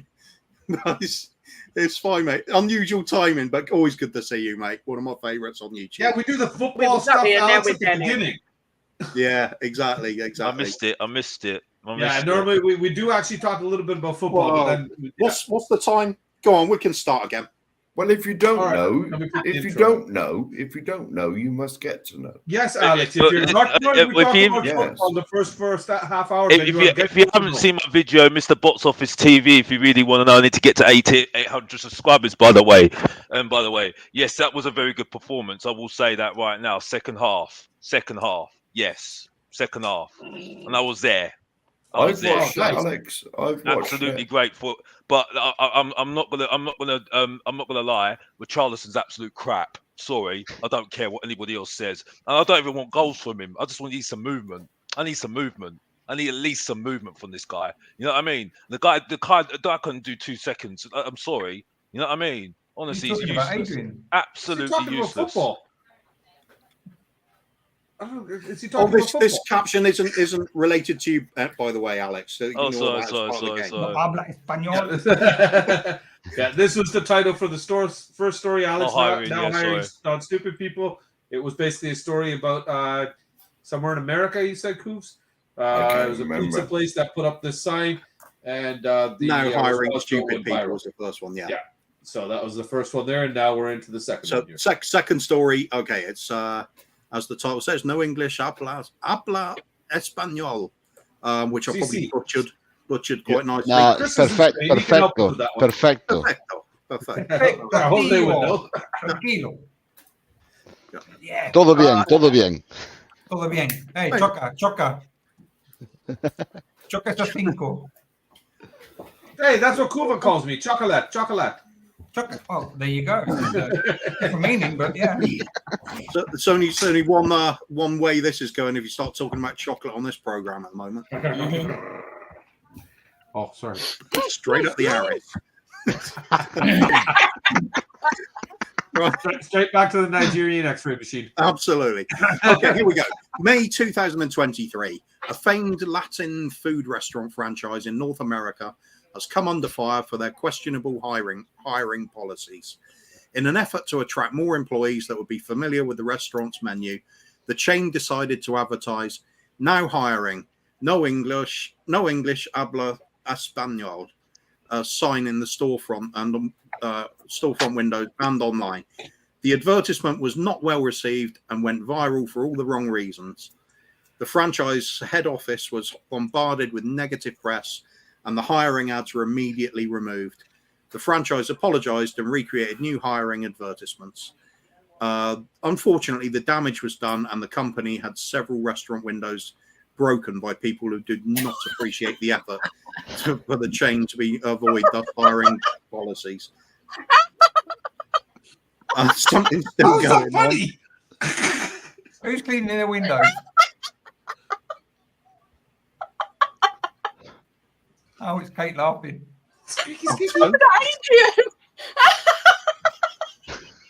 Speaker 2: It's fine, mate. Unusual timing, but always good to see you, mate. One of my favourites on YouTube.
Speaker 1: Yeah, we do the football stuff Alex, at the beginning.
Speaker 2: Yeah, exactly.
Speaker 9: I missed it.
Speaker 2: Normally
Speaker 1: we do actually talk a little bit about football.
Speaker 2: Well,
Speaker 1: but then,
Speaker 2: what's the time? Go on, we can start again.
Speaker 3: Well, if you don't know, you must get to know.
Speaker 1: Yes, Alex. If you're not going, we talk about football the first half hour.
Speaker 9: If you haven't seen my video, Mr. Box Office TV, if you really want to know, I need to get to 800 subscribers, by the way. And by the way, yes, that was a very good performance. I will say that right now. Second half. Yes, second half, and I was there.
Speaker 3: I've watched Alex. I've watched
Speaker 9: absolutely great foot, but I'm not gonna lie. Richarlison's absolute crap. Sorry, I don't care what anybody else says, and I don't even want goals from him. I just want some movement. I need at least some movement from this guy. You know what I mean? The guy couldn't do 2 seconds. I'm sorry. You know what I mean? Honestly, he's useless. Absolutely useless.
Speaker 2: This caption isn't related to you, by the way, Alex. So
Speaker 9: sorry.
Speaker 1: Yeah, this was the title for the first story, Alex. Now hiring non-stupid people. It was basically a story about somewhere in America. You said, Kuvs. It was a pizza place that put up this sign, and
Speaker 2: now hiring stupid people was the first one. Yeah.
Speaker 1: So that was the first one there, and now we're into the second.
Speaker 2: So second story. Okay, it's as the title says, no English, habla español, which I probably butchered quite nicely.
Speaker 5: No, perfecto.
Speaker 6: Yeah.
Speaker 5: Todo bien.
Speaker 6: Todo bien. Hey, choca. Choca estos cinco.
Speaker 1: Hey, that's what Kuva calls me. Chocolate.
Speaker 6: Oh, there you go. Different meaning, but yeah.
Speaker 2: So it's only one way this is going if you start talking about chocolate on this program at the moment.
Speaker 1: Oh, sorry.
Speaker 2: Straight up the arrow. Right.
Speaker 1: Straight back to the Nigerian X-ray machine.
Speaker 2: Absolutely. Okay, here we go. May 2023. A famed Latin food restaurant franchise in North America has come under fire for their questionable hiring policies. In an effort to attract more employees that would be familiar with the restaurant's menu, the chain decided to advertise "Now hiring, no English habla español" sign in the storefront and storefront windows and online. The advertisement was not well received and went viral for all the wrong reasons. The franchise head office was bombarded with negative press, and the hiring ads were immediately removed. The franchise apologized and recreated new hiring advertisements. Unfortunately, the damage was done, and the company had several restaurant windows broken by people who did not appreciate the effort for the chain to avoid the hiring policies. Something's still going
Speaker 6: funny. Who's cleaning their windows? Oh, it's Kate laughing.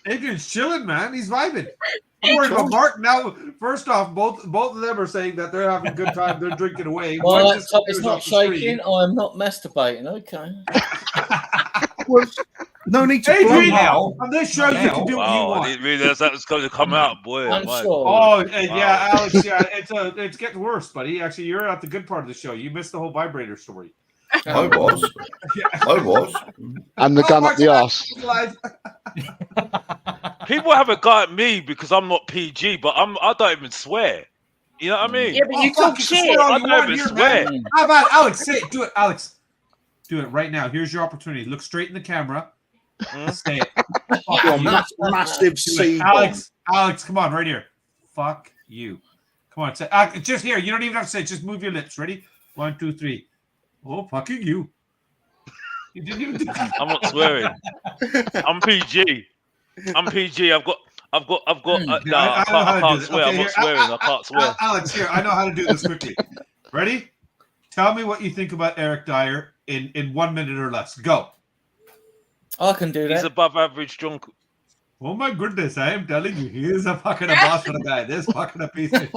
Speaker 1: Adrian's chilling, man. He's vibing. Don't worry about Mark. Now, first off, both of them are saying that they're having a good time. They're drinking away.
Speaker 7: My laptop is not shaking. I am not masturbating. Okay.
Speaker 2: Well, no need to
Speaker 1: Adrian, now on this show you can do what you want.
Speaker 9: I didn't realize that was going to come out, boy.
Speaker 7: I'm sure.
Speaker 1: Oh, yeah, Alex. Yeah, it's getting worse, buddy. Actually, you're at the good part of the show. You missed the whole vibrator story.
Speaker 3: I was. I was.
Speaker 5: And the gun up the arse.
Speaker 9: People have a guy at me because I'm not PG, but I don't even swear. You know what I mean?
Speaker 4: Yeah, but you talk shit.
Speaker 9: I don't even swear.
Speaker 1: How about Alex? Say it. Do it, Alex. Do it right now. Here's your opportunity. Look straight in the camera. Say it.
Speaker 2: Massive C.
Speaker 1: Alex, come on, right here. Fuck you. Come on, say just here. You don't even have to say it. Just move your lips. Ready? 1, 2, 3. Oh, fucking you. You didn't even do that.
Speaker 9: I'm not swearing. I'm PG. I'm PG. I can't swear. I'm not swearing. I can't swear.
Speaker 1: Alex, here. I know how to do this quickly. Ready? Tell me what you think about Eric Dyer in 1 minute or less. Go.
Speaker 7: I can do that.
Speaker 9: He's above average drunk.
Speaker 1: Oh my goodness, I am telling you, he is a fucking boss for the guy. This fucking a piece of shit.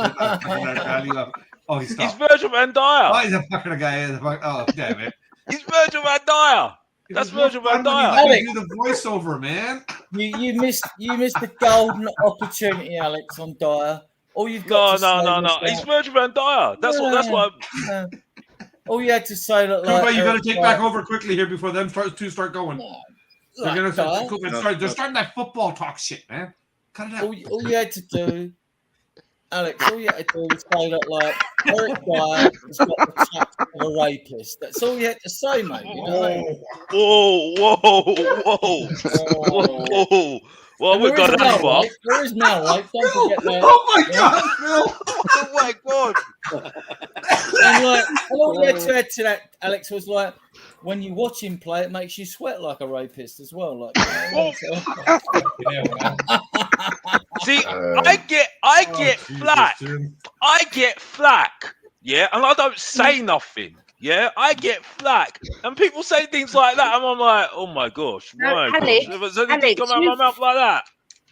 Speaker 1: Oh, he stopped.
Speaker 9: He's Virgil van Dyer.
Speaker 1: Oh, he's a fucking guy. Oh, damn it.
Speaker 9: He's Virgil van Dyer. That's Virgil van Dyer.
Speaker 1: Alex, do the voiceover, man.
Speaker 7: You missed the golden opportunity, Alex, on Dyer. All you've got
Speaker 9: No. He's Virgil van Dyer. That's what.
Speaker 7: All you had to say that. Like,
Speaker 1: you got to take back over quickly here before them two start going. They're starting that football talk shit, man. Cut it out.
Speaker 7: All you had to do, Alex, all you had to do was say that, like, Eric Dyer has got the touch of a rapist. That's all you had to say, mate. You know?
Speaker 9: Whoa. Well, we've got that far.
Speaker 7: There is now, right? Don't forget that.
Speaker 1: Oh my God, Phil!
Speaker 9: Oh my God!
Speaker 7: And like, all you had to add to that, Alex, was like, when you watch him play, it makes you sweat like a rapist as well. Like,
Speaker 9: see, I get flack. I get flack. Yeah, and I don't say nothing. Yeah, I get flack, and people say things like that, and I'm like, oh my gosh, why?
Speaker 4: Alex,
Speaker 9: come out of my mouth like that.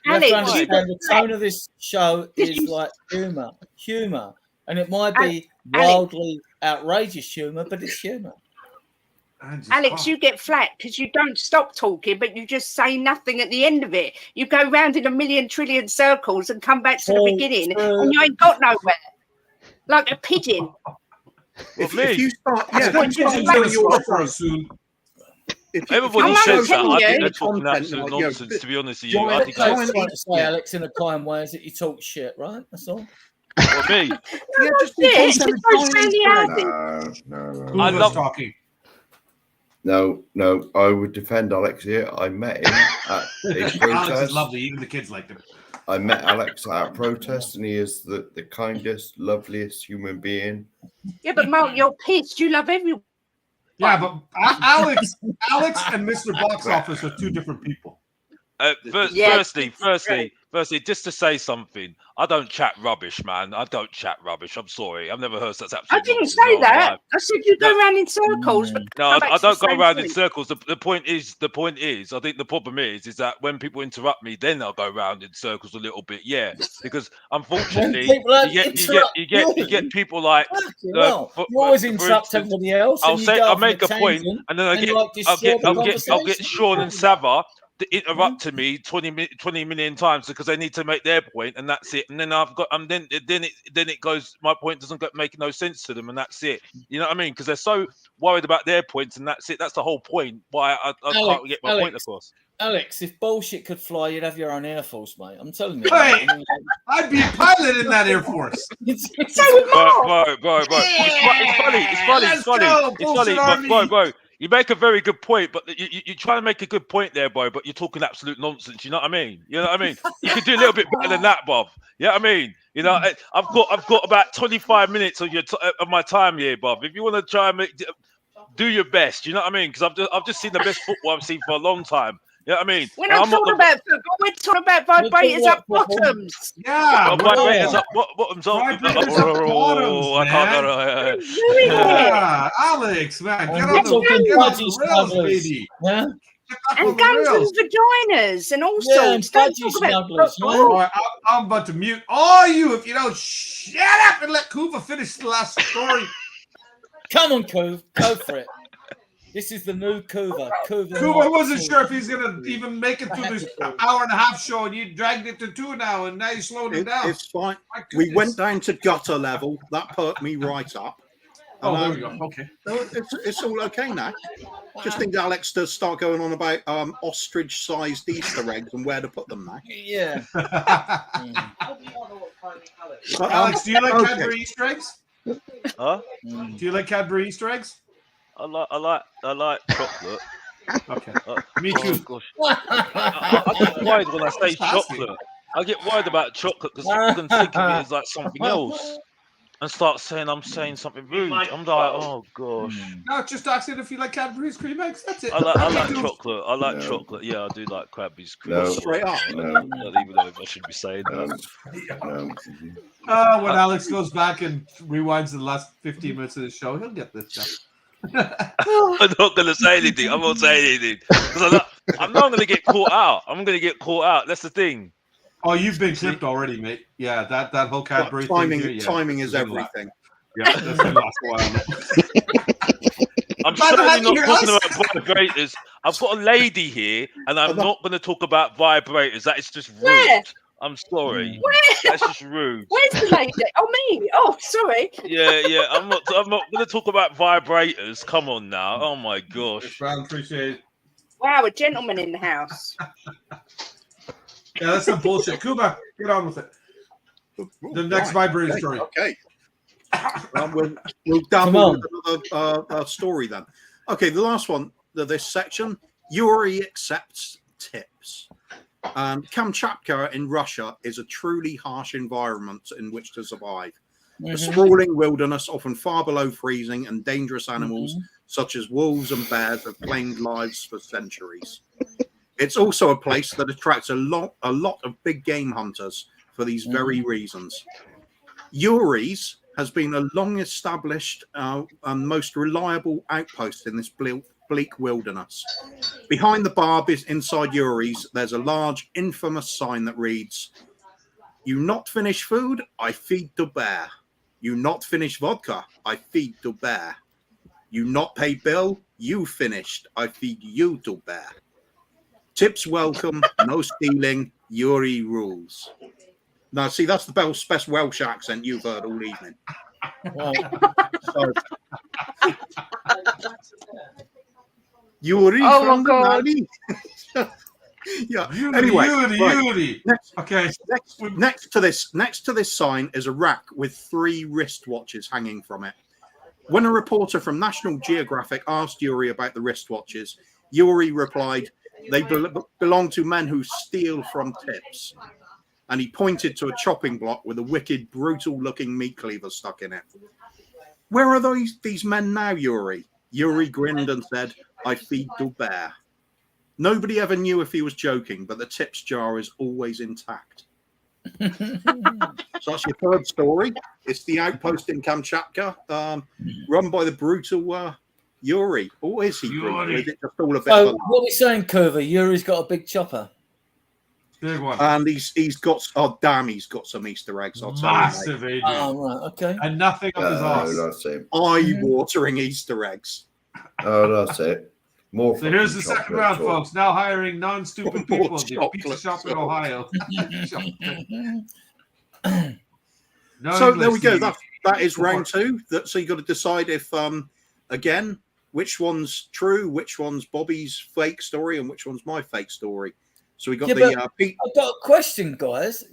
Speaker 7: Alex, the tone of this show is like humor, and it might be wildly outrageous humor, but it's humor.
Speaker 4: Alex, you get flat because you don't stop talking, but you just say nothing at the end of it. You go round in a million trillion circles and come back to the beginning, and you ain't got nowhere, like a pigeon.
Speaker 2: If you start,
Speaker 9: everybody says that. I think they're talking absolute nonsense. To be honest with you, I think
Speaker 7: that's what to say, Alex, in a kind way is that you talk shit, right? That's all.
Speaker 9: Well, me.
Speaker 2: No.
Speaker 9: I love
Speaker 1: talking.
Speaker 3: No, I would defend Alex here. I met him at a protest.
Speaker 1: Alex is lovely. Even the kids liked him.
Speaker 3: I met Alex at a protest, and he is the kindest, loveliest human being.
Speaker 4: Yeah, but Mark, you're pissed. You love everyone.
Speaker 1: Yeah, but Alex and Mr. Box Office are two different people.
Speaker 9: Firstly, Firstly, just to say something, I don't chat rubbish, man. I don't chat rubbish. I'm sorry. I've never heard such absolute
Speaker 4: I didn't
Speaker 9: nonsense
Speaker 4: say
Speaker 9: in my
Speaker 4: that.
Speaker 9: life.
Speaker 4: I said you go around in circles. But
Speaker 9: No,
Speaker 4: come back
Speaker 9: I
Speaker 4: to the
Speaker 9: don't go
Speaker 4: same
Speaker 9: around in
Speaker 4: point.
Speaker 9: circles. The point is, I think the problem is that when people interrupt me, then I'll go around in circles a little bit. Yeah, because unfortunately,
Speaker 7: people
Speaker 9: you get people like.
Speaker 7: Well, you always interrupt
Speaker 9: instance,
Speaker 7: everybody else.
Speaker 9: I'll
Speaker 7: and you
Speaker 9: say,
Speaker 7: go
Speaker 9: I'll
Speaker 7: off on
Speaker 9: make a point,
Speaker 7: tangent,
Speaker 9: and then I'll get Sean and Sava to interrupt to me 20 million times because they need to make their point, and that's it. And then then it goes. My point doesn't make no sense to them, and that's it. You know what I mean? Because they're so worried about their points, and that's it. That's the whole point. Why I can't get my point across.
Speaker 7: Alex, if bullshit could fly, you'd have your own Air Force, mate. I'm telling you.
Speaker 6: Hey, I'd be a pilot in that Air Force.
Speaker 9: Bro. It's funny, but bro. You make a very good point, but you try to make a good point there, boy. But you're talking absolute nonsense. You know what I mean? You know what I mean? You could do a little bit better than that, Bob. You know what I mean? You know, I've got about 25 minutes of of my time here, Bob. If you want to try and do your best, you know what I mean? Because I've just seen the best football I've seen for a long time. You know what I mean?
Speaker 4: We're not talking about football. We're talking about vibrators up bottoms.
Speaker 6: Yeah,
Speaker 9: vibrators up bottoms.
Speaker 6: Vibrators up bottoms, man. Yeah, Alex, man, get on the rails, baby.
Speaker 7: Yeah.
Speaker 4: And guns and vaginas and all sorts. Don't talk about football.
Speaker 6: All right, I'm about to mute all you if you don't shut up and let Kuva finish the last story.
Speaker 7: Come on, Kuv, go for it. This is the new Kuva.
Speaker 6: Kuva wasn't sure if he's going to even make it through this hour and a half show, and you dragged it to 2 now, and now you're slowing it down.
Speaker 2: It's fine. We went down to gutter level. That perked me right up.
Speaker 6: Oh, there we go. Okay.
Speaker 2: It's all okay now. Just need Alex to start going on about ostrich-sized Easter eggs and where to put them now.
Speaker 7: Yeah.
Speaker 2: But,
Speaker 6: Alex, do you like Cadbury Easter eggs?
Speaker 9: Huh?
Speaker 6: Do you like Cadbury Easter eggs?
Speaker 9: I like chocolate.
Speaker 6: Okay. Me too.
Speaker 9: Oh, gosh. I get worried when I say chocolate. I get worried about chocolate because people can think of it as like something else and start saying I'm saying something rude. I'm like, oh gosh.
Speaker 6: No, just asking if you like Cadbury's cream eggs. That's it.
Speaker 9: I like chocolate. I like chocolate. Yeah, I do like Cadbury's cream.
Speaker 3: No.
Speaker 2: Straight up.
Speaker 3: No.
Speaker 9: Even though I should be saying that.
Speaker 3: No.
Speaker 6: When Alex goes back and rewinds the last 15 minutes of the show, he'll get this stuff.
Speaker 9: I'm not going to say anything. I'm not saying anything. I'm not going to get caught out. I'm going to get caught out. That's the thing.
Speaker 6: Oh, you've been clipped already, mate. Yeah, that whole Cadbury thing.
Speaker 2: Timing is everything.
Speaker 6: Yeah, that's the last while.
Speaker 9: I'm certainly not talking about vibrators. I've got a lady here, and I'm not going to talk about vibrators. That is just rude.
Speaker 4: Where?
Speaker 9: I'm sorry.
Speaker 4: Where?
Speaker 9: That's just rude.
Speaker 4: Where's the lady? Oh, me. Oh, sorry.
Speaker 9: Yeah. I'm not going to talk about vibrators. Come on now. Oh my gosh.
Speaker 6: I appreciate it.
Speaker 4: Wow, a gentleman in the house.
Speaker 6: Yeah, that's some bullshit. Kuba, get on with it. The next vibrator story.
Speaker 2: Okay. We'll dabble with another story then. Okay, the last one of this section. Yuri accepts tips. Kamchatka in Russia is a truly harsh environment in which to survive. A sprawling wilderness, often far below freezing, and dangerous animals such as wolves and bears have claimed lives for centuries. It's also a place that attracts a lot of big game hunters for these very reasons. Yuri's has been a long-established and most reliable outpost in this bleak wilderness. Behind the bar inside Yuri's, there's a large, infamous sign that reads, "You not finish food, I feed the bear. You not finish vodka, I feed the bear. You not pay bill, you finished, I feed you to bear. Tips welcome, no stealing, Yuri rules." Now, see, that's the best Welsh accent you've heard all evening. So, Yuri from the valley. Yeah. Anyway,
Speaker 6: Yuri. Okay.
Speaker 2: Next to this sign is a rack with 3 wristwatches hanging from it. When a reporter from National Geographic asked Yuri about the wristwatches, Yuri replied, "They belong to men who steal from tips." And he pointed to a chopping block with a wicked, brutal-looking meat cleaver stuck in it. "Where are these men now, Yuri?" Yuri grinned and said, "I feed the bear." Nobody ever knew if he was joking, but the tips jar is always intact. So that's your third story. It's the outpost in Kamchatka, run by the brutal Yuri. Or is he brutal? Is it just all a bit
Speaker 7: So
Speaker 2: of a...
Speaker 7: what are we saying, Kuva? Yuri's got a big chopper.
Speaker 1: Big one.
Speaker 2: And he's got, oh damn, he's got some Easter eggs. I'll tell
Speaker 1: Massive,
Speaker 2: you,
Speaker 1: Adrian.
Speaker 7: Oh, right, okay.
Speaker 1: And nothing up his arse.
Speaker 3: That's it.
Speaker 2: eye-watering Easter eggs.
Speaker 3: Oh, that's it. More.
Speaker 1: So here's the
Speaker 3: fucking
Speaker 1: second
Speaker 3: chocolate
Speaker 1: round,
Speaker 3: talk.
Speaker 1: folks. Now hiring non-stupid
Speaker 2: More
Speaker 1: people. The pizza
Speaker 2: chocolate
Speaker 1: shop in
Speaker 2: talk.
Speaker 1: Ohio. No
Speaker 2: So
Speaker 1: English,
Speaker 2: there we go.
Speaker 1: Steve.
Speaker 2: That is round two. So you got to decide if, again, which one's true, which one's Bobby's fake story, and which one's my fake story. So we got Pete.
Speaker 7: I've got a question, guys.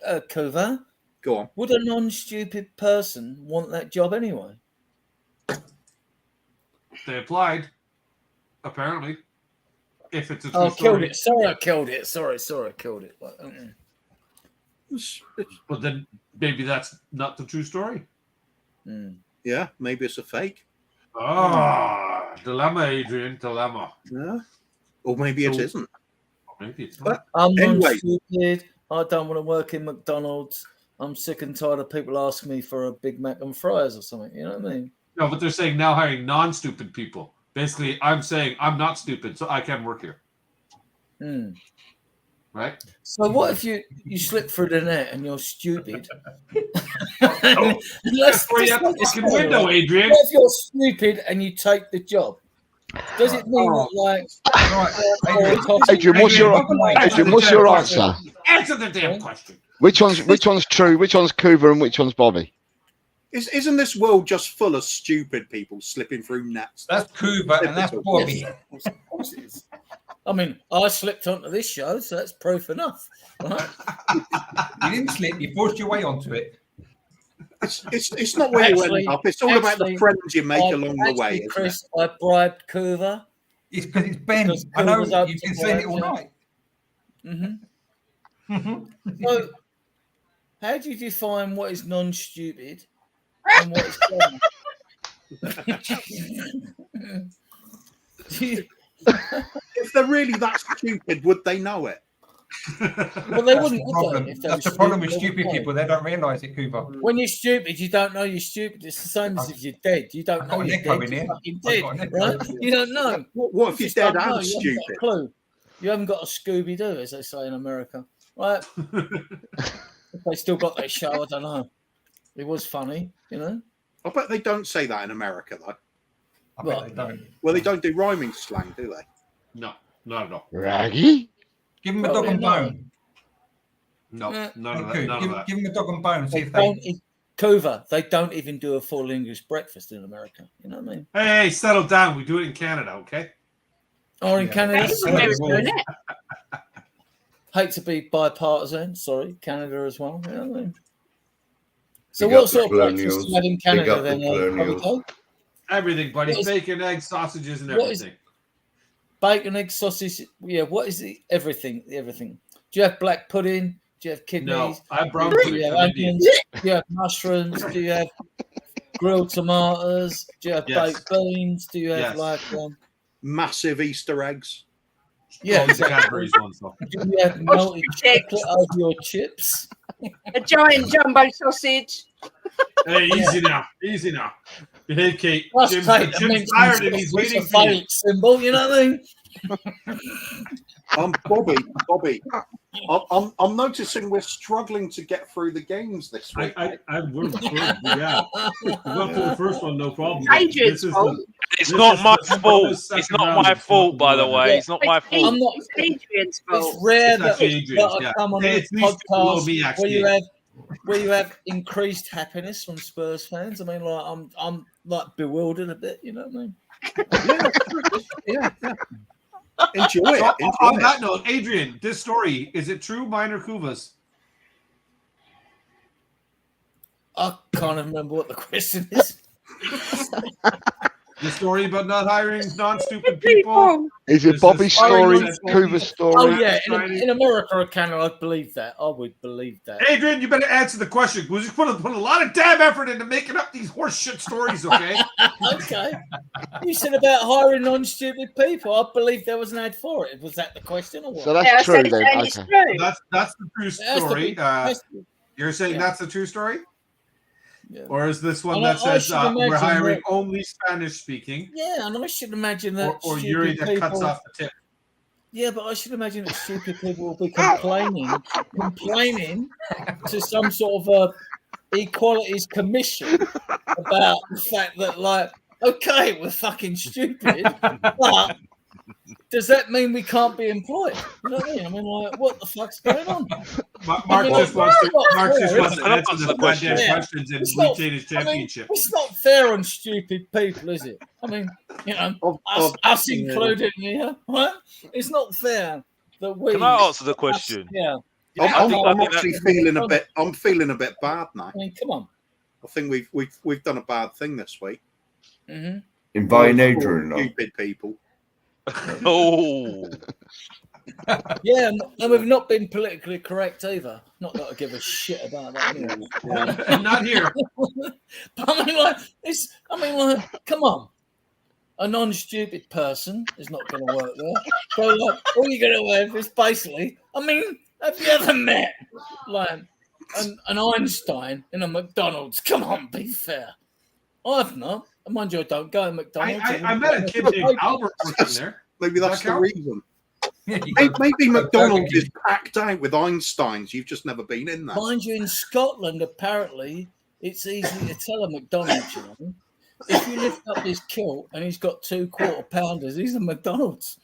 Speaker 7: Kuva,
Speaker 2: Go on.
Speaker 7: would a non-stupid person want that job anyway?
Speaker 1: They applied, apparently. If it's a true
Speaker 7: Oh,
Speaker 1: story.
Speaker 7: killed it. Sorry, I killed it. Sorry, I killed it.
Speaker 1: But then maybe that's not the true story.
Speaker 2: Yeah, maybe it's a fake.
Speaker 1: Dilemma, Adrian. Dilemma.
Speaker 2: Yeah. Or maybe it isn't.
Speaker 1: Maybe it's not.
Speaker 2: But
Speaker 7: I'm
Speaker 2: anyway,
Speaker 7: non-stupid. I don't want to work in McDonald's. I'm sick and tired of people asking me for a Big Mac and fries or something. You know what I mean?
Speaker 1: No, but they're saying now hiring non-stupid people. Basically, I'm saying I'm not stupid, so I can work here. Right?
Speaker 7: So what if you slip through the net and you're stupid? Let's
Speaker 1: Where you have the fucking window, Adrian.
Speaker 7: What if you're stupid and you take the job? Does it mean
Speaker 5: Adrian, what's your answer?
Speaker 1: Answer the damn question.
Speaker 5: Which one's true? Which one's Kuva and which one's Bobby?
Speaker 2: Isn't this world just full of stupid people slipping through nets?
Speaker 6: That's Kuva and that's Bobby.
Speaker 7: Of course it is. I mean, I slipped onto this show, so that's proof enough. Right?
Speaker 6: You didn't slip, you forced your way onto it.
Speaker 2: It's not where you end up. It's all about the friends you make along the way. Isn't
Speaker 7: Chris,
Speaker 2: it?
Speaker 7: I bribed Kuva.
Speaker 6: It's because it's Ben.
Speaker 7: Because
Speaker 6: I know
Speaker 7: Kuva's up
Speaker 6: you've
Speaker 7: to
Speaker 6: been saying it all
Speaker 7: bribe,
Speaker 6: night.
Speaker 7: So, how do you define what is non-stupid and what is dumb?
Speaker 2: If they're really that stupid, would they know it?
Speaker 7: Well, they wouldn't. Would they, if they
Speaker 6: That's
Speaker 7: were
Speaker 6: the problem with
Speaker 7: stupid,
Speaker 6: stupid people. They don't realise it, Kuva.
Speaker 7: When you're stupid, you don't know you're stupid. It's the same as if you're dead. You don't
Speaker 6: I've
Speaker 7: know
Speaker 6: got an
Speaker 7: you're
Speaker 6: echo
Speaker 7: dead.
Speaker 6: in
Speaker 7: You're
Speaker 6: here.
Speaker 7: fucking
Speaker 6: I've
Speaker 7: dead,
Speaker 6: got an echo.
Speaker 7: right? You don't know.
Speaker 2: What if you're
Speaker 7: just
Speaker 2: dead
Speaker 7: don't know.
Speaker 2: and
Speaker 7: You haven't got a
Speaker 2: stupid?
Speaker 7: clue. You haven't got a Scooby Doo, as they say in America, right? If they still got that show, I don't know. It was funny, you know.
Speaker 2: I bet they don't say that in America, though.
Speaker 6: I bet they don't.
Speaker 2: Well, they don't do rhyming slang, do they?
Speaker 1: No, not at all.
Speaker 5: Raggy?
Speaker 6: Give him a dog and bone.
Speaker 1: No, none of that.
Speaker 6: Okay,
Speaker 1: None of that.
Speaker 6: give him a dog and bone and see
Speaker 7: They
Speaker 6: if
Speaker 7: don't,
Speaker 6: they.
Speaker 7: Kuva, they don't even do a full English breakfast in America. You know what I mean?
Speaker 1: Hey, settle down. We do it in Canada, okay?
Speaker 7: Or in Canada.
Speaker 4: That's America, isn't it?
Speaker 7: Hate to be bipartisan. Sorry, Canada as well. You know what I mean? So
Speaker 3: Big
Speaker 7: what
Speaker 3: up
Speaker 7: sort of
Speaker 3: the
Speaker 7: breakfast
Speaker 3: colonials.
Speaker 7: do you have in
Speaker 3: Big
Speaker 7: Canada
Speaker 3: up the
Speaker 7: then?
Speaker 3: colonials.
Speaker 7: Bobby?
Speaker 1: Everything, buddy.
Speaker 7: What is-
Speaker 1: Bacon, eggs, sausages, and
Speaker 7: what is-
Speaker 1: everything.
Speaker 7: Bacon, egg, sausage. Yeah, what is the everything? The everything. Do you have black pudding? Do you have kidneys?
Speaker 1: No, I have brown
Speaker 7: Do
Speaker 1: pudding.
Speaker 7: you have
Speaker 1: I'm Indian.
Speaker 7: onions? Do you have mushrooms? Do you have grilled tomatoes? Do you have
Speaker 1: Yes.
Speaker 7: baked beans? Do you have
Speaker 1: Yes.
Speaker 7: like
Speaker 2: Massive Easter eggs.
Speaker 7: yeah?
Speaker 1: Oh, the
Speaker 7: exactly.
Speaker 1: Cadbury's ones, though.
Speaker 7: Do you have melted chocolate over your chips?
Speaker 4: A giant jumbo sausage.
Speaker 1: Hey, easy now. Easy now. Behave, Kate.
Speaker 7: Must
Speaker 1: Jim's
Speaker 7: take the
Speaker 1: tired
Speaker 7: mentions
Speaker 1: and he's
Speaker 7: of
Speaker 1: waiting
Speaker 7: a
Speaker 1: for you.
Speaker 7: phallic symbol. You know what I mean?
Speaker 2: Bobby, I'm noticing we're struggling to get through the games this week.
Speaker 1: We're yeah. We got through the first one, no problem.
Speaker 4: Adrian's fault.
Speaker 9: It's
Speaker 1: This
Speaker 9: not
Speaker 1: is
Speaker 9: my
Speaker 1: the
Speaker 9: fault.
Speaker 1: second
Speaker 9: It's not
Speaker 1: round
Speaker 9: my
Speaker 1: of
Speaker 9: fault, by the
Speaker 1: fucking
Speaker 9: way. It's not my fault.
Speaker 7: I'm not.
Speaker 4: It's Adrian's
Speaker 7: It's
Speaker 4: fault.
Speaker 7: rare
Speaker 1: It's
Speaker 7: that,
Speaker 1: actually Adrian's,
Speaker 7: that I
Speaker 1: yeah.
Speaker 7: come on
Speaker 1: Hey,
Speaker 7: a
Speaker 1: it's these below
Speaker 7: podcast
Speaker 1: me,
Speaker 7: where
Speaker 1: actually.
Speaker 7: you have increased happiness from Spurs fans. I mean, like I'm like bewildered a bit. You know what I mean?
Speaker 2: Yeah. Enjoy it.
Speaker 1: So,
Speaker 2: Enjoy
Speaker 1: on
Speaker 2: it.
Speaker 1: that note, Adrian, this story, is it true, mine, or Kuva's?
Speaker 7: I can't remember what the question is.
Speaker 1: The story about not hiring non-stupid people.
Speaker 5: Is it
Speaker 1: There's
Speaker 5: Bobby's
Speaker 1: this
Speaker 5: story,
Speaker 1: that's
Speaker 5: Kuva's
Speaker 7: Oh
Speaker 5: story?
Speaker 7: yeah, in America or Canada, I believe that. I would believe that.
Speaker 1: Adrian, you better answer the question because you put a lot of damn effort into making up these horse shit stories, okay?
Speaker 7: Okay. You said about hiring non-stupid people. I believe there was an ad for it. Was that the question or what?
Speaker 5: So that's true then.
Speaker 4: It's
Speaker 5: Okay.
Speaker 4: true.
Speaker 1: That's the true story. You're saying that's a true story?
Speaker 7: Yeah.
Speaker 1: Or is this one
Speaker 7: And
Speaker 1: that
Speaker 7: I
Speaker 1: says
Speaker 7: should imagine
Speaker 1: we're hiring
Speaker 7: that-
Speaker 1: only Spanish speaking?
Speaker 7: Yeah, and I should imagine that
Speaker 1: Or
Speaker 7: stupid
Speaker 1: Yuri that
Speaker 7: people,
Speaker 1: cuts off the tip.
Speaker 7: Yeah, but I should imagine that stupid people will be complaining to some sort of equalities commission about the fact that, like, okay, we're fucking stupid, but does that mean we can't be employed? You know what I mean? I mean, like, what the fuck's going on?
Speaker 1: Mark just wants to answer the goddamn
Speaker 7: Yeah.
Speaker 1: questions and
Speaker 7: It's not-
Speaker 1: retain his championship.
Speaker 7: It's not fair on stupid people, is it? I mean, you know, us included here, right? It's not fair that we.
Speaker 9: Can I answer the question?
Speaker 7: Yeah.
Speaker 2: I'm actually feeling a bit. I'm feeling a bit bad now.
Speaker 7: I mean, come on.
Speaker 2: I think we've done a bad thing this week.
Speaker 7: Mm-hmm.
Speaker 3: Inviting Adrian.
Speaker 2: Stupid people.
Speaker 9: Oh.
Speaker 7: Yeah, and we've not been politically correct either. Not that I give a shit about that anyway.
Speaker 1: Not here.
Speaker 7: But I mean, like, come on. A non-stupid person is not going to work there. So, like, all you're going to have is basically, I mean, have you ever met, like, an Einstein in a McDonald's? Come on, be fair. I've not. Mind you, I don't go to McDonald's.
Speaker 1: I met a kid named Albert working there.
Speaker 2: Maybe that's the
Speaker 1: count?
Speaker 2: reason. Maybe McDonald's is packed out with Einsteins. You've just never been in there.
Speaker 7: Mind you, in Scotland, apparently, it's easy to tell a McDonald's, you know. If you lift up his kilt and he's got 2 quarter-pounders, he's a McDonald's.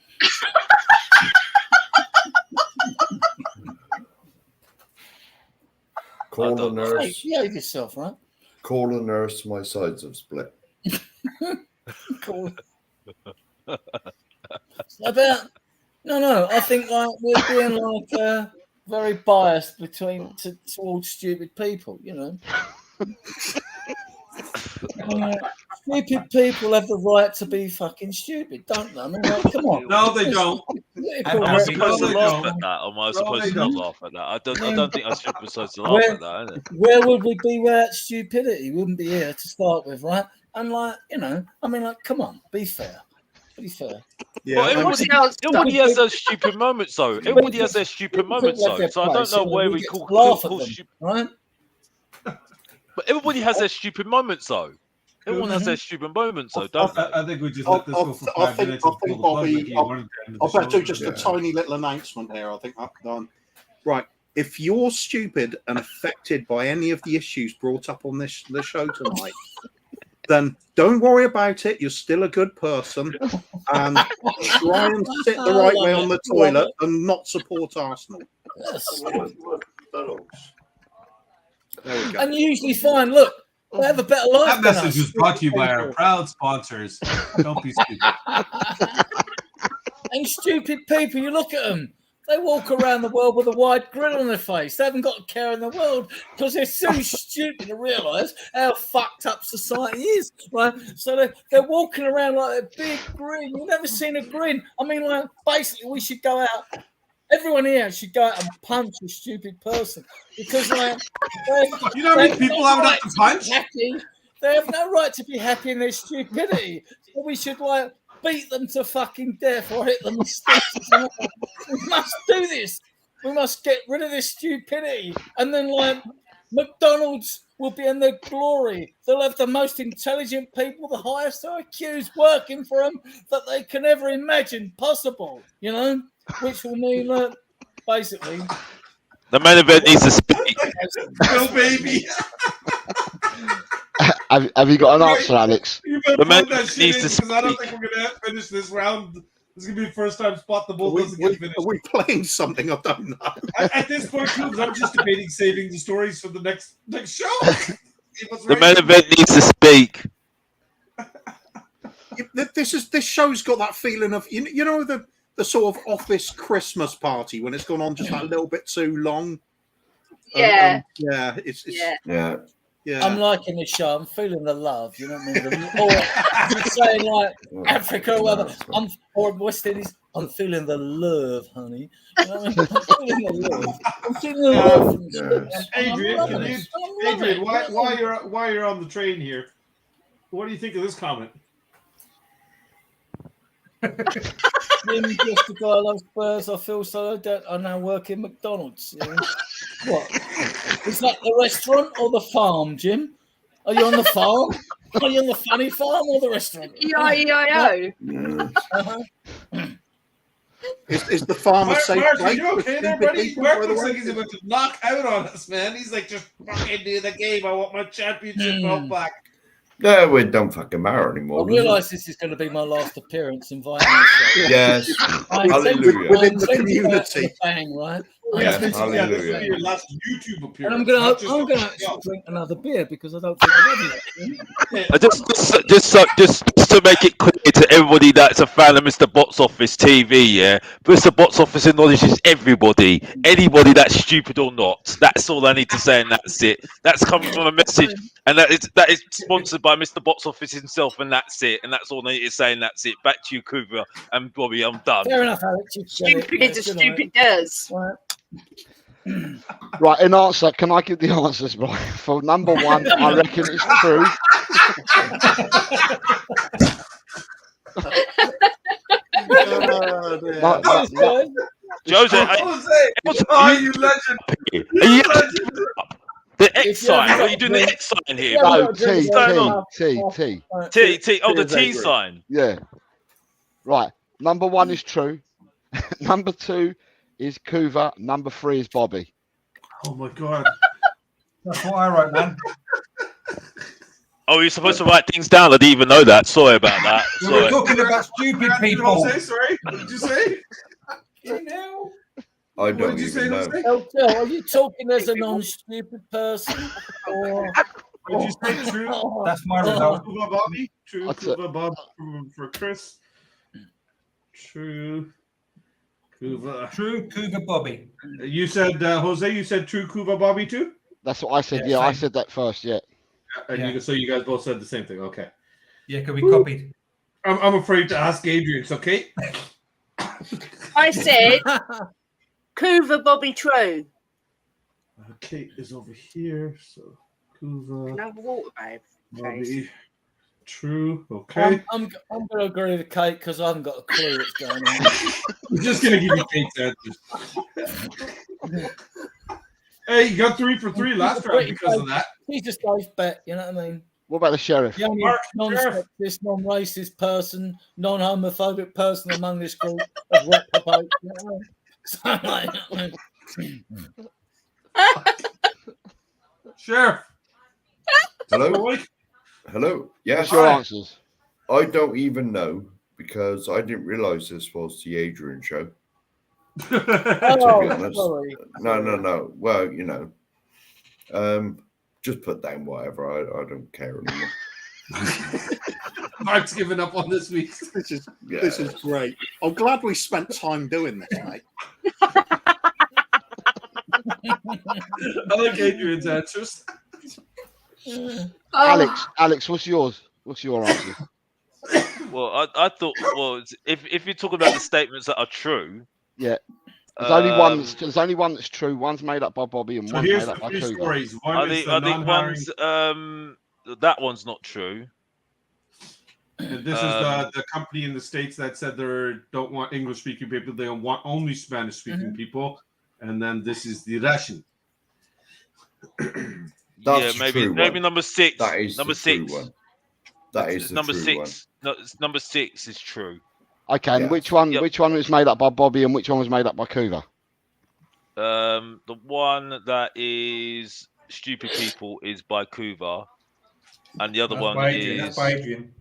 Speaker 3: Call a nurse.
Speaker 7: Behave yourself, right?
Speaker 3: Call a nurse. My sides have split.
Speaker 7: Cool. No. I think like we're being like very biased towards stupid people. You know, stupid people have the right to be fucking stupid, don't they? I mean, like, come on.
Speaker 1: No, they don't.
Speaker 9: Am I supposed to laugh at that? Or am I supposed to not laugh at that? I don't think I should be supposed to laugh at that. Isn't it?
Speaker 7: Where would we be without stupidity? We wouldn't be here to start with, right? And like, you know, I mean, like, come on, be fair. Be fair.
Speaker 2: Yeah,
Speaker 9: well, everybody has those stupid moments, though. Everybody has their stupid moments, though. So I don't know where we call stupid,
Speaker 7: right?
Speaker 9: But everybody has their stupid moments, though. Everyone has their stupid moments, though, don't they?
Speaker 1: I think we just let this go for 5 minutes.
Speaker 2: I think Bobby, I'll better do just a tiny little announcement here. I think I've done. Right. If you're stupid and affected by any of the issues brought up on the show tonight, then don't worry about it. You're still a good person. And try and sit the right way on the toilet and not support Arsenal.
Speaker 7: Yes.
Speaker 2: There we go.
Speaker 7: And usually find, look, they have a better life.
Speaker 1: That message was brought to you by our proud sponsors. Don't be stupid.
Speaker 7: And stupid people, you look at them. They walk around the world with a wide grin on their face. They haven't got a care in the world because they're so stupid to realise how fucked up society is, right? So they're walking around like a big grin. You've never seen a grin. I mean, like, basically, we should go out. Everyone here should go out and punch a stupid person because, like,
Speaker 1: you know how many people I would have to punch?
Speaker 7: They have no right to be happy in their stupidity. So we should, like, beat them to fucking death or hit them with sticks. We must do this. We must get rid of this stupidity. And then, like, McDonald's will be in their glory. They'll have the most intelligent people, the highest IQs working for them that they can ever imagine possible, you know? Which will mean that, basically...
Speaker 9: The main event needs to speak.
Speaker 1: Go, baby.
Speaker 5: Have you got an answer, Alex?
Speaker 1: The man needs to speak. I don't think we're going to finish this round. This is going to be the first time Spot the Bull doesn't get finished.
Speaker 2: Are we playing something? I don't know.
Speaker 1: At this point, Cubes, I'm just debating saving the stories for the next show.
Speaker 9: The main event needs to speak.
Speaker 2: This show's got that feeling of you know the sort of office Christmas party when it's gone on just a little bit too long.
Speaker 4: Yeah.
Speaker 2: Yeah. It's
Speaker 3: yeah.
Speaker 2: Yeah.
Speaker 7: I'm liking the show. I'm feeling the love. You know what I mean? Or you're saying like Africa or whatever. Or West Indies. I'm feeling the love, honey. You know what I mean? I'm feeling the love. I'm feeling the love. From
Speaker 1: Adrian, while you're on the train here, what do you think of this comment?
Speaker 7: Jim, just the guy I love Spurs. I feel so that I now work in McDonald's. You know? What? Is that the restaurant or the farm, Jim? Are you on the farm? Are you on the funny farm or the restaurant?
Speaker 4: E-I-E-I-O.
Speaker 2: Is the farm a safe
Speaker 1: Mark,
Speaker 2: place?
Speaker 1: are you okay there, buddy? Mark looks like he's about to knock out on us, man. He's like, just fucking do the game. I want my championship belt back.
Speaker 3: No, we don't fucking matter anymore.
Speaker 7: I realise this is going to be my last appearance inviting you.
Speaker 3: Yes. Hallelujah.
Speaker 2: Within the community.
Speaker 7: Bang, right?
Speaker 3: Yes,
Speaker 1: This is
Speaker 3: hallelujah.
Speaker 1: your last YouTube appearance.
Speaker 7: And I'm going to actually drink another beer because I don't think I've had it.
Speaker 9: Just to make it clear to everybody that's a fan of Mr. Box Office TV, yeah, Mr. Box Office acknowledges everybody, anybody that's stupid or not. That's all I need to say, and that's it. That's coming from a message, and that is sponsored by Mr. Box Office himself, and that's it. And that's all I need to say, and that's it. Back to you, Kuva and Bobby. I'm done.
Speaker 7: Fair enough, Alex.
Speaker 4: Stupid is as stupid does.
Speaker 7: Right.
Speaker 5: Right, in answer, can I give the answers, right? For number one, I reckon it's true.
Speaker 9: Jose,
Speaker 1: you legend.
Speaker 9: The X sign. Are you doing the X sign here?
Speaker 5: No, T.
Speaker 9: Oh, the T sign.
Speaker 5: Yeah. Right. Number one is true. Number two is Kuva. Number three is Bobby.
Speaker 1: Oh my god.
Speaker 6: That's what I wrote, man.
Speaker 9: Oh, you're supposed to write things down. I didn't even know that. Sorry about that.
Speaker 6: We're talking about stupid people.
Speaker 1: Sorry. What did you say?
Speaker 3: I don't even know.
Speaker 7: Eltel, are you talking as a non-stupid person? Or...
Speaker 1: Did you say true?
Speaker 6: That's my result.
Speaker 1: Kuva Bobby? True.
Speaker 5: That's
Speaker 1: Kuva Bob for Chris. True. Kuva.
Speaker 6: True Cougar Bobby.
Speaker 1: You said, Jose, you said true Kuva Bobby too?
Speaker 5: That's what I said.
Speaker 6: Yeah,
Speaker 5: Yeah, I
Speaker 6: same.
Speaker 5: said that first. Yeah.
Speaker 1: And so you guys both said the same thing. Okay.
Speaker 6: Yeah, could be copied.
Speaker 1: I'm afraid to ask Adrian. It's okay.
Speaker 4: I said Kuva Bobby True.
Speaker 1: Kate is over here. So Kuva
Speaker 4: Another water, babe.
Speaker 1: Bobby True. Okay.
Speaker 7: I'm going to agree with Kate because I haven't got a clue what's going on.
Speaker 1: I'm just gonna give you Kate's answers. Hey, you got 3 for 3 last round because of that.
Speaker 7: He's just safe bet, you know what I mean?
Speaker 5: What about the sheriff?
Speaker 7: The only
Speaker 1: Mark,
Speaker 7: non-sexist, non-racist person, non-homophobic person among this group of reprobate. You know what I mean?
Speaker 1: Sheriff.
Speaker 3: Hello? Hello? Yes.
Speaker 5: What's your answers?
Speaker 3: I don't even know because I didn't realise this was the Adrian show. To be honest.
Speaker 7: Sorry.
Speaker 3: No. Well, you know, just put down whatever. I don't care anymore.
Speaker 1: Mark's given up on this week.
Speaker 2: This is great. I'm glad we spent time doing this, mate.
Speaker 1: I like Adrian's answers.
Speaker 5: Alex, what's yours? What's your answer?
Speaker 9: Well, I thought, if you're talking about the statements that are true,
Speaker 5: Yeah. There's only one. There's only one that's true. One's made up by Bobby, and
Speaker 1: So
Speaker 5: one's
Speaker 1: here's
Speaker 5: made up
Speaker 1: the
Speaker 5: by
Speaker 1: 3
Speaker 5: Cougar.
Speaker 1: stories.
Speaker 9: I
Speaker 1: One is
Speaker 9: think
Speaker 1: the non-hiring,
Speaker 9: one's that one's not true.
Speaker 1: and this is the company in the States that said they don't want English-speaking people. They want only Spanish-speaking people. And then this is the Russian.
Speaker 3: That's
Speaker 9: maybe
Speaker 3: one.
Speaker 9: number 6.
Speaker 3: That is
Speaker 9: number
Speaker 3: the true
Speaker 9: 6.
Speaker 3: one. That is the
Speaker 9: number
Speaker 3: true
Speaker 9: 6. No, number 6 is true.
Speaker 5: Okay, and
Speaker 3: Yes.
Speaker 5: which one?
Speaker 9: Yep.
Speaker 5: Which one was made up by Bobby, and which one was made up by Cougar?
Speaker 9: The one that is stupid people is by Kuva, and the other
Speaker 6: That's
Speaker 9: one
Speaker 6: by Adrian.
Speaker 9: is
Speaker 6: That's by Adrian.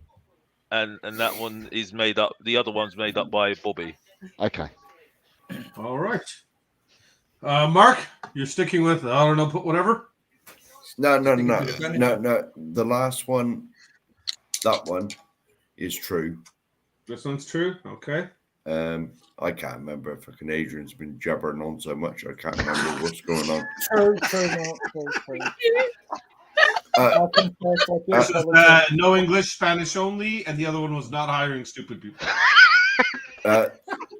Speaker 9: and that one is made up. The other one's made up by Bobby.
Speaker 5: Okay.
Speaker 1: All right. Mark, you're sticking with, I don't know, put whatever?
Speaker 3: No. The last one, that one is true.
Speaker 1: This one's true? Okay.
Speaker 3: I can't remember. Fucking Adrian's been jabbering on so much, I can't remember what's going on.
Speaker 7: True.
Speaker 6: This was no English, Spanish only, and the other one was not hiring stupid people.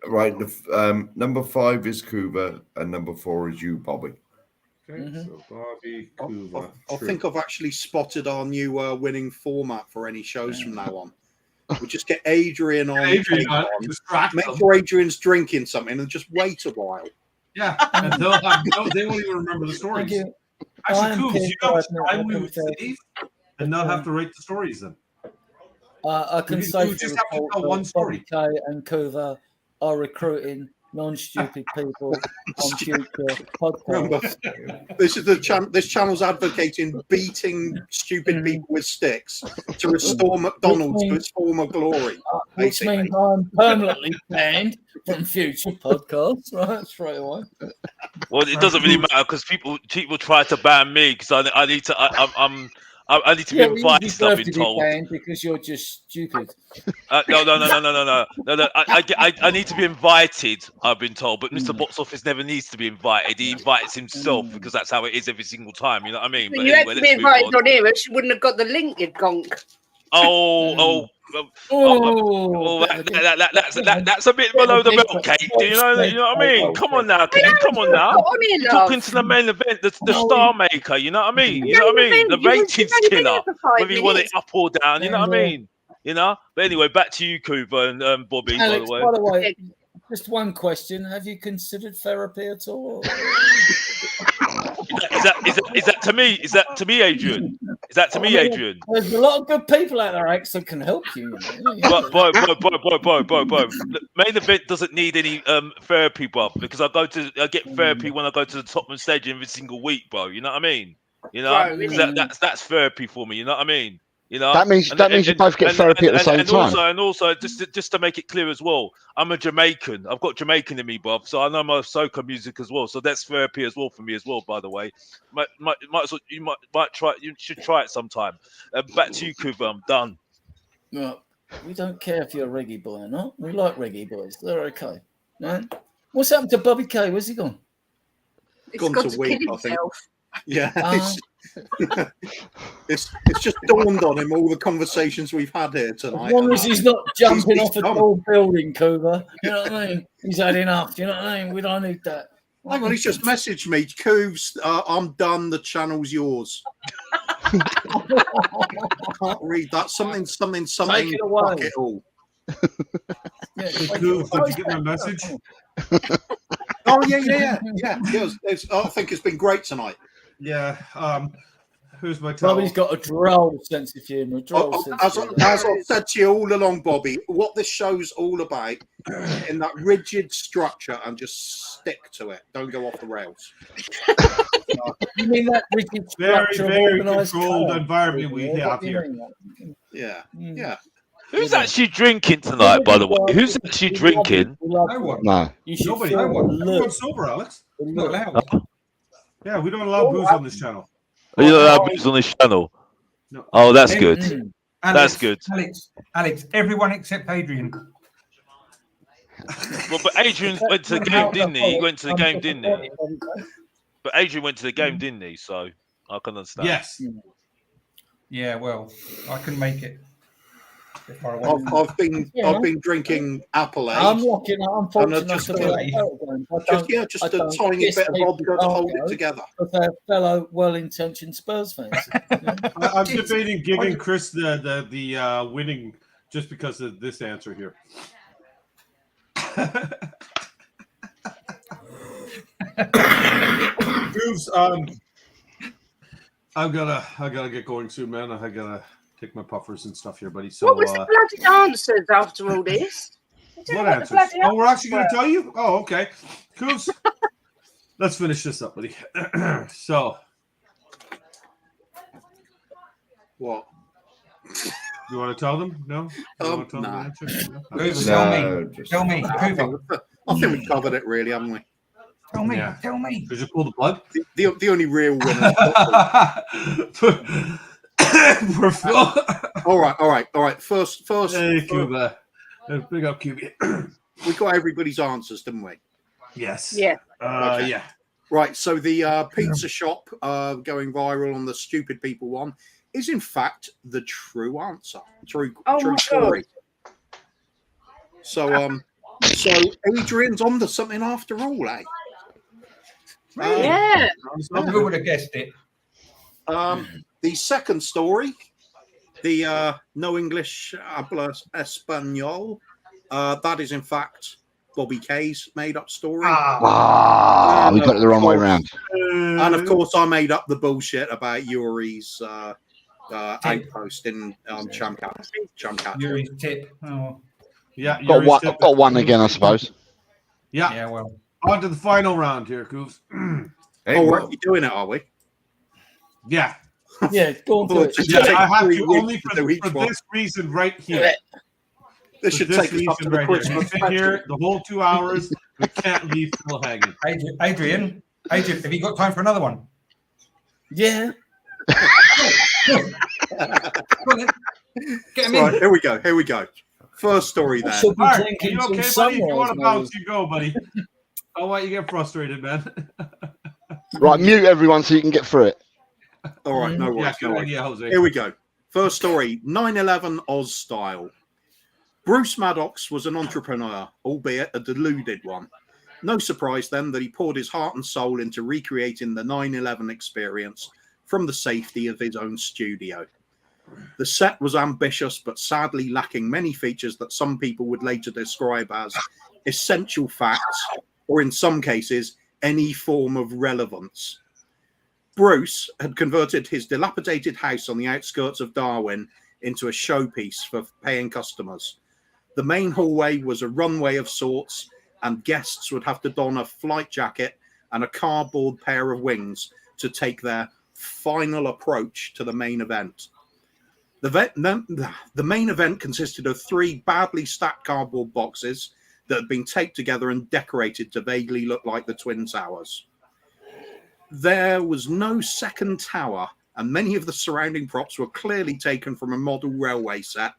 Speaker 3: Right. Number 5 is Kuva, and number 4 is you, Bobby.
Speaker 1: Okay, so Bobby, Kuva.
Speaker 2: I think I've actually spotted our new winning format for any shows from now on. We just get Adrian on. Make sure Adrian's drinking something and just wait a while.
Speaker 6: Yeah, and they won't even remember the stories. Actually, Cool, you know how much time we would save and not have to write the stories then?
Speaker 7: I can say
Speaker 6: you just have to tell one story.
Speaker 7: K and Kuva are recruiting non-stupid people on future podcasts.
Speaker 2: This is this channel's advocating beating stupid people with sticks to restore McDonald's to its former glory.
Speaker 7: Which means I'm permanently banned from future podcasts, right? Straight away.
Speaker 9: Well, it doesn't really matter because people try to ban me because I need to. I need to be invited. I've been told
Speaker 7: because you're just stupid.
Speaker 9: No. I need to be invited. I've been told, but Mr. Box Office never needs to be invited. He invites himself because that's how it is every single time. You know what I mean?
Speaker 4: But you had to be invited on here, or she wouldn't have got the link, you gonk.
Speaker 9: That's a bit below the belt, Kate. You know what I mean? Come on now, Kate. Come on now. You're talking to the main event, the star maker. You know what I mean? You know what I mean? The ratings killer. Whether you want it up or down. You know what I mean? You know. But anyway, back to you, Kuva and Bobby.
Speaker 7: Alex,
Speaker 9: by
Speaker 7: the way, just one question: have you considered therapy at all?
Speaker 9: Is that to me? Is that to me, Adrian? Is that to me, Adrian?
Speaker 7: There's a lot of good people out there, Alex, that can help you.
Speaker 9: Boy. Main event doesn't need any therapy, bro, because I get therapy when I go to the Tottenham Stadium every single week, bro. You know what I mean? You know, that's therapy for me. You know what I mean? You know,
Speaker 5: that means you both get therapy at the same time.
Speaker 9: Also, just to make it clear as well, I'm a Jamaican. I've got Jamaican in me, Bob. So I know my soca music as well. So that's therapy as well for me as well. By the way, you might try. You should try it sometime. Back to you, Kuva. I'm done.
Speaker 7: No, we don't care if you're a reggae boy or not. We like reggae boys. They're okay. Right? What's happened to Bobby K? Where's he gone?
Speaker 2: Gone to weep, I think. Yeah. It's just dawned on him all the conversations we've had here tonight.
Speaker 7: As long as he's not jumping off a tall building, Kuva. You know what I mean? He's had enough. You know what I mean? We don't need that.
Speaker 2: Hang on, he's just messaged me. Coves, I'm done. The channel's yours. I can't read that. Something.
Speaker 7: Take it away.
Speaker 2: Fuck it all.
Speaker 6: Did you get my message?
Speaker 2: Oh yeah. I think it's been great tonight.
Speaker 6: Yeah. Who's my towel?
Speaker 7: Bobby's got a droll sense of humour.
Speaker 2: As I've said to you all along, Bobby, what this show's all about in that rigid structure, and just stick to it. Don't go off the rails.
Speaker 7: You mean that rigid structure?
Speaker 6: Very controlled environment we have here.
Speaker 2: Yeah.
Speaker 9: Who's actually drinking tonight, by the way? Who's actually drinking?
Speaker 6: No one.
Speaker 5: No.
Speaker 6: Nobody. Everyone's sober, Alex. Not allowed. Yeah, we don't allow booze on this channel.
Speaker 9: You don't allow booze on this channel?
Speaker 6: No.
Speaker 9: Oh, that's good. That's good.
Speaker 6: Alex, everyone except Adrian.
Speaker 9: Well, but Adrian went to the game, didn't he? He went to the game, didn't he? But Adrian went to the game, didn't he? So I can understand.
Speaker 6: Yes. Yeah, well, I can make it.
Speaker 2: I've been drinking Appleade.
Speaker 7: I'm looking. I'm fortunate
Speaker 2: just
Speaker 7: to be
Speaker 2: just a tiny bit of vodka to hold it together.
Speaker 7: With our fellow well-intentioned Spurs fans.
Speaker 6: I'm debating giving Chris the winning just because of this answer here. Grooves, I gotta get going soon, man. I gotta take my puffers and stuff here, buddy. So
Speaker 4: what was the bloody answers after all this?
Speaker 6: What answers? Oh, we're actually going to tell you? Oh, okay. Coos. Let's finish this up, buddy. So.
Speaker 2: What?
Speaker 6: You want to tell them? No?
Speaker 2: Nah.
Speaker 6: Tell me.
Speaker 2: I think we covered it, really, haven't we?
Speaker 6: Tell me. Did you pull the plug?
Speaker 2: The only real winner. All right. First.
Speaker 6: Hey, Cuba. Big up, Cuba.
Speaker 2: We got everybody's answers, didn't we?
Speaker 6: Yes.
Speaker 4: Yeah.
Speaker 6: Yeah.
Speaker 2: Right, so the pizza shop going viral on the stupid people one is in fact the true answer. True story. So Adrian's on to something after all, eh?
Speaker 4: Yeah.
Speaker 6: Who would have guessed it?
Speaker 2: The second story, the no English habla español, that is in fact Bobby Kay's made up story.
Speaker 5: We got it the wrong way around.
Speaker 2: And of course, I made up the bullshit about Yuri's outpost in Chamcat.
Speaker 6: Yuri's tip. Oh.
Speaker 1: Yeah,
Speaker 5: I've got one again, I suppose.
Speaker 1: Yeah.
Speaker 6: Yeah, well.
Speaker 1: On to the final round here, Cooves.
Speaker 2: Oh, we're doing it, are we?
Speaker 1: Yeah.
Speaker 7: Yeah, go on to it.
Speaker 1: Yeah, I have to only for this reason right here.
Speaker 2: This should take us up to the Christmas
Speaker 1: special. Here the whole 2 hours. We can't leave Phil hanging.
Speaker 6: Adrian, have you got time for another one?
Speaker 7: Yeah.
Speaker 6: Get him
Speaker 2: Right,
Speaker 6: in.
Speaker 2: here we go. First story there.
Speaker 6: All right, you okay, buddy? If you want to bounce, you go, buddy. Oh, why you get frustrated, man?
Speaker 5: Right, mute everyone so you can get through it.
Speaker 2: All right, no worries.
Speaker 1: Yeah, good idea, Jose.
Speaker 2: Here we go. First story, 9/11 Oz style. Bruce Maddox was an entrepreneur, albeit a deluded one. No surprise then that he poured his heart and soul into recreating the 9/11 experience from the safety of his own studio. The set was ambitious, but sadly lacking many features that some people would later describe as essential facts, or in some cases, any form of relevance. Bruce had converted his dilapidated house on the outskirts of Darwin into a showpiece for paying customers. The main hallway was a runway of sorts, and guests would have to don a flight jacket and a cardboard pair of wings to take their final approach to the main event. The main event consisted of 3 badly stacked cardboard boxes that had been taped together and decorated to vaguely look like the Twin Towers. There was no second tower, and many of the surrounding props were clearly taken from a model railway set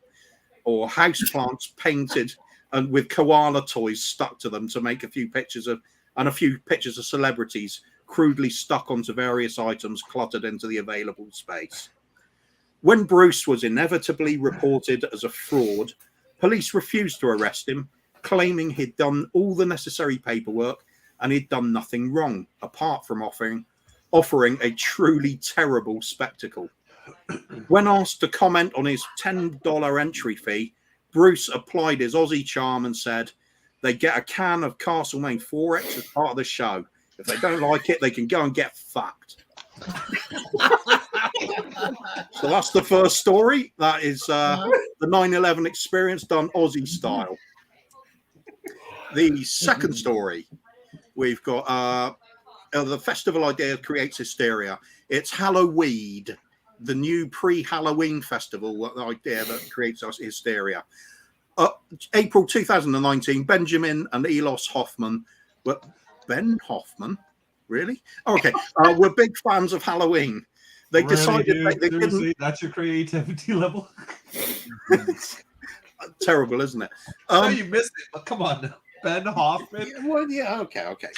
Speaker 2: or houseplants painted and with koala toys stuck to them to make a few pictures of celebrities crudely stuck onto various items cluttered into the available space. When Bruce was inevitably reported as a fraud, police refused to arrest him, claiming he'd done all the necessary paperwork and he'd done nothing wrong, apart from offering a truly terrible spectacle. When asked to comment on his $10 entry fee, Bruce applied his Aussie charm and said, "They get a can of Castlemaine 4X as part of the show. If they don't like it, they can go and get fucked." So that's the first story. That is the 9/11 experience done Aussie style. The second story, we've got the festival idea creates hysteria. It's Halloween, the new pre-Halloween festival idea that creates us hysteria. April 2019, Benjamin and Elos Hoffman Ben Hoffman? Really? Okay. We're big fans of Halloween. They decided they didn't.
Speaker 1: That's your creativity level.
Speaker 2: Terrible, isn't it?
Speaker 1: No, you missed it. But come on, Ben Hoffman.
Speaker 2: Okay.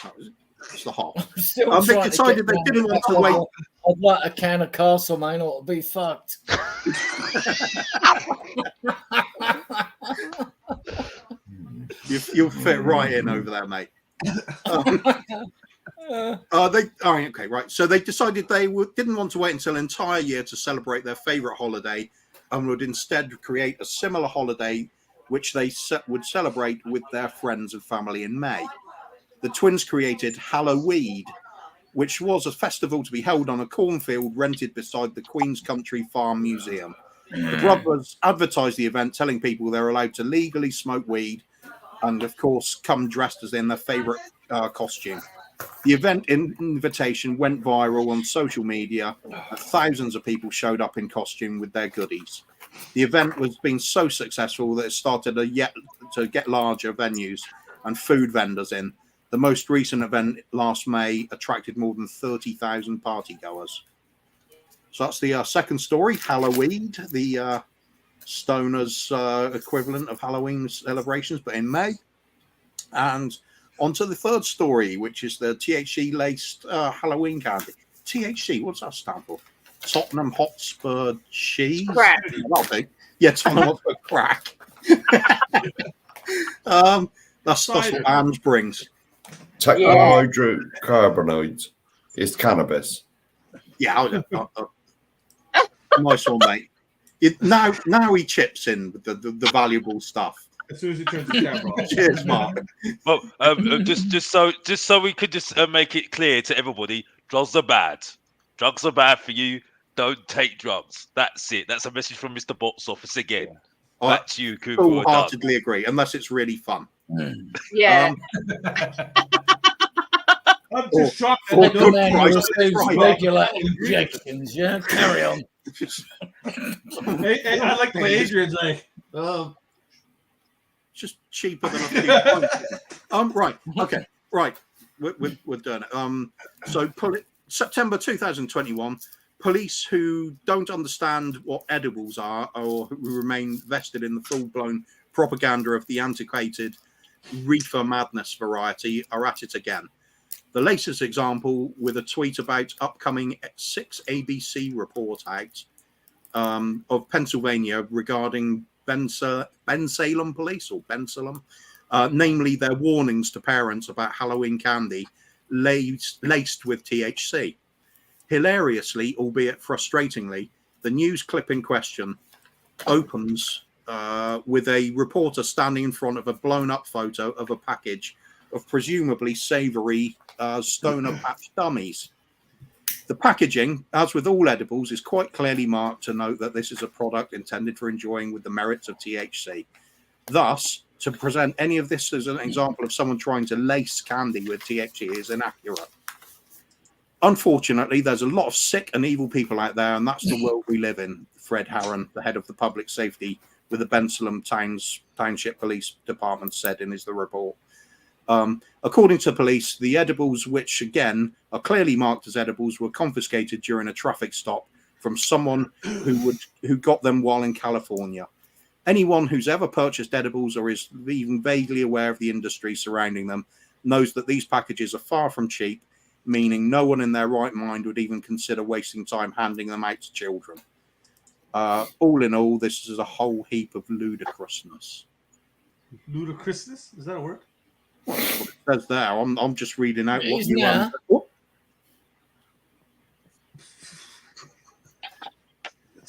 Speaker 2: It's the Hoff.
Speaker 7: They
Speaker 2: decided they didn't want to wait.
Speaker 7: I'd like a can of Castlemaine or to be fucked.
Speaker 2: You'll fit right in over there, mate. So they decided they didn't want to wait until an entire year to celebrate their favorite holiday, and would instead create a similar holiday which they would celebrate with their friends and family in May. The twins created Halloween, which was a festival to be held on a cornfield rented beside the Queen's Country Farm Museum. The brothers advertised the event, telling people they're allowed to legally smoke weed and, of course, come dressed as in their favorite costume. The event invitation went viral on social media, and thousands of people showed up in costume with their goodies. The event was being so successful that it started to get larger venues and food vendors in. The most recent event last May attracted more than 30,000 partygoers. So that's the second story, Halloween, the Stoners equivalent of Halloween celebrations, but in May. And On to the third story, which is the THC laced Halloween candy. THC, what's that stand for? Tottenham Hotspur cheese?
Speaker 4: Crack.
Speaker 2: Yeah, Tottenham Hotspur crack. That's what Ange brings.
Speaker 3: Tetrahydrocarbonate. It's cannabis.
Speaker 2: Yeah, nice one, mate. Now he chips in with the valuable stuff.
Speaker 1: As soon as he turns the camera off.
Speaker 2: Cheers, Mark.
Speaker 9: Well, just so we could just make it clear to everybody, drugs are bad. Drugs are bad for you. Don't take drugs. That's it. That's a message from Mr. Box Office again. Back to you, Kuv.
Speaker 2: Wholeheartedly agree, unless it's really fun.
Speaker 4: Yeah.
Speaker 1: I'm just shocked.
Speaker 7: Or good price, regular injections. Yeah, carry on.
Speaker 1: I like the way Adrian's like,
Speaker 2: just cheaper than a few. Right. Okay. Right. We're done. So September 2021. Police who don't understand what edibles are or who remain vested in the full-blown propaganda of the antiquated reefer madness variety are at it again. The latest example with a tweet about upcoming 6 ABC report out of Pennsylvania regarding Bensalem police or Bensalem, namely their warnings to parents about Halloween candy laced with THC. Hilariously, albeit frustratingly, the news clip in question opens with a reporter standing in front of a blown-up photo of a package of presumably savoury stoner patch dummies. The packaging, as with all edibles, is quite clearly marked to note that this is a product intended for enjoying with the merits of THC. Thus, to present any of this as an example of someone trying to lace candy with THC is inaccurate. Unfortunately, there's a lot of sick and evil people out there, and that's the world we live in, Fred Harron, the head of the public safety with the Bensalem Township Police Department, said in the report. According to police, the edibles, which again are clearly marked as edibles, were confiscated during a traffic stop from someone who got them while in California. Anyone who's ever purchased edibles or is even vaguely aware of the industry surrounding them knows that these packages are far from cheap, meaning no one in their right mind would even consider wasting time handing them out to children. All in all, this is a whole heap of ludicrousness.
Speaker 1: Ludicrousness? Is that a word?
Speaker 2: Well, that's what it says there. I'm just reading out what you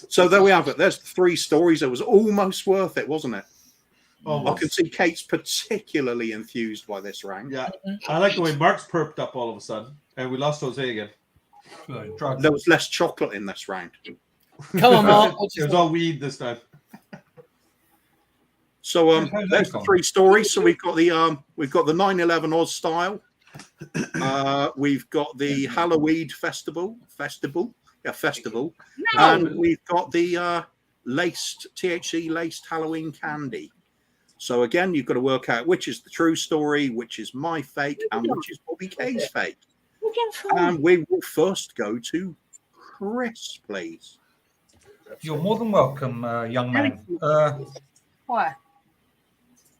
Speaker 2: So there we have it. There's 3 stories. It was almost worth it, wasn't it? I can see Kate's particularly enthused by this round.
Speaker 1: Yeah, I like the way Mark's perked up all of a sudden, and we lost Jose again.
Speaker 2: There was less chocolate in this round.
Speaker 7: Come on, Mark.
Speaker 1: It was all weed this time.
Speaker 2: So there's the 3 stories. So we've got the 9/11 Oz style. We've got the Halloween festival, and we've got the THC laced Halloween candy. So again, you've got to work out which is the true story, which is my fake, and which is Bobby K's fake. And we will first go to Chris, please.
Speaker 6: You're more than welcome, young man.
Speaker 4: Why?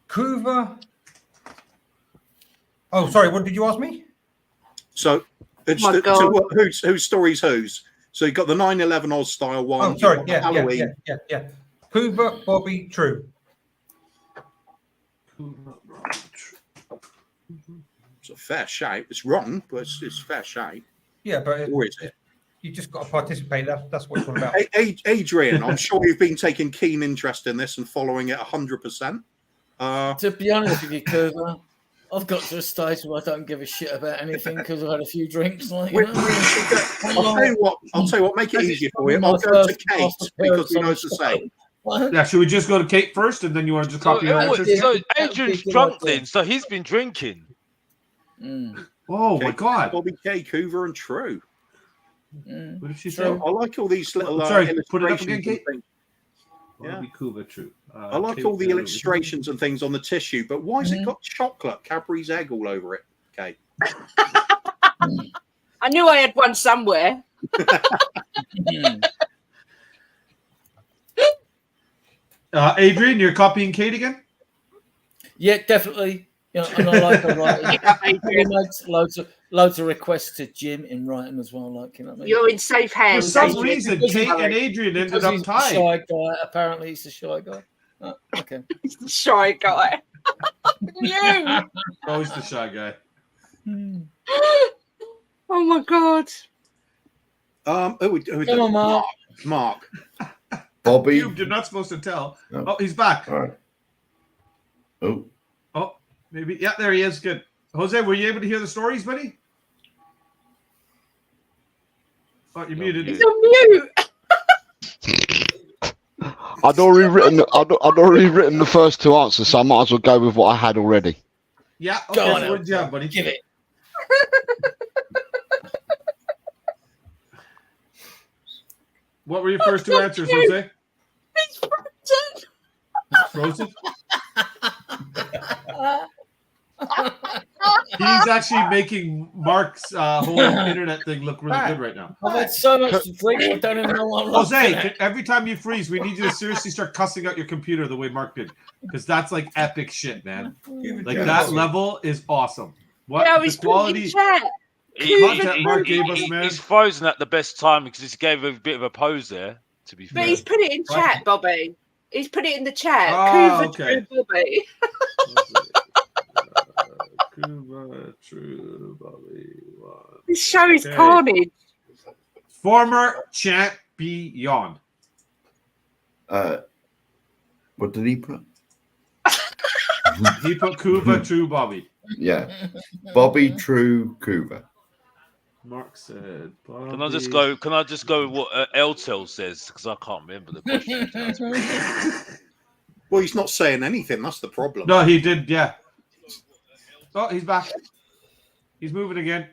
Speaker 6: Kuva. Oh, sorry. What did you ask me?
Speaker 2: So it's whose story's whose? So you've got the 9/11 Oz style one.
Speaker 6: Oh, sorry. Yeah. Kuva, Bobby, true.
Speaker 2: It's a fair shout. It's wrong, but it's fair shout.
Speaker 6: Yeah, but
Speaker 2: or is it?
Speaker 6: You just got to participate. That's what it's all about.
Speaker 2: Adrian, I'm sure you've been taking keen interest in this and following it 100%.
Speaker 7: To be honest with you, Kuva, I've got to a stage where I don't give a shit about anything because I've had a few drinks. I'll
Speaker 2: tell you what. Make it easier for you. I'll go to Kate because he knows the same.
Speaker 1: Yeah, should we just go to Kate first, and then you want to just copy her answers?
Speaker 9: So Adrian's drunk then, so he's been drinking.
Speaker 1: Oh my God!
Speaker 2: Bobby K, Kuva, and True.
Speaker 1: What did she say?
Speaker 2: I like all these little.
Speaker 1: Sorry, put it up again, Kate.
Speaker 2: Yeah,
Speaker 1: Kuva, True.
Speaker 2: I like all the illustrations and things on the tissue, but why's it got chocolate, Cadbury's egg all over it, Kate?
Speaker 4: I knew I had one somewhere.
Speaker 1: Adrian, you're copying Kate again?
Speaker 7: Yeah, definitely. You know, and I like her writing. He makes loads of requests to Jim in writing as well. Like, you know what I mean?
Speaker 4: You're in safe
Speaker 1: For
Speaker 4: hands.
Speaker 1: some
Speaker 4: Adrian.
Speaker 1: reason, Kate and Adrian ended
Speaker 7: Because
Speaker 1: up
Speaker 7: he's a
Speaker 1: tied.
Speaker 7: shy guy. Apparently, he's a shy guy. Oh, okay.
Speaker 4: He's the shy guy. You.
Speaker 1: Always the shy guy.
Speaker 4: Oh my god.
Speaker 2: Who
Speaker 7: Come on, Mark.
Speaker 2: Mark.
Speaker 3: Bobby.
Speaker 1: You're not supposed to tell.
Speaker 3: No.
Speaker 1: Oh, he's back.
Speaker 3: All right. Oh,
Speaker 1: Oh, maybe. Yeah, there he is. Good. Jose, were you able to hear the stories, buddy? Oh, you're muted.
Speaker 4: He's on mute.
Speaker 5: I'd already written the first two answers, so I might as well go with what I had already.
Speaker 1: Yeah. Okay.
Speaker 7: Go on,
Speaker 1: So what did you have, buddy?
Speaker 7: Give it.
Speaker 1: What were your first two answers, Jose?
Speaker 4: He's frozen.
Speaker 1: Frozen. He's actually making Mark's whole internet thing look really good right now.
Speaker 7: I've had so much to drink, I don't even know what I'm
Speaker 1: Jose,
Speaker 7: looking at.
Speaker 1: every time you freeze, we need you to seriously start cussing out your computer the way Mark did, because that's like epic shit, man. Like that level is awesome. What
Speaker 4: No,
Speaker 1: the
Speaker 4: he's
Speaker 1: quality?
Speaker 4: chat.
Speaker 1: Mark gave us, man.
Speaker 9: He's frozen at the best time because he gave a bit of a pose there. To be fair,
Speaker 4: But he's put it in chat, Bobby. He's put it in the chat.
Speaker 1: Oh,
Speaker 4: Kuva
Speaker 1: okay.
Speaker 4: True Bobby.
Speaker 1: Kuva, true, Bobby.
Speaker 4: This show is
Speaker 1: Okay.
Speaker 4: carnage.
Speaker 1: Former champion.
Speaker 3: what did he put?
Speaker 1: He put Kuva, true, Bobby.
Speaker 3: Yeah, Bobby True Kuva.
Speaker 1: Mark said. Bobby.
Speaker 9: can I just go? Can I just go with what Eltel says because I can't remember the question.
Speaker 2: Well, he's not saying anything. That's the problem.
Speaker 1: No, he did. Yeah. Oh, he's back. He's moving again.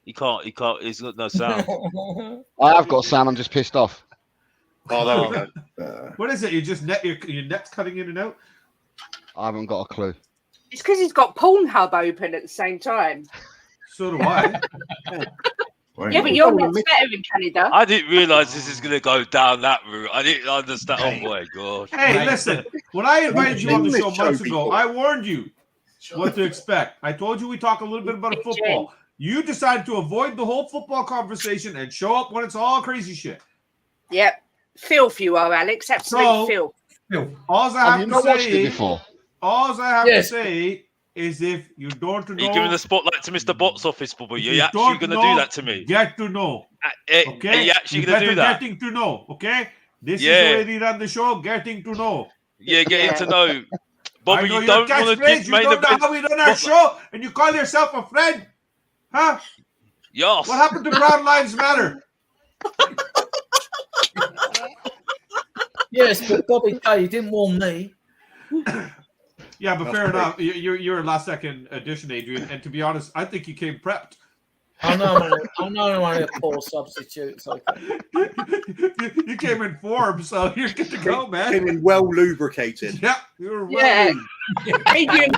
Speaker 9: He can't. He can't. He's got no sound.
Speaker 5: I have got sound. I'm just pissed off.
Speaker 2: Oh, there we go.
Speaker 1: What is it? You just your net's cutting in and out.
Speaker 5: I haven't got a clue.
Speaker 4: It's because he's got Pornhub open at the same time.
Speaker 1: So do I.
Speaker 3: Right.
Speaker 4: Yeah, but your net's better in Canada.
Speaker 9: I didn't realise this is going to go down that route. I didn't understand. Oh my god!
Speaker 1: Hey, listen. When I invited you on the show
Speaker 2: English show
Speaker 1: months ago,
Speaker 2: people.
Speaker 1: I warned you what to expect. I told you we talk a little bit about football. You decided to avoid the whole football conversation and show up when it's all crazy shit.
Speaker 4: Yep. Filth you are, Alex. Absolute
Speaker 1: So-
Speaker 4: filth.
Speaker 1: All I
Speaker 5: Have
Speaker 1: have
Speaker 5: you
Speaker 1: to
Speaker 5: not watched it
Speaker 1: say,
Speaker 5: before?
Speaker 1: all I have
Speaker 7: Yes.
Speaker 1: to say is if you don't know,
Speaker 9: Are you giving the spotlight to Mr. Box Office, Bobby?
Speaker 1: if
Speaker 9: You're
Speaker 1: you
Speaker 9: actually
Speaker 1: don't
Speaker 9: going to
Speaker 1: know,
Speaker 9: do that to me?
Speaker 1: Get to know. Okay?
Speaker 9: Are you actually going to do that?
Speaker 1: Getting to know. Okay? This
Speaker 9: Yeah.
Speaker 1: is the way they run the show. Getting to know.
Speaker 9: Yeah, getting to know. Bobby,
Speaker 1: I know
Speaker 9: you
Speaker 1: your
Speaker 9: don't want to
Speaker 1: catchphrase,
Speaker 9: give
Speaker 1: you
Speaker 9: main
Speaker 1: don't know
Speaker 9: event.
Speaker 1: how we run our show, and you call yourself a friend, huh?
Speaker 9: Yes.
Speaker 1: What happened to Brown Lives Matter?
Speaker 7: Yes, but Bobby K, you didn't warn me.
Speaker 1: Yeah, but fair enough. You're a last second addition, Adrian. And to be honest, I think you came prepped.
Speaker 7: I know I'm only a poor substitute. So
Speaker 1: You came in form, so you're good to go, man.
Speaker 2: Came in well lubricated.
Speaker 1: Yeah, you're
Speaker 4: Yeah.
Speaker 1: right.
Speaker 4: Adrian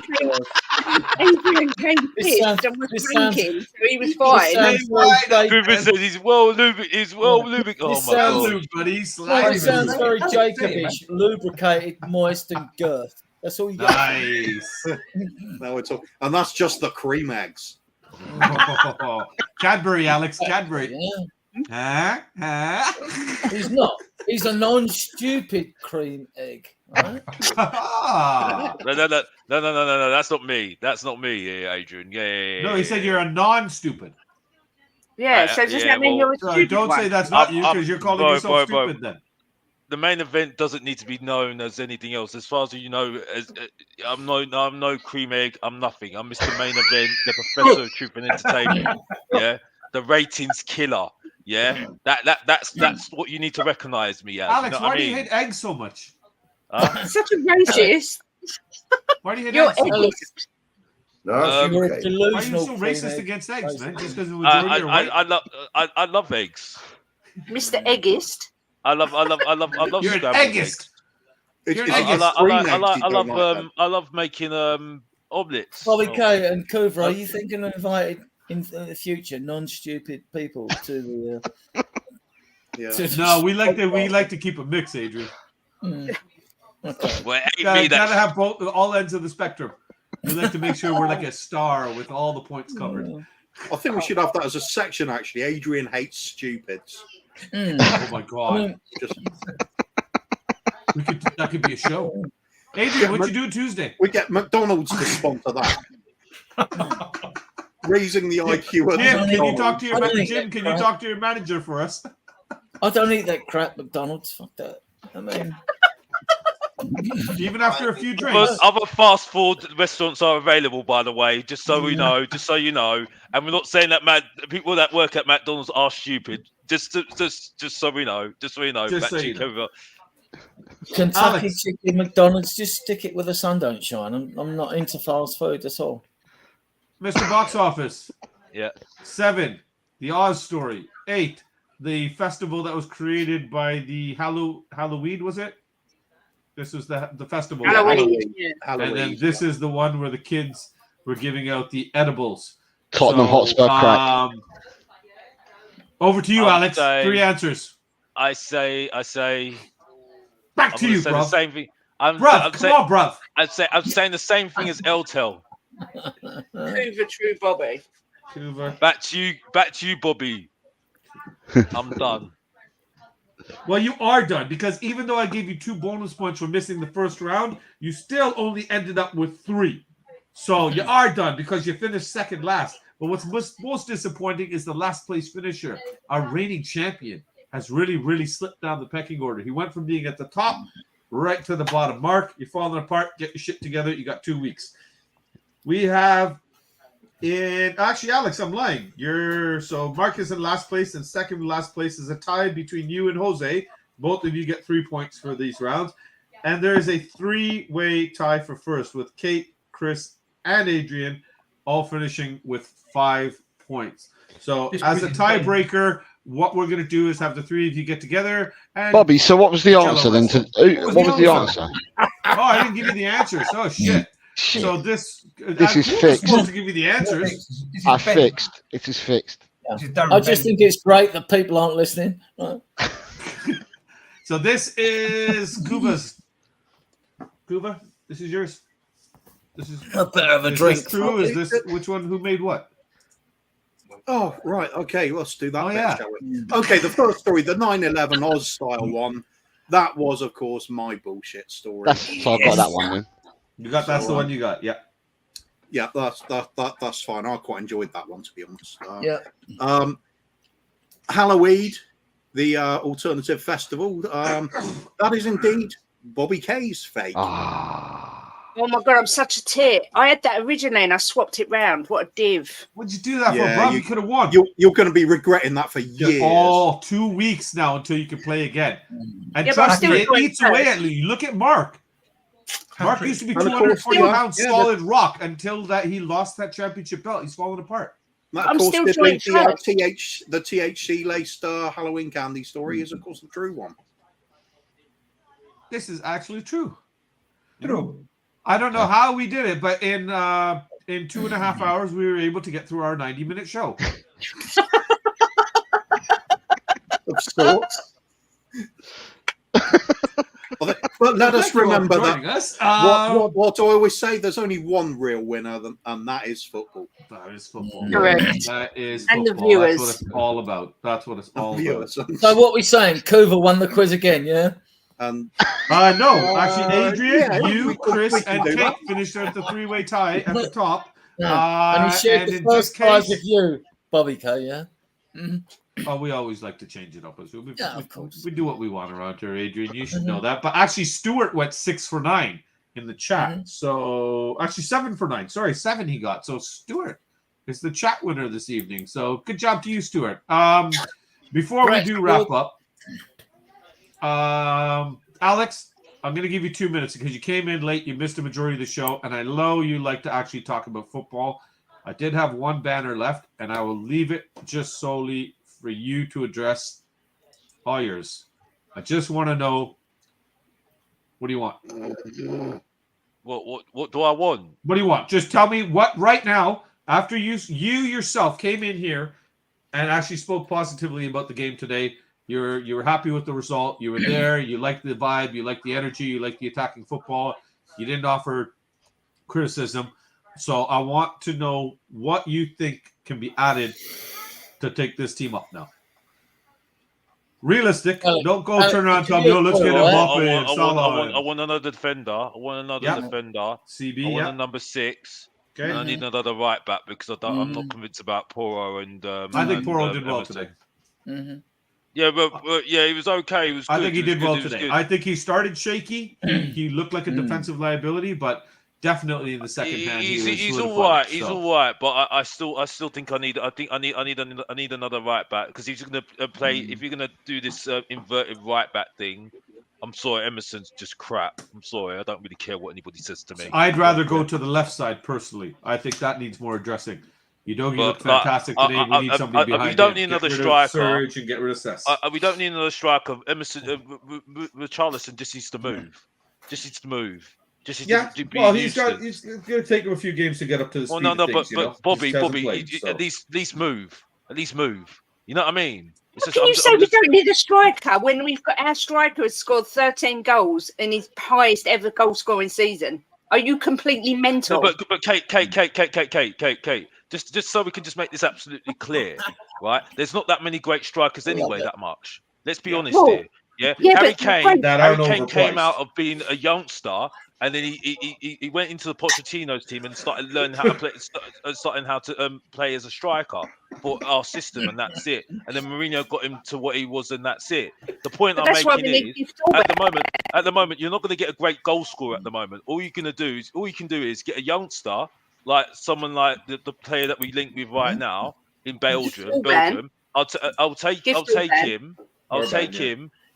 Speaker 4: came
Speaker 7: This sounds-
Speaker 4: pissed and was
Speaker 7: this sounds-
Speaker 4: drinking, so he was
Speaker 7: This
Speaker 4: fine.
Speaker 7: sounds very
Speaker 9: Ruben
Speaker 7: Jacob.
Speaker 9: says he's well lubricated. He's well lubricated. Oh
Speaker 7: This
Speaker 9: my
Speaker 7: sounds-
Speaker 9: god!
Speaker 1: Luke, buddy.
Speaker 7: Well,
Speaker 1: Slide
Speaker 7: it sounds very
Speaker 6: That's what I'm saying,
Speaker 7: Jacobish, lubricated, moist, and girth. That's all you got.
Speaker 1: Nice.
Speaker 2: Now we're talking, and that's just the cream eggs.
Speaker 1: Cadbury, Alex. Cadbury.
Speaker 7: Yeah.
Speaker 1: Huh?
Speaker 7: He's not. He's a non-stupid cream egg. Right?
Speaker 1: Huh?
Speaker 9: No. That's not me. That's not me, Adrian. Yeah.
Speaker 1: No, he said you're a non-stupid.
Speaker 4: Yeah, so does that mean you're a
Speaker 1: So
Speaker 4: stupid
Speaker 1: don't
Speaker 4: one?
Speaker 1: say that's not you because you're calling
Speaker 9: Boy,
Speaker 1: yourself
Speaker 9: boy.
Speaker 1: stupid then.
Speaker 9: The main event doesn't need to be known as anything else. As far as you know, I'm no cream egg. I'm nothing. I'm Mr. Main Event, the Professor of Truth and Entertainment. Yeah, the ratings killer. Yeah, that's what you need to recognize me as.
Speaker 1: Alex,
Speaker 9: you know
Speaker 1: why
Speaker 9: what
Speaker 1: do
Speaker 9: I
Speaker 1: you
Speaker 9: mean?
Speaker 1: hate eggs so much?
Speaker 9: Huh?
Speaker 4: Such a racist.
Speaker 1: Why do you hate
Speaker 4: You're
Speaker 1: eggs so much?
Speaker 4: eggist.
Speaker 3: No,
Speaker 7: You're a
Speaker 3: okay.
Speaker 1: Why are you
Speaker 7: delusional
Speaker 1: so
Speaker 7: cream
Speaker 1: racist
Speaker 7: egg.
Speaker 1: against eggs, man? Just because the majority are white?
Speaker 9: I love eggs.
Speaker 4: Mr. Eggist.
Speaker 9: I love
Speaker 1: You're an
Speaker 9: scrambled
Speaker 1: eggist.
Speaker 9: eggs.
Speaker 2: It's,
Speaker 1: You're
Speaker 2: it's
Speaker 1: an
Speaker 2: just cream eggs you don't like,
Speaker 9: I love making omelets.
Speaker 7: Bobby K and Kuva, are you thinking of inviting in the future non-stupid people to the?
Speaker 2: yeah.
Speaker 7: to
Speaker 1: No, we like to keep a mix, Adrian.
Speaker 7: Mm. Okay.
Speaker 9: Well, it ain't me
Speaker 1: Gotta
Speaker 9: that
Speaker 1: have both all ends of the spectrum. We like to make sure we're like a star with all the points covered.
Speaker 2: I think we should have that as a section, actually. Adrian hates stupids.
Speaker 1: Oh my god!
Speaker 7: I mean,
Speaker 2: Just
Speaker 1: That could be a show. Adrian, what you doing Tuesday?
Speaker 2: we get McDonald's to sponsor that. Raising the IQ.
Speaker 1: Jim,
Speaker 2: At
Speaker 1: can you talk to
Speaker 7: I
Speaker 1: your
Speaker 7: don't think
Speaker 1: Jim?
Speaker 7: that
Speaker 1: Can you talk to your manager for us?
Speaker 7: I don't eat that crap McDonald's. Fuck that. I mean,
Speaker 1: Even after a few
Speaker 9: But
Speaker 1: drinks.
Speaker 9: other fast food restaurants are available, by the way, just so we know, just so you know. And we're not saying that people that work at McDonald's are stupid. Just so we know. Just so you know.
Speaker 1: Just so you know.
Speaker 7: Kentucky
Speaker 1: Alex.
Speaker 7: chicken, McDonald's, just stick it where the sun don't shine. I'm not into fast food at all.
Speaker 1: Mr. Box Office.
Speaker 9: Yeah.
Speaker 1: 7, The Oz Story. 8, the festival that was created by the Halloween, was it? This was the festival.
Speaker 4: Halloween. Yeah.
Speaker 1: And then this is the one where the kids were giving out the edibles.
Speaker 5: Tottenham Hotspur crack.
Speaker 1: Over to you,
Speaker 9: I would
Speaker 1: Alex.
Speaker 9: say-
Speaker 1: 3 answers.
Speaker 9: I say.
Speaker 1: Back to you,
Speaker 9: The
Speaker 1: bro.
Speaker 9: same thing.
Speaker 1: Come on, bruv.
Speaker 9: I'm saying the same thing as Eltel.
Speaker 4: Hoover True Bobby.
Speaker 1: Hoover.
Speaker 9: Back to you, Bobby. I'm done.
Speaker 1: Well, you are done because even though I gave you 2 bonus points for missing the first round, you still only ended up with 3. So you are done because you finished second last. But what's most disappointing is the last place finisher, our reigning champion, has really slipped down the pecking order. He went from being at the top right to the bottom. Mark, you're falling apart. Get your shit together. You got 2 weeks. We have actually, Alex, I'm lying. So Mark is in last place, and second to last place is a tie between you and Jose. Both of you get 3 points for these rounds. And there is a 3-way tie for first with Kate, Chris, and Adrian all finishing with 5 points. So as a tiebreaker, what we're going to do is have the 3 of you get together. And
Speaker 5: Bobby, so what was the answer then? What was the answer?
Speaker 1: Oh, I didn't give you the answers. Oh, shit.
Speaker 5: Shit.
Speaker 1: So this
Speaker 5: is
Speaker 1: who was
Speaker 5: fixed.
Speaker 1: supposed to give you the answers.
Speaker 5: I fixed. It is fixed.
Speaker 7: I just think it's great that people aren't listening. Right?
Speaker 1: So this is Kuva's. Kuva, this is yours. This is
Speaker 7: A bit of a
Speaker 1: is
Speaker 7: drink.
Speaker 1: This true? Is this which one? Who made what?
Speaker 2: Oh, right. Okay, let's do that.
Speaker 1: Oh,
Speaker 2: bit,
Speaker 1: yeah.
Speaker 2: shall we? Okay, the first story, the 9/11 Oz style one. That was, of course, my bullshit story.
Speaker 5: So I got that one then.
Speaker 1: You got that's the one you got. Yeah.
Speaker 2: Yeah, that's fine. I quite enjoyed that one, to be honest.
Speaker 7: Yeah.
Speaker 2: Halloween, the alternative festival. That is indeed Bobby K's fate.
Speaker 4: Oh my god, I'm such a tit. I had that originally and I swapped it round. What a div.
Speaker 1: What'd you do that
Speaker 2: Yeah,
Speaker 1: for, bro?
Speaker 2: you-
Speaker 1: You could have won.
Speaker 2: You're going to be regretting that for years.
Speaker 1: Oh, 2 weeks now until you can play again. And
Speaker 4: Yeah, but I'm
Speaker 1: trust me,
Speaker 4: still
Speaker 1: it
Speaker 4: doing
Speaker 1: eats away
Speaker 4: first.
Speaker 1: at you. Look at Mark. Mark used to be
Speaker 2: And of course,
Speaker 1: 240 pounds
Speaker 2: yeah,
Speaker 1: solid rock until that he lost that championship belt. He's falling apart.
Speaker 2: That,
Speaker 4: I'm
Speaker 2: of course,
Speaker 4: still
Speaker 2: did
Speaker 4: doing
Speaker 2: lead the THC laced Halloween candy story is, of course, the true one.
Speaker 1: This is actually true.
Speaker 6: True.
Speaker 1: I don't know how we did it, but in 2.5 hours, we were able to get through our 90-minute show.
Speaker 2: Of sorts. But let us
Speaker 1: Thank you all for
Speaker 2: remember
Speaker 1: joining
Speaker 2: that
Speaker 1: us.
Speaker 2: what I always say, there's only one real winner, and that is football.
Speaker 1: That is football.
Speaker 4: Correct.
Speaker 1: That is
Speaker 4: And the
Speaker 1: football.
Speaker 4: viewers.
Speaker 1: That's what it's all about. That's what it's all about.
Speaker 2: Viewers.
Speaker 7: So what we saying? Kuva won the quiz again, yeah?
Speaker 2: And
Speaker 1: No, actually, Adrian,
Speaker 2: yeah,
Speaker 1: you,
Speaker 2: we
Speaker 1: Chris,
Speaker 2: can
Speaker 1: and
Speaker 2: do
Speaker 1: Kate
Speaker 2: that.
Speaker 1: finished at the 3-way tie at the top.
Speaker 7: And he shared
Speaker 1: and
Speaker 7: the
Speaker 1: in
Speaker 7: first
Speaker 1: this
Speaker 7: prize
Speaker 1: case-
Speaker 7: with you, Bobby K, yeah? Mhm.
Speaker 1: Oh, we always like to change it up.
Speaker 7: Yeah, of course.
Speaker 1: We do what we want around here, Adrian. You should know that. But actually, Stuart went 6 for 9 in the chat. So actually 7 for 9. Sorry, 7 he got. So Stuart is the chat winner this evening. So good job to you, Stuart. Before we do wrap up, Alex, I'm going to give you 2 minutes because you came in late. You missed the majority of the show, and I know you like to actually talk about football. I did have one banner left, and I will leave it just solely for you to address all yours. I just want to know, what do you want?
Speaker 9: What do I want?
Speaker 1: What do you want? Just tell me what right now, after you yourself came in here and actually spoke positively about the game today. You were happy with the result. You were there. You liked the vibe. You liked the energy. You liked the attacking football. You didn't offer criticism. So I want to know what you think can be added to take this team up now. Realistic. Don't go turn around and tell me, let's get Mbappe and Salah.
Speaker 9: I want another defender. I want another defender.
Speaker 1: CB,
Speaker 9: I want a number 6.
Speaker 1: Okay.
Speaker 9: And I need another right back because I'm not convinced about Porro and.
Speaker 1: I think Porro did well today.
Speaker 9: Yeah, but yeah, he was okay. He was.
Speaker 1: I
Speaker 9: good.
Speaker 1: think he did well today. I think he started shaky. He looked like a defensive liability, but definitely in the second hand,
Speaker 9: he's all right. He's all right, but I still think I need another right back because he's going to play. If you're going to do this inverted right back thing, I'm sorry, Emerson's just crap. I'm sorry, I don't really care what anybody says to me.
Speaker 1: I'd rather go to the left side personally. I think that needs more addressing. Udogie looked fantastic today. We need somebody behind him.
Speaker 9: We don't need another striker.
Speaker 1: Surge and get rid of Cess.
Speaker 9: We don't need another striker. Emerson, Richarlison just needs to move. Just needs to move. Just needs to be
Speaker 1: he's going to take him a few games to get up to the speed.
Speaker 9: But Bobby, at least move. At least move. You know what I mean?
Speaker 4: Can you say we don't need a striker when we've got our striker has scored 13 goals in his highest ever goal scoring season? Are you completely mental?
Speaker 9: No, but Kate. Just so we can just make this absolutely clear, right? There's not that many great strikers anyway. That much. Let's be honest here. Yeah, Harry Kane came out of being a youngster, and then he went into the Pochettino's team and started learning how to play, play as a striker for our system, and that's it. And then Mourinho got him to what he was, and that's it. The point I'm making is, at the moment, you're not going to get a great goal scorer at the moment. All you can do is get a youngster like someone like the player that we link with right now in Belgium. I'll take him.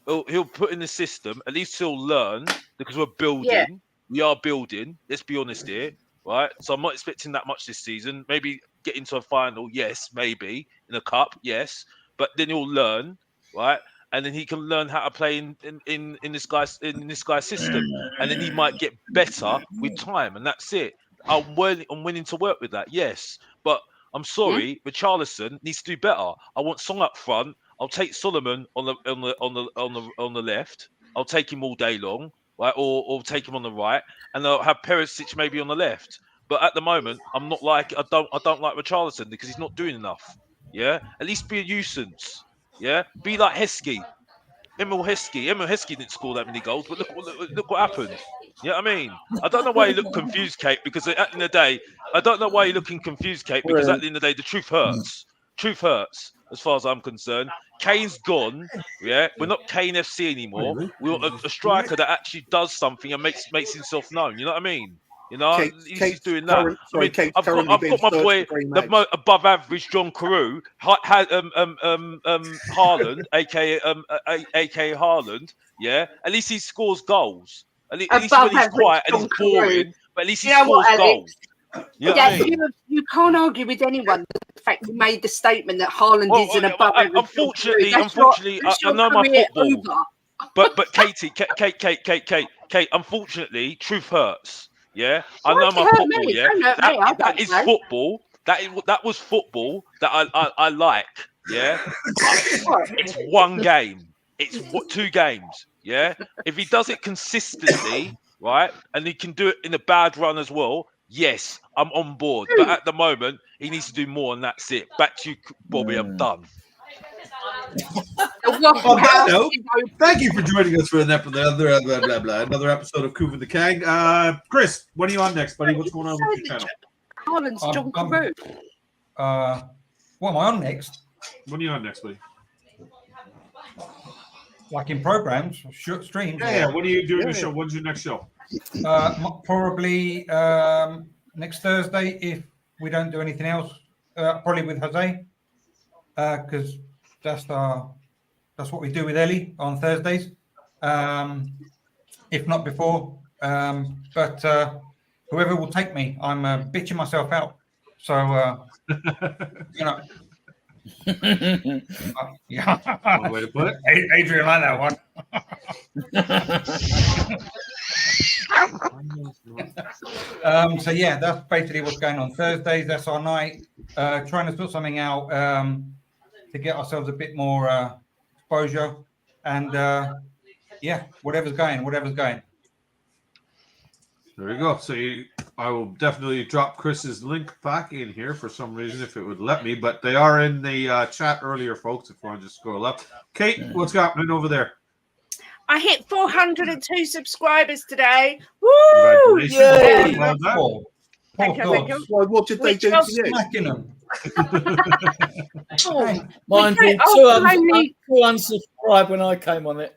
Speaker 9: He'll put in the system. At least he'll learn because we're building. Yeah. We are building. Let's be honest here, right? So I'm not expecting that much this season. Maybe get into a final, yes. Maybe in a cup, yes. But then he'll learn, right? And then he can learn how to play in this guy's system, and then he might get better with time, and that's it. I'm willing to work with that, yes. But I'm sorry, Richarlison needs to do better. I want Song up front. I'll take Solomon on the left. I'll take him all day long, right? Or take him on the right, and I'll have Perisic maybe on the left. But at the moment, I don't like Richarlison because he's not doing enough. Yeah, at least be a nuisance. Yeah, be like Heskey. Emil Heskey didn't score that many goals, but look what happened. You know what I mean? I don't know why you look confused, Kate, because at the end of the day, at the end of the day, the truth hurts. Truth hurts, as far as I'm concerned. Kane's gone. Yeah, we're not Kane FC anymore. We're a striker that actually does something and makes himself known. You know what I mean? You know, he's doing that. I've got my boy, the above average John Carew, Haaland, aka Haaland. Yeah, at least he scores goals. At least when he's quiet and he's boring, but at least he scores goals. You know what I mean?
Speaker 4: You can't argue with anyone the fact you made the statement that Haaland is an above average.
Speaker 9: Unfortunately, I know my football. But Kate, unfortunately, truth hurts. Yeah, I know my football. Yeah, that is football. That was football that I like. Yeah, it's one game. It's 2 games. Yeah, if he does it consistently, right, and he can do it in a bad run as well, yes, I'm on board. But at the moment, he needs to do more, and that's it. Back to you, Bobby. I'm done.
Speaker 1: Thank you for joining us for another episode of Kuv and The Kang. Chris, what are you on next, buddy? What's going on with your channel?
Speaker 4: Haaland's John Carew.
Speaker 6: What am I on next?
Speaker 1: What are you on next, buddy?
Speaker 6: Like in programs, short streams.
Speaker 1: Yeah. What are you doing the show? When's your next show?
Speaker 6: Probably next Thursday if we don't do anything else. Probably with Jose, because that's what we do with Ellie on Thursdays. If not before, but whoever will take me, I'm bitching myself out. So you know. Yeah.
Speaker 1: One way to put it.
Speaker 6: Adrian like that one. So yeah, that's basically what's going on Thursdays. That's our night. Trying to sort something out to get ourselves a bit more exposure, and yeah, whatever's going.
Speaker 1: There you go. So I will definitely drop Chris's link back in here for some reason if it would let me, but they are in the chat earlier, folks, if you want to just scroll up. Kate, what's happening over there?
Speaker 4: I hit 402 subscribers today. Woo!
Speaker 1: Congratulations.
Speaker 6: Yay!
Speaker 1: Well done.
Speaker 4: Thank you.
Speaker 2: What did they do to you?
Speaker 6: Smacking them.
Speaker 7: Mind you, two unsubscribed when I came on it.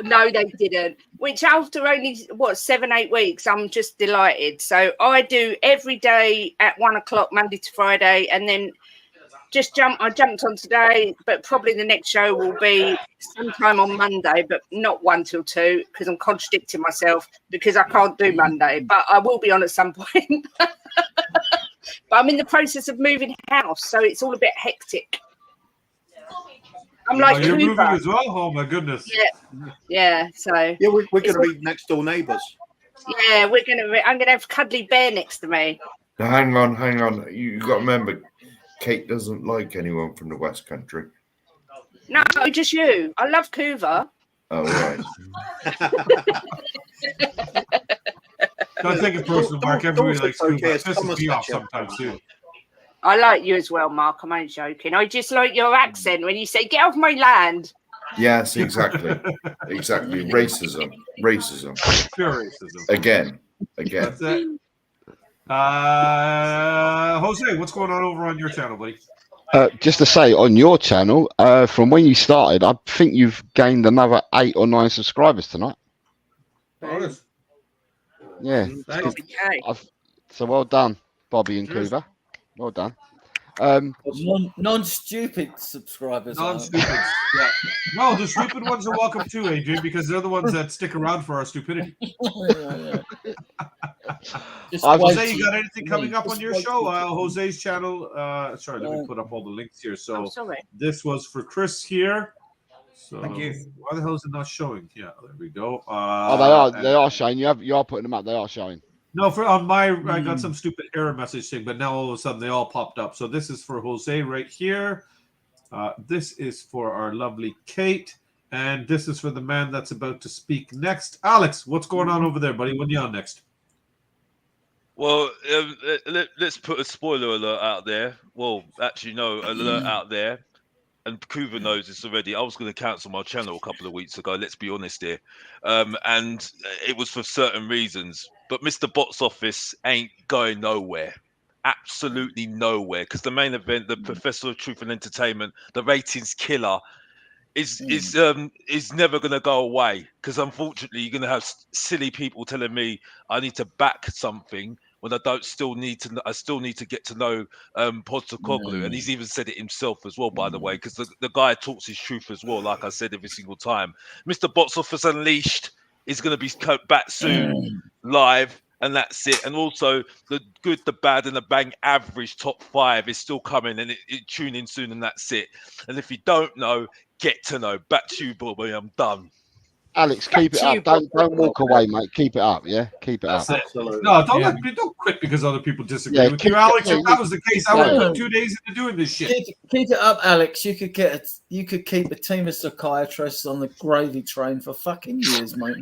Speaker 4: No, they didn't. Which after only 7-8 weeks, I'm just delighted. So I do every day at 1 o'clock, Monday to Friday, and then I jumped on today, but probably the next show will be sometime on Monday, but not 1 till 2 because I'm contradicting myself because I can't do Monday, but I will be on at some point. But I'm in the process of moving house, so it's all a bit hectic. I'm like
Speaker 1: you're
Speaker 4: Cooper.
Speaker 1: moving as well? Oh my goodness.
Speaker 4: Yeah. So
Speaker 2: yeah, we're going to be next door neighbours.
Speaker 4: Yeah, I'm gonna have Cuddly Bear next to me.
Speaker 3: Now, hang on. You got to remember, Kate doesn't like anyone from the West Country.
Speaker 4: No, just you. I love Kuva.
Speaker 3: Oh right.
Speaker 1: Don't take it personal, Mark. Everybody likes Kuva. It pisses me off sometimes too.
Speaker 4: I like you as well, Mark. I'm only joking. I just like your accent when you say, "Get off my land."
Speaker 3: Yes, exactly. Racism.
Speaker 1: Pure racism.
Speaker 3: Again.
Speaker 1: That's it. Jose, what's going on over on your channel, buddy?
Speaker 5: Just to say, on your channel, from when you started, I think you've gained another 8 or 9 subscribers tonight. Yeah. So well done, Bobby and Kuva. Well done.
Speaker 7: Non-stupid subscribers.
Speaker 1: Non-stupid. Yeah. No, the stupid ones are welcome too, Adrian, because they're the ones that stick around for our stupidity. Jose, you got anything coming up on your show? Jose's channel. Sorry, let me put up all the links here. So this was for Chris here. So
Speaker 6: thank you.
Speaker 1: Why the hell is it not showing? Yeah, there we go.
Speaker 5: They are showing. You are putting them up. They are showing.
Speaker 1: No, on my I got some stupid error message thing, but now all of a sudden they all popped up. So this is for Jose right here. This is for our lovely Kate, and this is for the man that's about to speak next. Alex, what's going on over there, buddy? When you on next?
Speaker 9: Well, let's put a spoiler alert out there. Well, actually, no, alert out there. And Kuva knows this already. I was going to cancel my channel a couple of weeks ago. Let's be honest here, and it was for certain reasons. But Mr. Box Office ain't going nowhere, absolutely nowhere. Because the main event, the Professor of Truth and Entertainment, the ratings killer, is never going to go away. Because unfortunately, you're going to have silly people telling me I need to back something when I still need to get to know Postecoglou, and he's even said it himself as well, by the way, because the guy talks his truth as well, like I said every single time. Mr. Box Office Unleashed is going to be back soon, live, and that's it. And also the good, the bad, and the bang average top 5 is still coming, and it tune in soon, and that's it. And if you don't know, get to know. Back to you, Bobby. I'm done.
Speaker 5: Alex, keep it up. Don't walk away, mate. Keep it up, yeah? Keep it up.
Speaker 2: Absolutely.
Speaker 1: No, don't quit because other people disagree with you, Alex. If that was the case, I would put 2 days into doing this shit.
Speaker 7: Keep it up, Alex. You could keep a team of psychiatrists on the gravy train for fucking years, mate.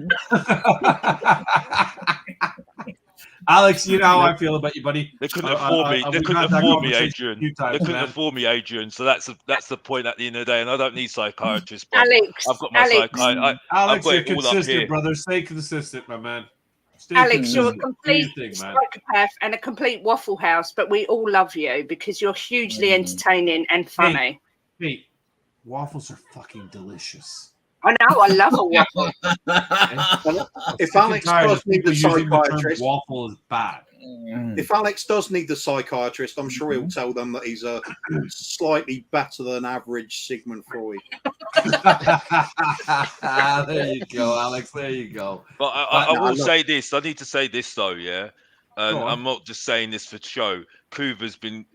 Speaker 1: Alex, you know how I feel about you, buddy.
Speaker 9: They couldn't afford me. They couldn't afford me, Adrian. They couldn't afford me, Adrian. So that's the point at the end of the day. And I don't need psychiatrists. But
Speaker 4: Alex,
Speaker 9: I've got my psychiatrist.
Speaker 1: Alex, you're consistent, brother. Stay consistent, my man.
Speaker 4: Alex, you're a complete psychopath and a complete Waffle House, but we all love you because you're hugely entertaining and funny.
Speaker 1: Hey, waffles are fucking delicious.
Speaker 4: I know, I love a waffle.
Speaker 2: If Alex does need the psychiatrist,
Speaker 1: waffle is bad.
Speaker 2: If Alex does need the psychiatrist, I'm sure he'll tell them that he's a slightly better than average Sigmund Freud.
Speaker 1: There you go, Alex. There you go.
Speaker 9: But I will say this. I need to say this though, yeah. I'm not just saying this for show. Kuva's been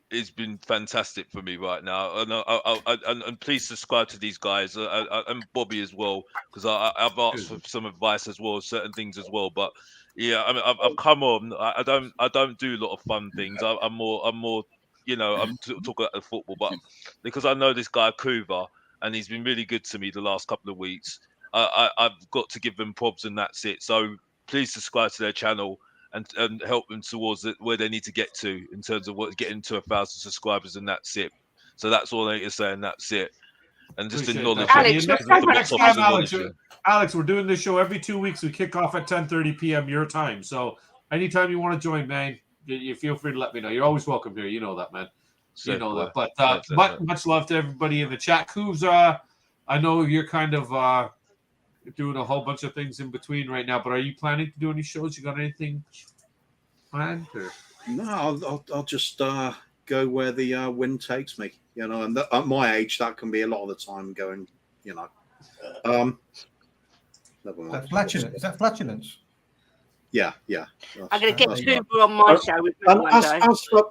Speaker 9: fantastic for me right now, and please subscribe to these guys and Bobby as well, because I've asked for some advice as well, certain things as well. But yeah, I mean, I've come on. I don't do a lot of fun things. I'm more I'm talking about the football, but because I know this guy Kuva and he's been really good to me the last couple of weeks, I've got to give them props and that's it. So please subscribe to their channel. and help them towards where they need to get to in terms of getting to 1,000 subscribers, and that's it. So that's all I need to say, and that's it. And just acknowledge
Speaker 4: Alex,
Speaker 1: Alex, we're doing this show every 2 weeks. We kick off at 10:30 p.m. your time. So anytime you want to join, man, you feel free to let me know. You're always welcome here. You know that, man. You know that. But much love to everybody in the chat. Kuv's, I know you're kind of doing a whole bunch of things in between right now, but are you planning to do any shows? You got anything planned? Or?
Speaker 2: No, I'll just go where the wind takes me. You know, and at my age, that can be a lot of the time going, you know. Never mind.
Speaker 6: That's flatulence. Is that flatulence?
Speaker 2: Yeah.
Speaker 4: I'm going to get Cooper on my show with me one day.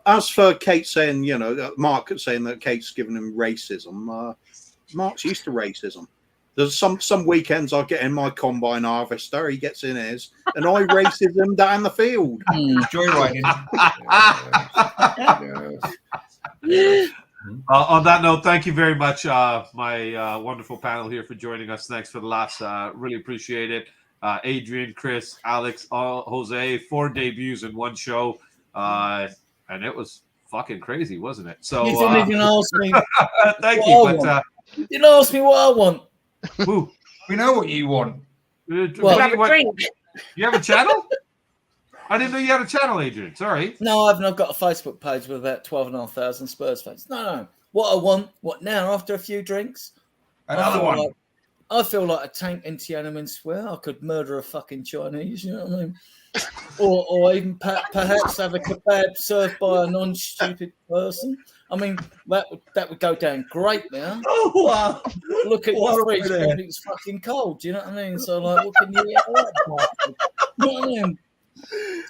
Speaker 2: As for Kate saying, you know, Mark saying that Kate's given him racism, Mark's used to racism. There's some weekends I get in my combine harvester, he gets in his, and I races him down the field.
Speaker 6: Joyriding.
Speaker 1: On that note, thank you very much, my wonderful panel here for joining us. Thanks for the laughs. Really appreciate it. Adrian, Chris, Alex, Jose, 4 debuts in one show. And it was fucking crazy, wasn't it? So
Speaker 7: you didn't even ask me.
Speaker 1: Thank you. But
Speaker 7: you didn't ask me what I want.
Speaker 1: Ooh,
Speaker 6: we know what you want.
Speaker 4: Well, have a drink.
Speaker 1: You have a channel? I didn't know you had a channel, Adrian. Sorry.
Speaker 7: No, I've not got a Facebook page with about 12,500 Spurs fans. No. What I want, what now, after a few drinks?
Speaker 6: Another one.
Speaker 7: I feel like a tank in Tiananmen Square. I could murder a fucking Chinese, you know what I mean? or even perhaps have a kebab served by a non-stupid person. I mean, that would go down great now.
Speaker 2: Oh, wow.
Speaker 7: Look at your fridge, it's fucking cold, do you know what I mean? So, like, what can you eat out of that? You know what I mean?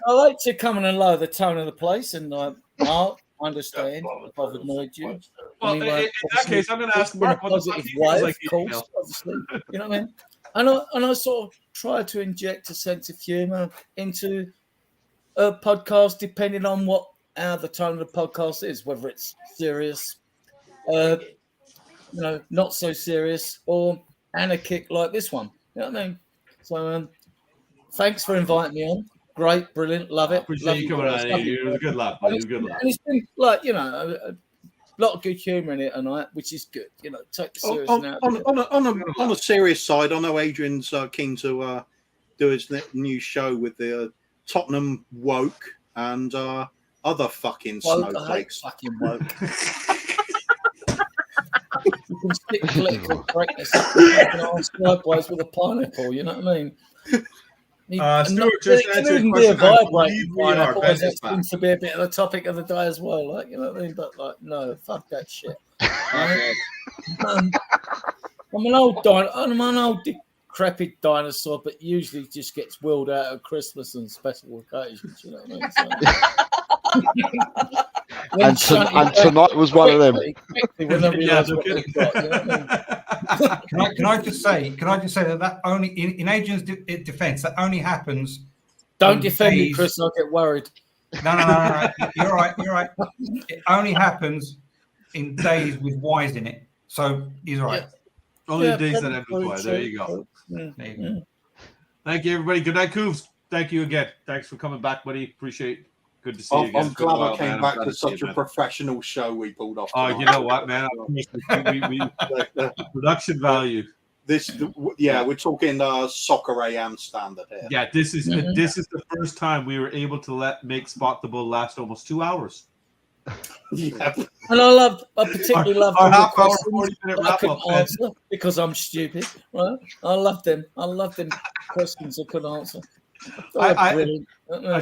Speaker 7: I like to come in and lower the tone of the place, and Mark, I understand if I've annoyed you.
Speaker 1: Well,
Speaker 7: anyway,
Speaker 1: in that case, I'm going to ask Mark
Speaker 7: what the positive way, like of course, obviously. You know what I mean? And I sort of try to inject a sense of humour into a podcast, depending on how the tone of the podcast is, whether it's serious, not so serious, or anarchic like this one. You know what I mean? So, thanks for inviting me on. Great, brilliant, love it.
Speaker 1: Appreciate you coming on. It was a good laugh.
Speaker 7: And it's been like, a lot of good humour in it tonight, which is good. You know, take the serious
Speaker 2: on a serious side, I know Adrian's keen to do his new show with the Tottenham woke and other fucking snowflakes.
Speaker 7: Fucking woke. You can stick political correctness up sideways with a pineapple. You know what I mean?
Speaker 1: Stuart just answered a question.
Speaker 7: That seems to be a bit of the topic of the day as well. Like, you know what I mean? But like, no, fuck that shit. I'm an old decrepit dinosaur, but usually just gets wheeled out at Christmas and special occasions. You know what I mean? So,
Speaker 5: and tonight was one of them.
Speaker 6: Can I just say that only in Adrian's defence, that only happens.
Speaker 7: Don't defend me, Chris. I'll get worried.
Speaker 6: No. You're right. It only happens in days with Y's in it. So he's right.
Speaker 1: Yeah. Only days that end with Y. There you go. There you go. Thank you, everybody. Good night, Kuvs. Thank you again. Thanks for coming back, buddy. Appreciate it. Good to see you again.
Speaker 2: I'm glad I came back to such a professional show we pulled off.
Speaker 1: Oh, you know what, man? we production value.
Speaker 2: We're talking soccer AM standard here.
Speaker 1: Yeah, this is the first time we were able to make Spot the Bull last almost 2 hours.
Speaker 2: Yeah.
Speaker 7: And I particularly love
Speaker 1: our half hour, 40-minute wrap up
Speaker 7: answer because I'm stupid. Right? I love them questions I couldn't answer.
Speaker 1: I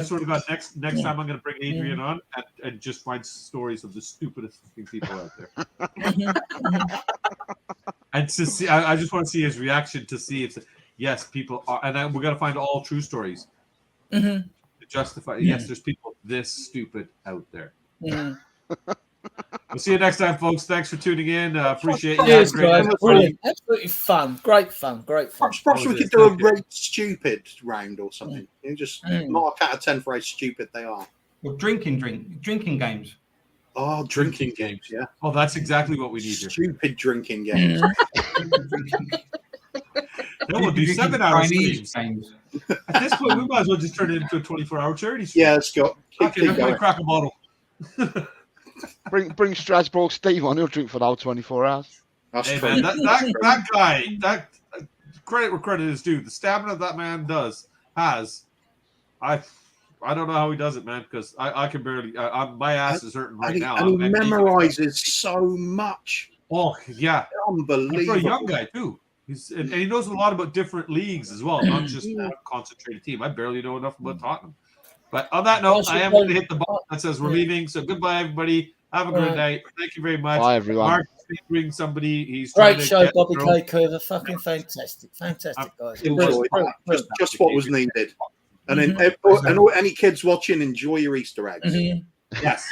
Speaker 1: sort of got next time I'm going to bring Adrian on and just find stories of the stupidest fucking people out there. And to see, I just want to see his reaction to see if yes, people are, and we're going to find all true stories to justify. Yes, there's people this stupid out there. We'll see you next time, folks. Thanks for tuning in. Appreciate you.
Speaker 7: Cheers, guys. Brilliant. Absolutely fun. Great fun.
Speaker 2: Perhaps we could do a rate stupid round or something. You just mark out of 10 for how stupid they are.
Speaker 6: Well, drinking games.
Speaker 2: Oh, drinking games, yeah.
Speaker 1: Oh, that's exactly what we need here.
Speaker 2: Stupid drinking games.
Speaker 1: Then we'll do 7 hour streams. At this point, we might as well just turn it into a 24-hour charity stream.
Speaker 2: Yeah, Scott.
Speaker 1: Okay, let's go crack a bottle.
Speaker 5: Bring Strasbourg Steve on. He'll drink for the whole 24 hours.
Speaker 2: That's
Speaker 1: Hey,
Speaker 2: true.
Speaker 1: man, that guy, that credit where credit is due. The stamina that man has, I don't know how he does it, man, because I can barely. My ass is hurting right now.
Speaker 2: And he memorizes so much.
Speaker 1: Oh yeah,
Speaker 2: unbelievable.
Speaker 1: For a young guy too. And he knows a lot about different leagues as well, not just one concentrated team. I barely know enough about Tottenham. But on that note, I am going to hit the button that says we're leaving. So goodbye, everybody. Have a good night. Thank you very much.
Speaker 5: Bye, everyone.
Speaker 1: Mark is fingering somebody. He's
Speaker 7: great show, Bobby K. Coover. Fucking fantastic, guys.
Speaker 2: Just what was needed. And then, any kids watching, enjoy your Easter eggs.
Speaker 1: Yes.